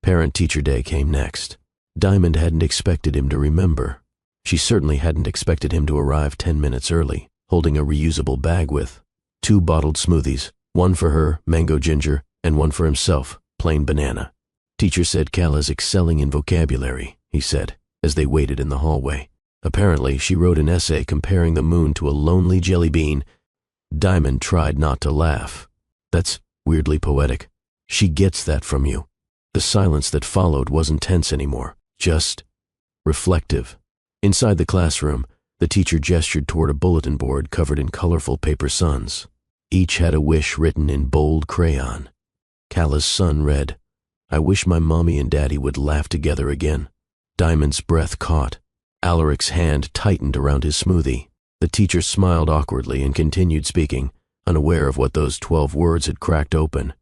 Parent-teacher day came next. Diamond hadn't expected him to remember. She certainly hadn't expected him to arrive 10 minutes early, holding a reusable bag with 2 bottled smoothies, one for her, mango ginger, and one for himself, plain banana. Teacher said Cala's excelling in vocabulary, he said, as they waited in the hallway. Apparently, she wrote an essay comparing the moon to a lonely jelly bean. Diamond tried not to laugh. That's weirdly poetic. She gets that from you. The silence that followed wasn't tense anymore, just reflective. Inside the classroom, the teacher gestured toward a bulletin board covered in colorful paper suns. Each had a wish written in bold crayon. Cala's son read, "I wish my mommy and daddy would laugh together again." Diamond's breath caught. Alaric's hand tightened around his smoothie. The teacher smiled awkwardly and continued speaking, unaware of what those 12 words had cracked open.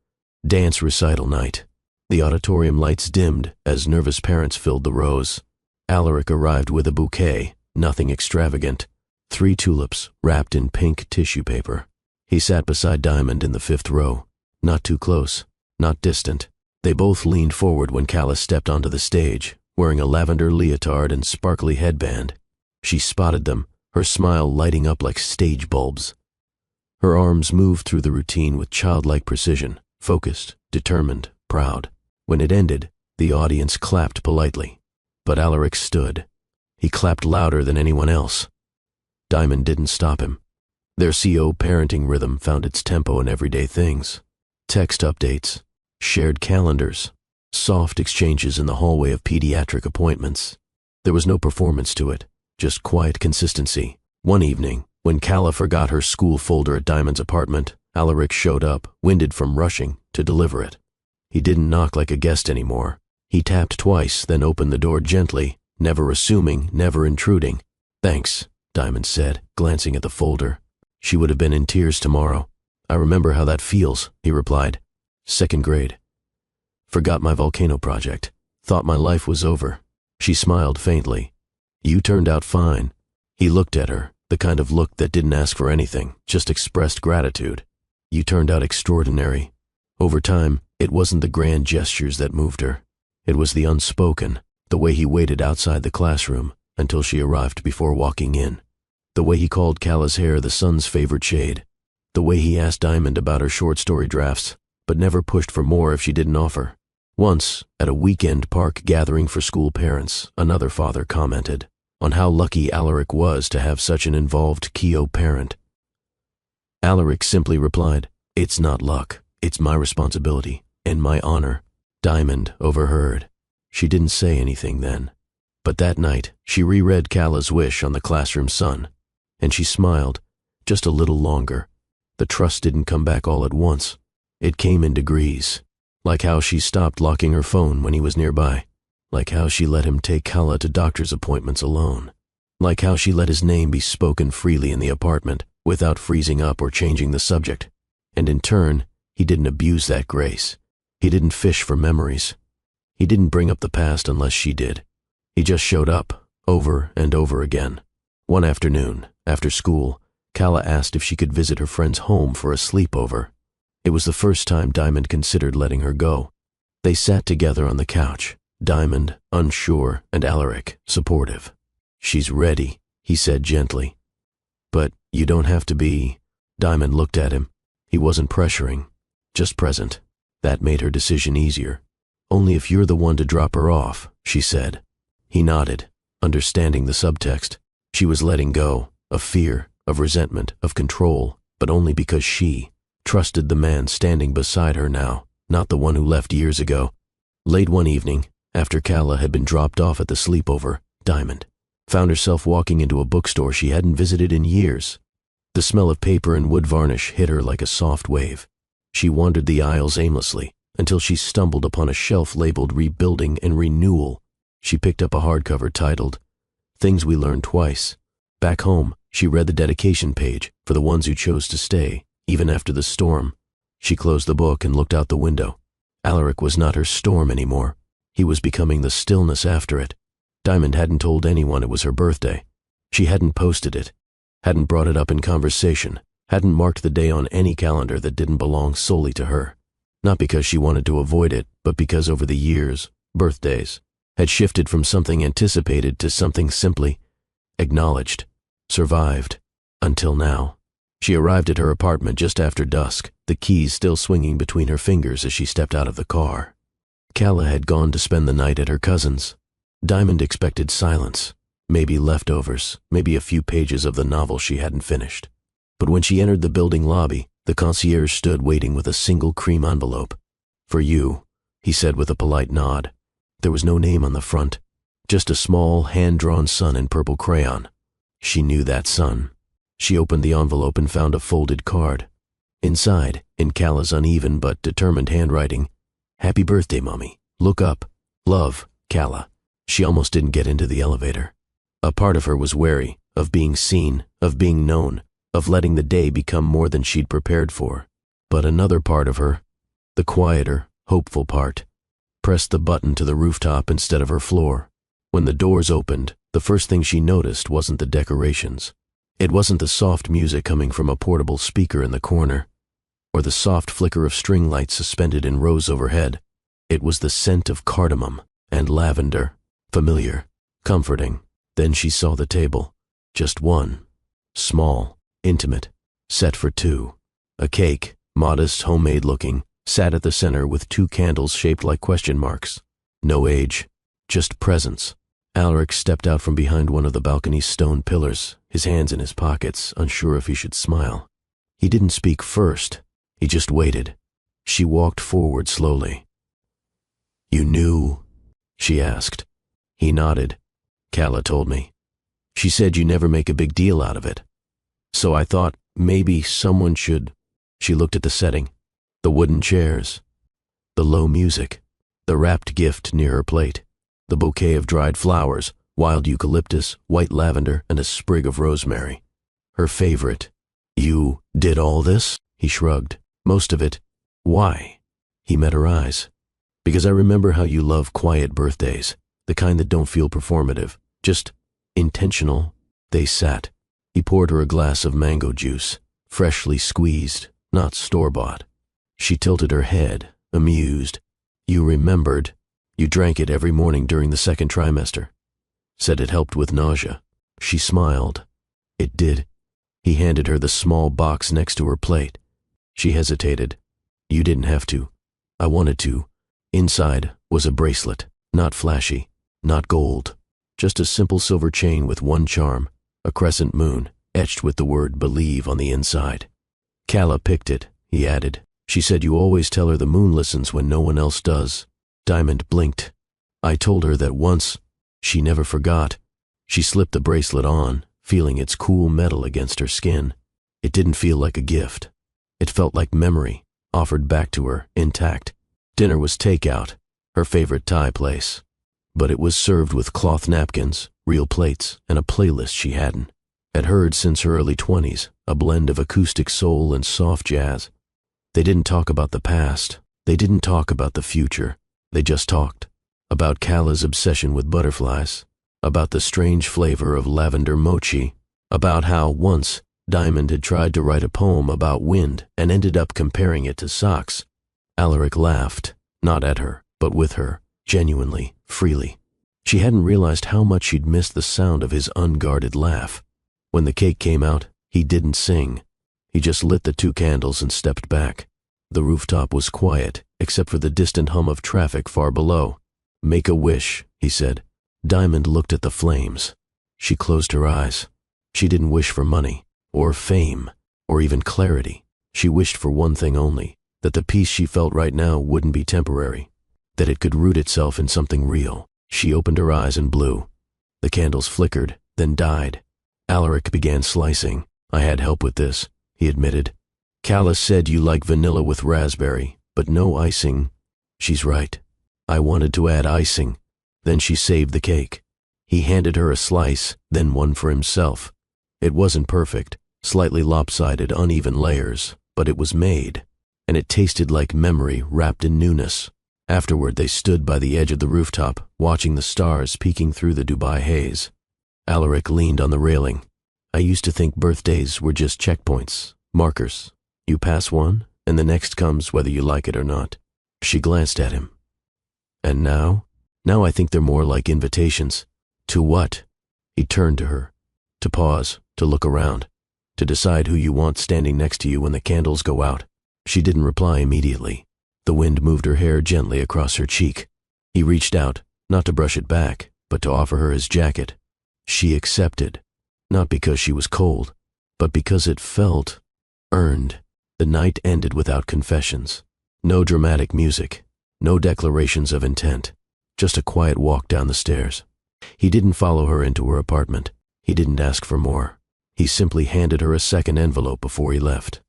Dance recital night. The auditorium lights dimmed as nervous parents filled the rows. Alaric arrived with a bouquet, nothing extravagant. 3 tulips wrapped in pink tissue paper. He sat beside Diamond in the 5th row. Not too close, not distant. They both leaned forward when Cala stepped onto the stage, wearing a lavender leotard and sparkly headband. She spotted them, her smile lighting up like stage bulbs. Her arms moved through the routine with childlike precision, focused, determined, proud. When it ended, the audience clapped politely. But Alaric stood. He clapped louder than anyone else. Diamond didn't stop him. Their CO parenting rhythm found its tempo in everyday things. Text updates, shared calendars, soft exchanges in the hallway of pediatric appointments. There was no performance to it, just quiet consistency. One evening, when Cala forgot her school folder at Diamond's apartment, Alaric showed up, winded from rushing, to deliver it. He didn't knock like a guest anymore. He tapped twice, then opened the door gently, never assuming, never intruding. "Thanks," Diamond said, glancing at the folder. She would have been in tears tomorrow. "I remember how that feels," he replied. 2nd grade. Forgot my volcano project. Thought my life was over. She smiled faintly. "You turned out fine." He looked at her, the kind of look that didn't ask for anything, just expressed gratitude. "You turned out extraordinary." Over time, it wasn't the grand gestures that moved her. It was the unspoken, the way he waited outside the classroom until she arrived before walking in. The way he called Cala's hair the sun's favorite shade. The way he asked Diamond about her short story drafts, but never pushed for more if she didn't offer. Once, at a weekend park gathering for school parents, another father commented on how lucky Alaric was to have such an involved Keo parent. Alaric simply replied, "It's not luck, it's my responsibility, and my honor." Diamond overheard. She didn't say anything then. But that night, she reread Cala's wish on the classroom sun, and she smiled, just a little longer. The trust didn't come back all at once. It came in degrees, like how she stopped locking her phone when he was nearby, like how she let him take Cala to doctor's appointments alone, like how she let his name be spoken freely in the apartment without freezing up or changing the subject. And in turn, he didn't abuse that grace. He didn't fish for memories. He didn't bring up the past unless she did. He just showed up, over and over again. One afternoon, after school, Cala asked if she could visit her friend's home for a sleepover. It was the first time Diamond considered letting her go. They sat together on the couch, Diamond, unsure, and Alaric, supportive. "She's ready," he said gently. "But you don't have to be." Diamond looked at him. He wasn't pressuring, just present. That made her decision easier. "Only if you're the one to drop her off," she said. He nodded, understanding the subtext. She was letting go, of fear, of resentment, of control, but only because she trusted the man standing beside her now, not the one who left years ago. Late one evening, after Cala had been dropped off at the sleepover, Diamond found herself walking into a bookstore she hadn't visited in years. The smell of paper and wood varnish hit her like a soft wave. She wandered the aisles aimlessly until she stumbled upon a shelf labeled Rebuilding and Renewal. She picked up a hardcover titled Things We Learned Twice. Back home, she read the dedication page for the ones who chose to stay, even after the storm. She closed the book and looked out the window. Alaric was not her storm anymore. He was becoming the stillness after it. Diamond hadn't told anyone it was her birthday. She hadn't posted it, hadn't brought it up in conversation, hadn't marked the day on any calendar that didn't belong solely to her. Not because she wanted to avoid it, but because over the years, birthdays had shifted from something anticipated to something simply acknowledged, survived, until now. She arrived at her apartment just after dusk, the keys still swinging between her fingers as she stepped out of the car. Calla had gone to spend the night at her cousin's. Diamond expected silence, maybe leftovers, maybe a few pages of the novel she hadn't finished. But when she entered the building lobby, the concierge stood waiting with a single cream envelope. "For you," he said with a polite nod. There was no name on the front, just a small, hand-drawn sun in purple crayon. She knew that sun. She opened the envelope and found a folded card. Inside, in Calla's uneven but determined handwriting, "Happy birthday, Mommy. Look up. Love, Calla." She almost didn't get into the elevator. A part of her was wary, of being seen, of being known, of letting the day become more than she'd prepared for. But another part of her, the quieter, hopeful part, pressed the button to the rooftop instead of her floor. When the doors opened, the first thing she noticed wasn't the decorations. It wasn't the soft music coming from a portable speaker in the corner, or the soft flicker of string lights suspended in rows overhead. It was the scent of cardamom and lavender, familiar, comforting. Then she saw the table, just one, small, intimate, set for two. A cake, modest, homemade-looking, sat at the center with two candles shaped like question marks. No age, just presence. Alaric stepped out from behind one of the balcony's stone pillars, his hands in his pockets, unsure if he should smile. He didn't speak first. He just waited. She walked forward slowly. "You knew?" she asked. He nodded. "Calla told me. She said you never make a big deal out of it. So I thought maybe someone should." She looked at the setting, the wooden chairs, the low music, the wrapped gift near her plate, the bouquet of dried flowers, wild eucalyptus, white lavender, and a sprig of rosemary. Her favorite. "You did all this?" He shrugged. "Most of it." "Why?" He met her eyes. "Because I remember how you love quiet birthdays, the kind that don't feel performative, just intentional." They sat. He poured her a glass of mango juice, freshly squeezed, not store-bought. She tilted her head, amused. "You remembered. You drank it every morning during the second trimester. Said it helped with nausea." She smiled. "It did." He handed her the small box next to her plate. She hesitated. "You didn't have to. I wanted to." Inside was a bracelet, not flashy, not gold, just a simple silver chain with one charm, a crescent moon, etched with the word "believe" on the inside. "Calla picked it," he added. "She said you always tell her the moon listens when no one else does." Diamond blinked. "I told her that once." She never forgot. She slipped the bracelet on, feeling its cool metal against her skin. It didn't feel like a gift. It felt like memory, offered back to her, intact. Dinner was takeout, her favorite Thai place. But it was served with cloth napkins, real plates, and a playlist she had heard since her early 20s, a blend of acoustic soul and soft jazz. They didn't talk about the past. They didn't talk about the future. They just talked. About Calla's obsession with butterflies, about the strange flavor of lavender mochi, about how once Diamond had tried to write a poem about wind and ended up comparing it to socks. Alaric laughed, not at her, but with her, genuinely, freely. She hadn't realized how much she'd missed the sound of his unguarded laugh. When the cake came out, he didn't sing. He just lit the two candles and stepped back. The rooftop was quiet, except for the distant hum of traffic far below. "Make a wish," he said. Diamond looked at the flames. She closed her eyes. She didn't wish for money, or fame, or even clarity. She wished for one thing only, that the peace she felt right now wouldn't be temporary, that it could root itself in something real. She opened her eyes and blew. The candles flickered, then died. Alaric began slicing. "I had help with this," he admitted. "Calla said you like vanilla with raspberry, but no icing." "She's right. I wanted to add icing." Then she saved the cake. He handed her a slice, then one for himself. It wasn't perfect, slightly lopsided, uneven layers, but it was made, and it tasted like memory wrapped in newness. Afterward, they stood by the edge of the rooftop, watching the stars peeking through the Dubai haze. Alaric leaned on the railing. I used to think birthdays were just checkpoints, markers. You pass one, and the next comes whether you like it or not. She glanced at him. And now? Now I think they're more like invitations. To what? He turned to her. To pause, to look around, to decide who you want standing next to you when the candles go out. She didn't reply immediately. The wind moved her hair gently across her cheek. He reached out, not to brush it back, but to offer her his jacket. She accepted, not because she was cold, but because it felt earned. The night ended without confessions. No dramatic music, no declarations of intent, just a quiet walk down the stairs. He didn't follow her into her apartment. He didn't ask for more. He simply handed her a second envelope before he left.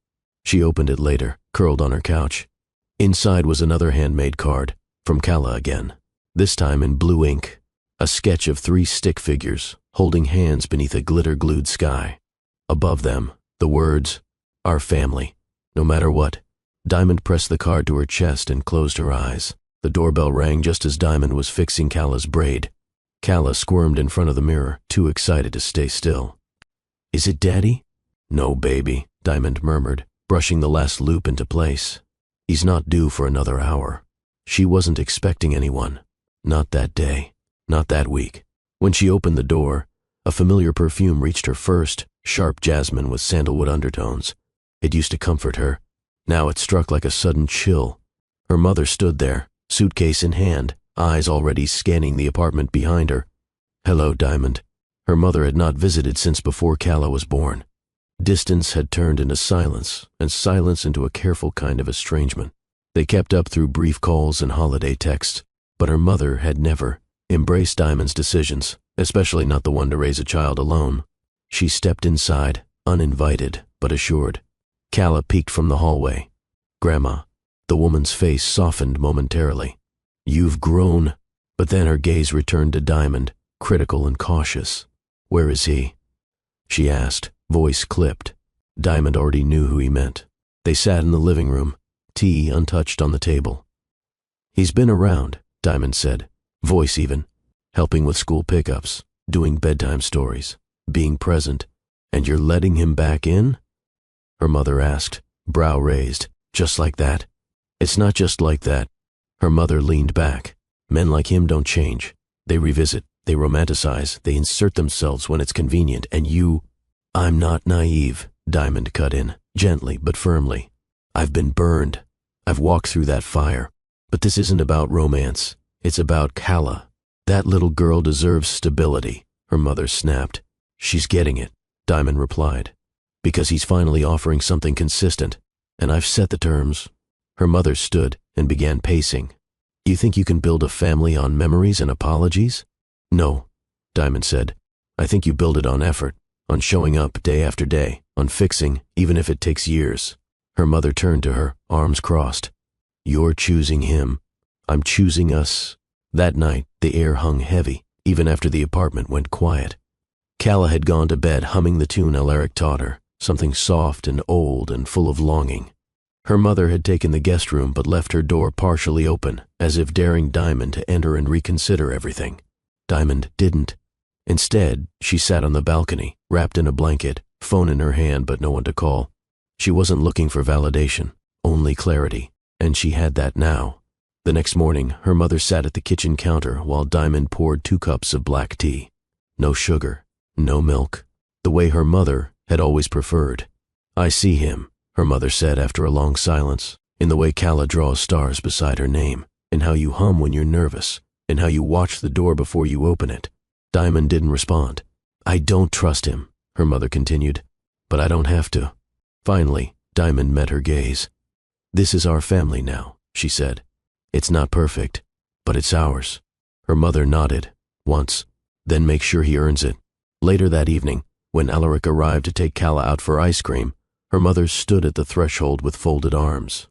She opened it later, curled on her couch. Inside was another handmade card, from Kala again, this time in blue ink, a sketch of 3 stick figures holding hands beneath a glitter-glued sky. Above them, the words, "Our family, no matter what." Diamond pressed the card to her chest and closed her eyes. The doorbell rang just as Diamond was fixing Kala's braid. Kala squirmed in front of the mirror, too excited to stay still. "Is it Daddy?" "No, baby," Diamond murmured, brushing the last loop into place. "He's not due for another hour." She wasn't expecting anyone. Not that day. Not that week. When she opened the door, a familiar perfume reached her first, sharp jasmine with sandalwood undertones. It used to comfort her. Now it struck like a sudden chill. Her mother stood there, suitcase in hand, eyes already scanning the apartment behind her. "Hello, Diamond." Her mother had not visited since before Kala was born. Distance had turned into silence, and silence into a careful kind of estrangement. They kept up through brief calls and holiday texts, but her mother had never embraced Diamond's decisions, especially not the one to raise a child alone. She stepped inside, uninvited but assured. Kala peeked from the hallway. "Grandma." The woman's face softened momentarily. "You've grown." But then her gaze returned to Diamond, critical and cautious. "Where is he?" she asked, voice clipped. Diamond already knew who he meant. They sat in the living room, tea untouched on the table. "He's been around," Diamond said, voice even, helping with school pickups, doing bedtime stories, being present. "And you're letting him back in?" Her mother asked, brow raised. "Just like that?" "It's not just like that." Her mother leaned back. "Men like him don't change. They revisit, they romanticize, they insert themselves when it's convenient, and you—" "I'm not naive," Diamond cut in, gently but firmly. "I've been burned. I've walked through that fire. But this isn't about romance. It's about Kala. That little girl deserves stability," her mother snapped. "She's getting it," Diamond replied, "because he's finally offering something consistent, and I've set the terms." Her mother stood and began pacing. "You think you can build a family on memories and apologies?" "No," Diamond said. "I think you build it on effort, on showing up day after day, on fixing, even if it takes years." Her mother turned to her, arms crossed. "You're choosing him. I'm choosing us." That night, the air hung heavy, even after the apartment went quiet. Kala had gone to bed humming the tune Alaric taught her, something soft and old and full of longing. Her mother had taken the guest room but left her door partially open, as if daring Diamond to enter and reconsider everything. Diamond didn't. Instead, she sat on the balcony, wrapped in a blanket, phone in her hand but no one to call. She wasn't looking for validation, only clarity, and she had that now. The next morning, her mother sat at the kitchen counter while Diamond poured 2 cups of black tea. No sugar, no milk, the way her mother had always preferred. "I see him," her mother said after a long silence, "in the way Kala draws stars beside her name, in how you hum when you're nervous, in how you watch the door before you open it." Diamond didn't respond. "I don't trust him," her mother continued, "but I don't have to." Finally, Diamond met her gaze. "This is our family now," she said. "It's not perfect, but it's ours." Her mother nodded, once, "Then make sure he earns it." Later that evening, when Alaric arrived to take Kala out for ice cream, her mother stood at the threshold with folded arms.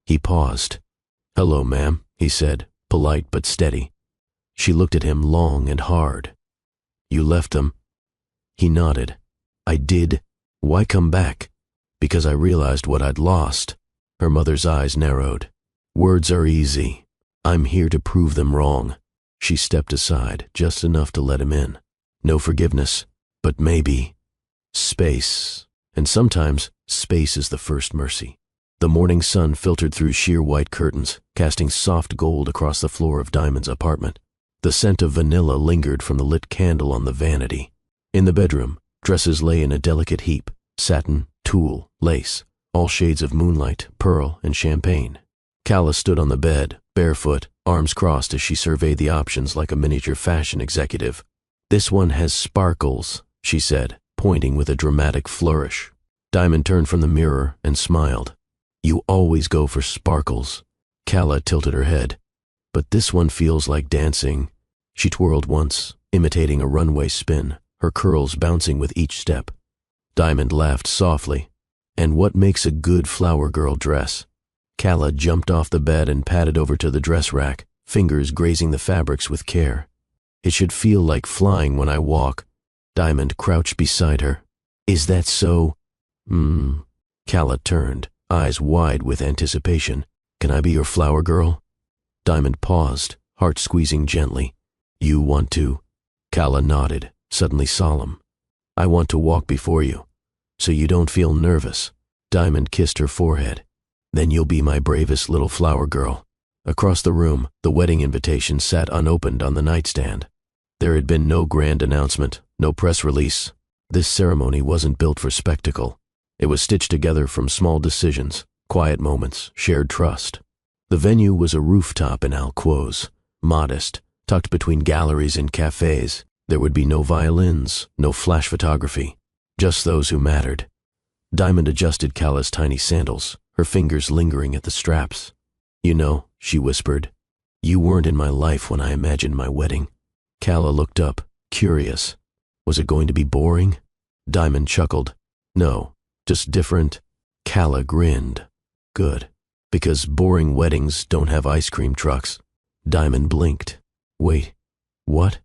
He paused. "Hello, ma'am," he said, polite but steady. She looked at him long and hard. "You left them?" He nodded. "I did. Why come back?" "Because I realized what I'd lost." Her mother's eyes narrowed. "Words are easy. I'm here to prove them wrong. She stepped aside, just enough to let him in. No forgiveness, but maybe space. And sometimes, space is the first mercy. The morning sun filtered through sheer white curtains, casting soft gold across the floor of Diamond's apartment. The scent of vanilla lingered from the lit candle on the vanity. In the bedroom, dresses lay in a delicate heap, satin, tulle, lace, all shades of moonlight, pearl, and champagne. Calla stood on the bed, barefoot, arms crossed as she surveyed the options like a miniature fashion executive. "This one has sparkles," she said, pointing with a dramatic flourish. Diamond turned from the mirror and smiled. "You always go for sparkles." Calla tilted her head. "But this one feels like dancing." She twirled once, imitating a runway spin, her curls bouncing with each step. Diamond laughed softly. "And what makes a good flower girl dress?" Calla jumped off the bed and padded over to the dress rack, fingers grazing the fabrics with care. "It should feel like flying when I walk." Diamond crouched beside her. "Is that so?" Calla turned, eyes wide with anticipation. "Can I be your flower girl?" Diamond paused, heart squeezing gently. "You want to?" Calla nodded, suddenly solemn. "I want to walk before you, so you don't feel nervous." Diamond kissed her forehead. "Then you'll be my bravest little flower girl." Across the room, the wedding invitation sat unopened on the nightstand. There had been no grand announcement, no press release. This ceremony wasn't built for spectacle. It was stitched together from small decisions, quiet moments, shared trust. The venue was a rooftop in Alquoz, modest, tucked between galleries and cafes. There would be no violins, no flash photography, just those who mattered. Diamond adjusted Calla's tiny sandals, her fingers lingering at the straps. "You know," she whispered, "you weren't in my life when I imagined my wedding." Calla looked up, curious. Was it going to be boring? Diamond chuckled. "No, just different." Calla grinned. "Good, because boring weddings don't have ice cream trucks." Diamond blinked. "Wait, what?"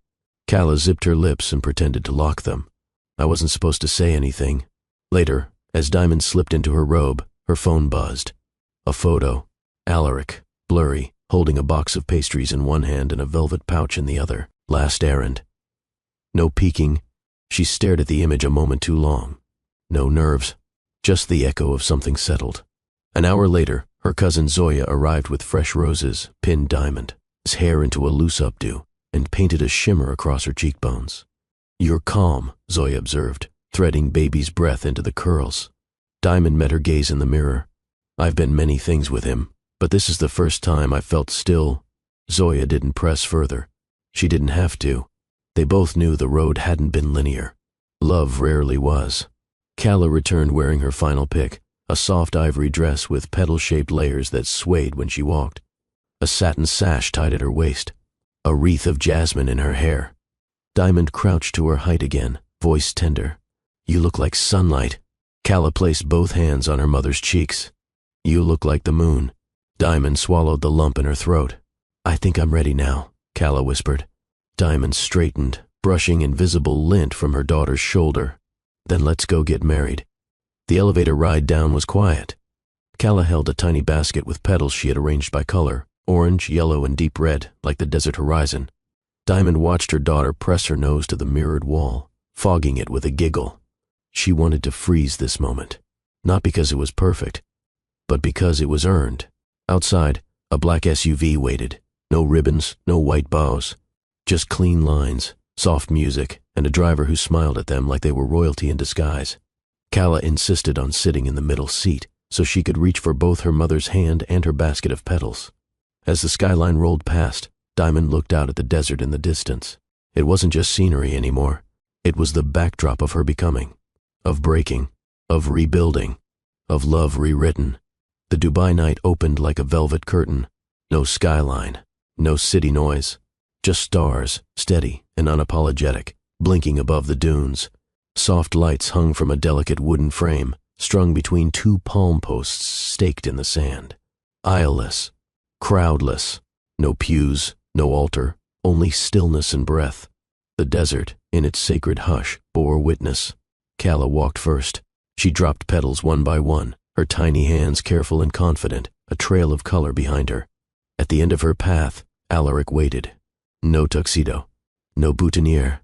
Calla zipped her lips and pretended to lock them. "I wasn't supposed to say anything." Later, as Diamond slipped into her robe, her phone buzzed. A photo. Alaric, blurry, holding a box of pastries in one hand and a velvet pouch in the other. Last errand. No peeking. She stared at the image a moment too long. No nerves. Just the echo of something settled. An hour later, her cousin Zoya arrived with fresh roses, pinned Diamond's hair into a loose updo, and painted a shimmer across her cheekbones. "You're calm," Zoya observed, threading baby's breath into the curls. Diamond met her gaze in the mirror. "I've been many things with him, but this is the first time I felt still." Zoya didn't press further. She didn't have to. They both knew the road hadn't been linear. Love rarely was. Calla returned wearing her final pick, a soft ivory dress with petal-shaped layers that swayed when she walked. A satin sash tied at her waist. A wreath of jasmine in her hair. Diamond crouched to her height again, voice tender. "You look like sunlight." Calla placed both hands on her mother's cheeks. "You look like the moon." Diamond swallowed the lump in her throat. "I think I'm ready now," Calla whispered. Diamond straightened, brushing invisible lint from her daughter's shoulder. "Then let's go get married." The elevator ride down was quiet. Calla held a tiny basket with petals she had arranged by color, orange, yellow, and deep red, like the desert horizon. Diamond watched her daughter press her nose to the mirrored wall, fogging it with a giggle. She wanted to freeze this moment, not because it was perfect, but because it was earned. Outside, a black SUV waited. No ribbons, no white bows. Just clean lines, soft music, and a driver who smiled at them like they were royalty in disguise. Calla insisted on sitting in the middle seat so she could reach for both her mother's hand and her basket of petals. As the skyline rolled past, Diamond looked out at the desert in the distance. It wasn't just scenery anymore. It was the backdrop of her becoming, of breaking, of rebuilding, of love rewritten. The Dubai night opened like a velvet curtain. No skyline, no city noise. Just stars, steady and unapologetic, blinking above the dunes. Soft lights hung from a delicate wooden frame, strung between two palm posts staked in the sand. Aisleless, crowdless, no pews, no altar, only stillness and breath. The desert, in its sacred hush, bore witness. Calla walked first. She dropped petals one by one, her tiny hands careful and confident, a trail of color behind her. At the end of her path, Alaric waited. No tuxedo, no boutonniere,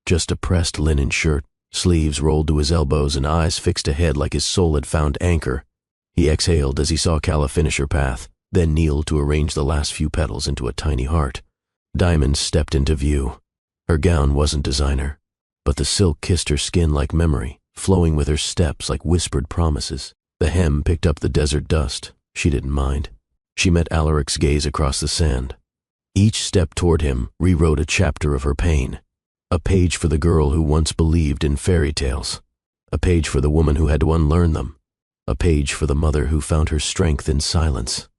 just a pressed linen shirt, sleeves rolled to his elbows and eyes fixed ahead like his soul had found anchor. He exhaled as he saw Calla finish her path, then kneeled to arrange the last few petals into a tiny heart. Diamond stepped into view. Her gown wasn't designer, but the silk kissed her skin like memory, flowing with her steps like whispered promises. The hem picked up the desert dust. She didn't mind. She met Alaric's gaze across the sand. Each step toward him rewrote a chapter of her pain. A page for the girl who once believed in fairy tales. A page for the woman who had to unlearn them. A page for the mother who found her strength in silence.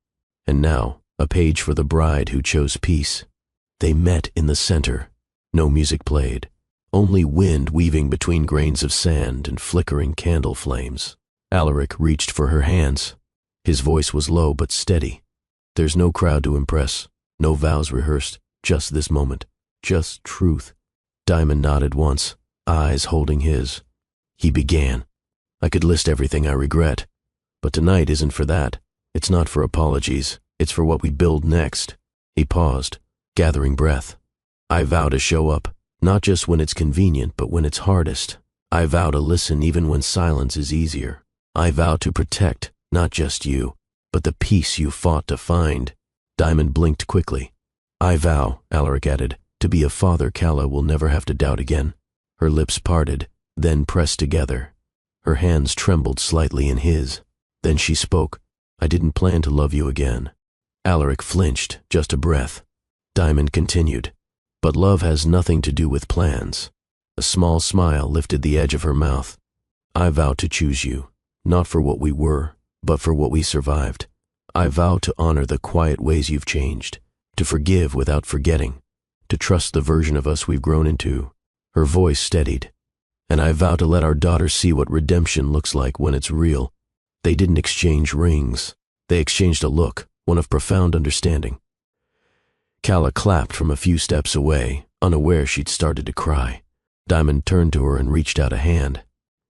And now, a page for the bride who chose peace. They met in the center. No music played. Only wind weaving between grains of sand and flickering candle flames. Alaric reached for her hands. His voice was low but steady. There's no crowd to impress, no vows rehearsed, just this moment, just truth. Diamond nodded once, eyes holding his. He began. I could list everything I regret, but tonight isn't for that. It's not for apologies. It's for what we build next. He paused, gathering breath. I vow to show up, not just when it's convenient, but when it's hardest. I vow to listen even when silence is easier. I vow to protect, not just you, but the peace you fought to find. Diamond blinked quickly. I vow, Alaric added, to be a father Calla will never have to doubt again. Her lips parted, then pressed together. Her hands trembled slightly in his. Then she spoke. I didn't plan to love you again. Alaric flinched, just a breath. Diamond continued. But love has nothing to do with plans. A small smile lifted the edge of her mouth. I vow to choose you, not for what we were, but for what we survived. I vow to honor the quiet ways you've changed, to forgive without forgetting, to trust the version of us we've grown into. Her voice steadied. And I vow to let our daughter see what redemption looks like when it's real. They didn't exchange rings. They exchanged a look, one of profound understanding. Calla clapped from a few steps away, unaware she'd started to cry. Diamond turned to her and reached out a hand.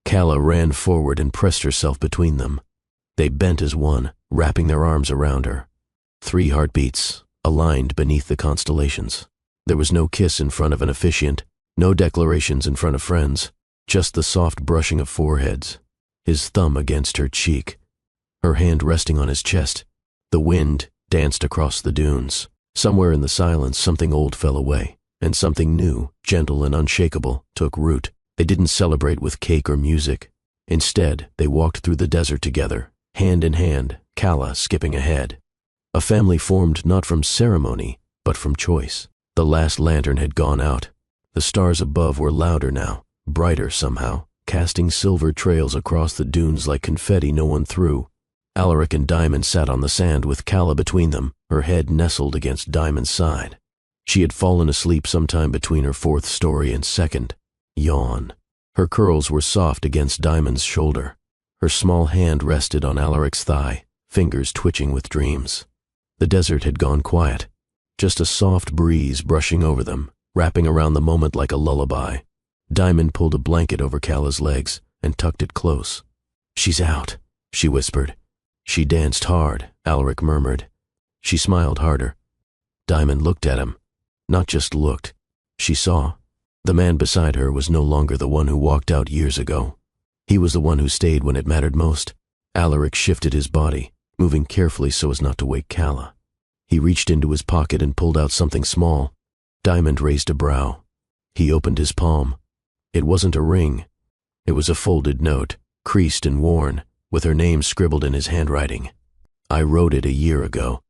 Calla ran forward and pressed herself between them. They bent as one, wrapping their arms around her. 3 heartbeats, aligned beneath the constellations. There was no kiss in front of an officiant, no declarations in front of friends, just the soft brushing of foreheads, his thumb against her cheek, her hand resting on his chest. The wind danced across the dunes. Somewhere in the silence, something old fell away, and something new, gentle and unshakable, took root. They didn't celebrate with cake or music. Instead, they walked through the desert together, hand in hand, Calla skipping ahead. A family formed not from ceremony, but from choice. The last lantern had gone out. The stars above were louder now, brighter somehow, casting silver trails across the dunes like confetti no one threw. Alaric and Diamond sat on the sand with Calla between them, her head nestled against Diamond's side. She had fallen asleep sometime between her 4th story and 2nd. Yawn. Her curls were soft against Diamond's shoulder. Her small hand rested on Alaric's thigh, fingers twitching with dreams. The desert had gone quiet. Just a soft breeze brushing over them, wrapping around the moment like a lullaby. Diamond pulled a blanket over Calla's legs and tucked it close. She's out, she whispered. She danced hard, Alaric murmured. She smiled harder. Diamond looked at him. Not just looked. She saw. The man beside her was no longer the one who walked out years ago. He was the one who stayed when it mattered most. Alaric shifted his body, moving carefully so as not to wake Calla. He reached into his pocket and pulled out something small. Diamond raised a brow. He opened his palm. It wasn't a ring. It was a folded note, creased and worn, with her name scribbled in his handwriting. I wrote it a year ago.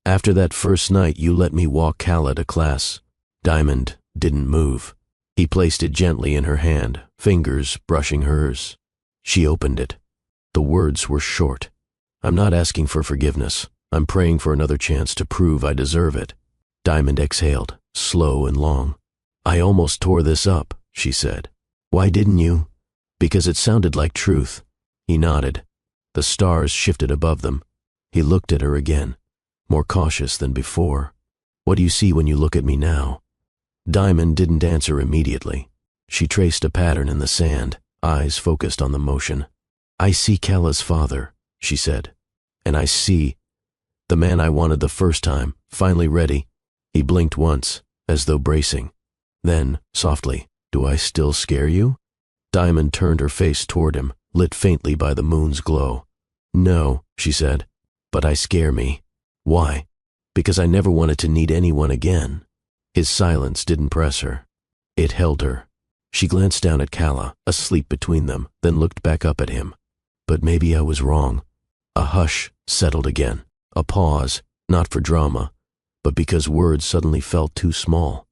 After that first night you let me walk Calla to class. Diamond didn't move. He placed it gently in her hand, fingers brushing hers. She opened it. The words were short. I'm not asking for forgiveness. I'm praying for another chance to prove I deserve it. Diamond exhaled, slow and long. I almost tore this up, she said. Why didn't you? Because it sounded like truth. He nodded. The stars shifted above them. He looked at her again, more cautious than before. What do you see when you look at me now? Diamond didn't answer immediately. She traced a pattern in the sand, eyes focused on the motion. I see Calla's father, she said. And I see the man I wanted the first time, Finally ready, he blinked once, as though bracing. Then, softly, "Do I still scare you?" Diamond turned her face toward him, lit faintly by the moon's glow. "No," she said, "but I scare me." "Why?" "Because I never wanted to need anyone again." His silence didn't press her. It held her. She glanced down at Calla, asleep between them, then looked back up at him. "But maybe I was wrong." A hush settled again, a pause, not for drama, but because words suddenly felt too small.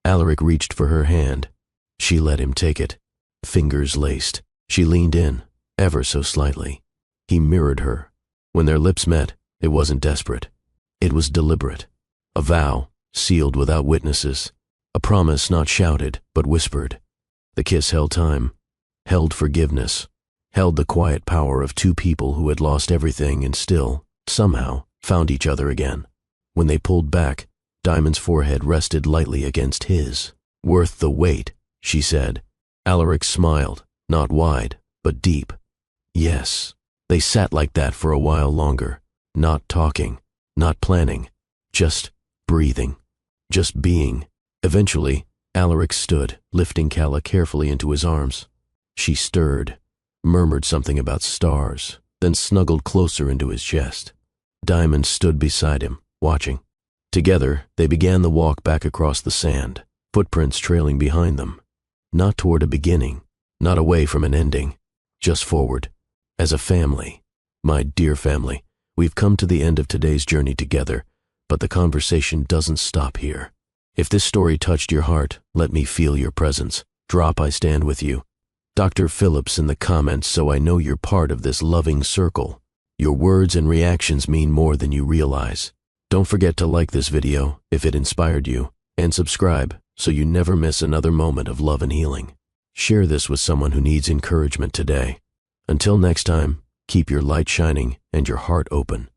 Alaric reached for her hand. She let him take it. Fingers laced. She leaned in, ever so slightly. He mirrored her. When their lips met, it wasn't desperate. It was deliberate. A vow, sealed without witnesses. A promise not shouted, but whispered. The kiss held time, held forgiveness, held the quiet power of two people who had lost everything and still, somehow, found each other again. When they pulled back, Diamond's forehead rested lightly against his. "Worth the wait," she said. Alaric smiled, not wide, but deep. Yes. They sat like that for a while longer, not talking, not planning, just breathing, just being. Eventually, Alaric stood, lifting Calla carefully into his arms. She stirred, murmured something about stars, then snuggled closer into his chest. Diamond stood beside him, watching. Together, they began the walk back across the sand, footprints trailing behind them. Not toward a beginning, not away from an ending, just forward. As a family, my dear family, we've come to the end of today's journey together, but the conversation doesn't stop here. If this story touched your heart, let me feel your presence. Drop "I stand with you." Dr. Phillips in the comments so I know you're part of this loving circle. Your words and reactions mean more than you realize. Don't forget to like this video if it inspired you, and subscribe so you never miss another moment of love and healing. Share this with someone who needs encouragement today. Until next time, keep your light shining and your heart open.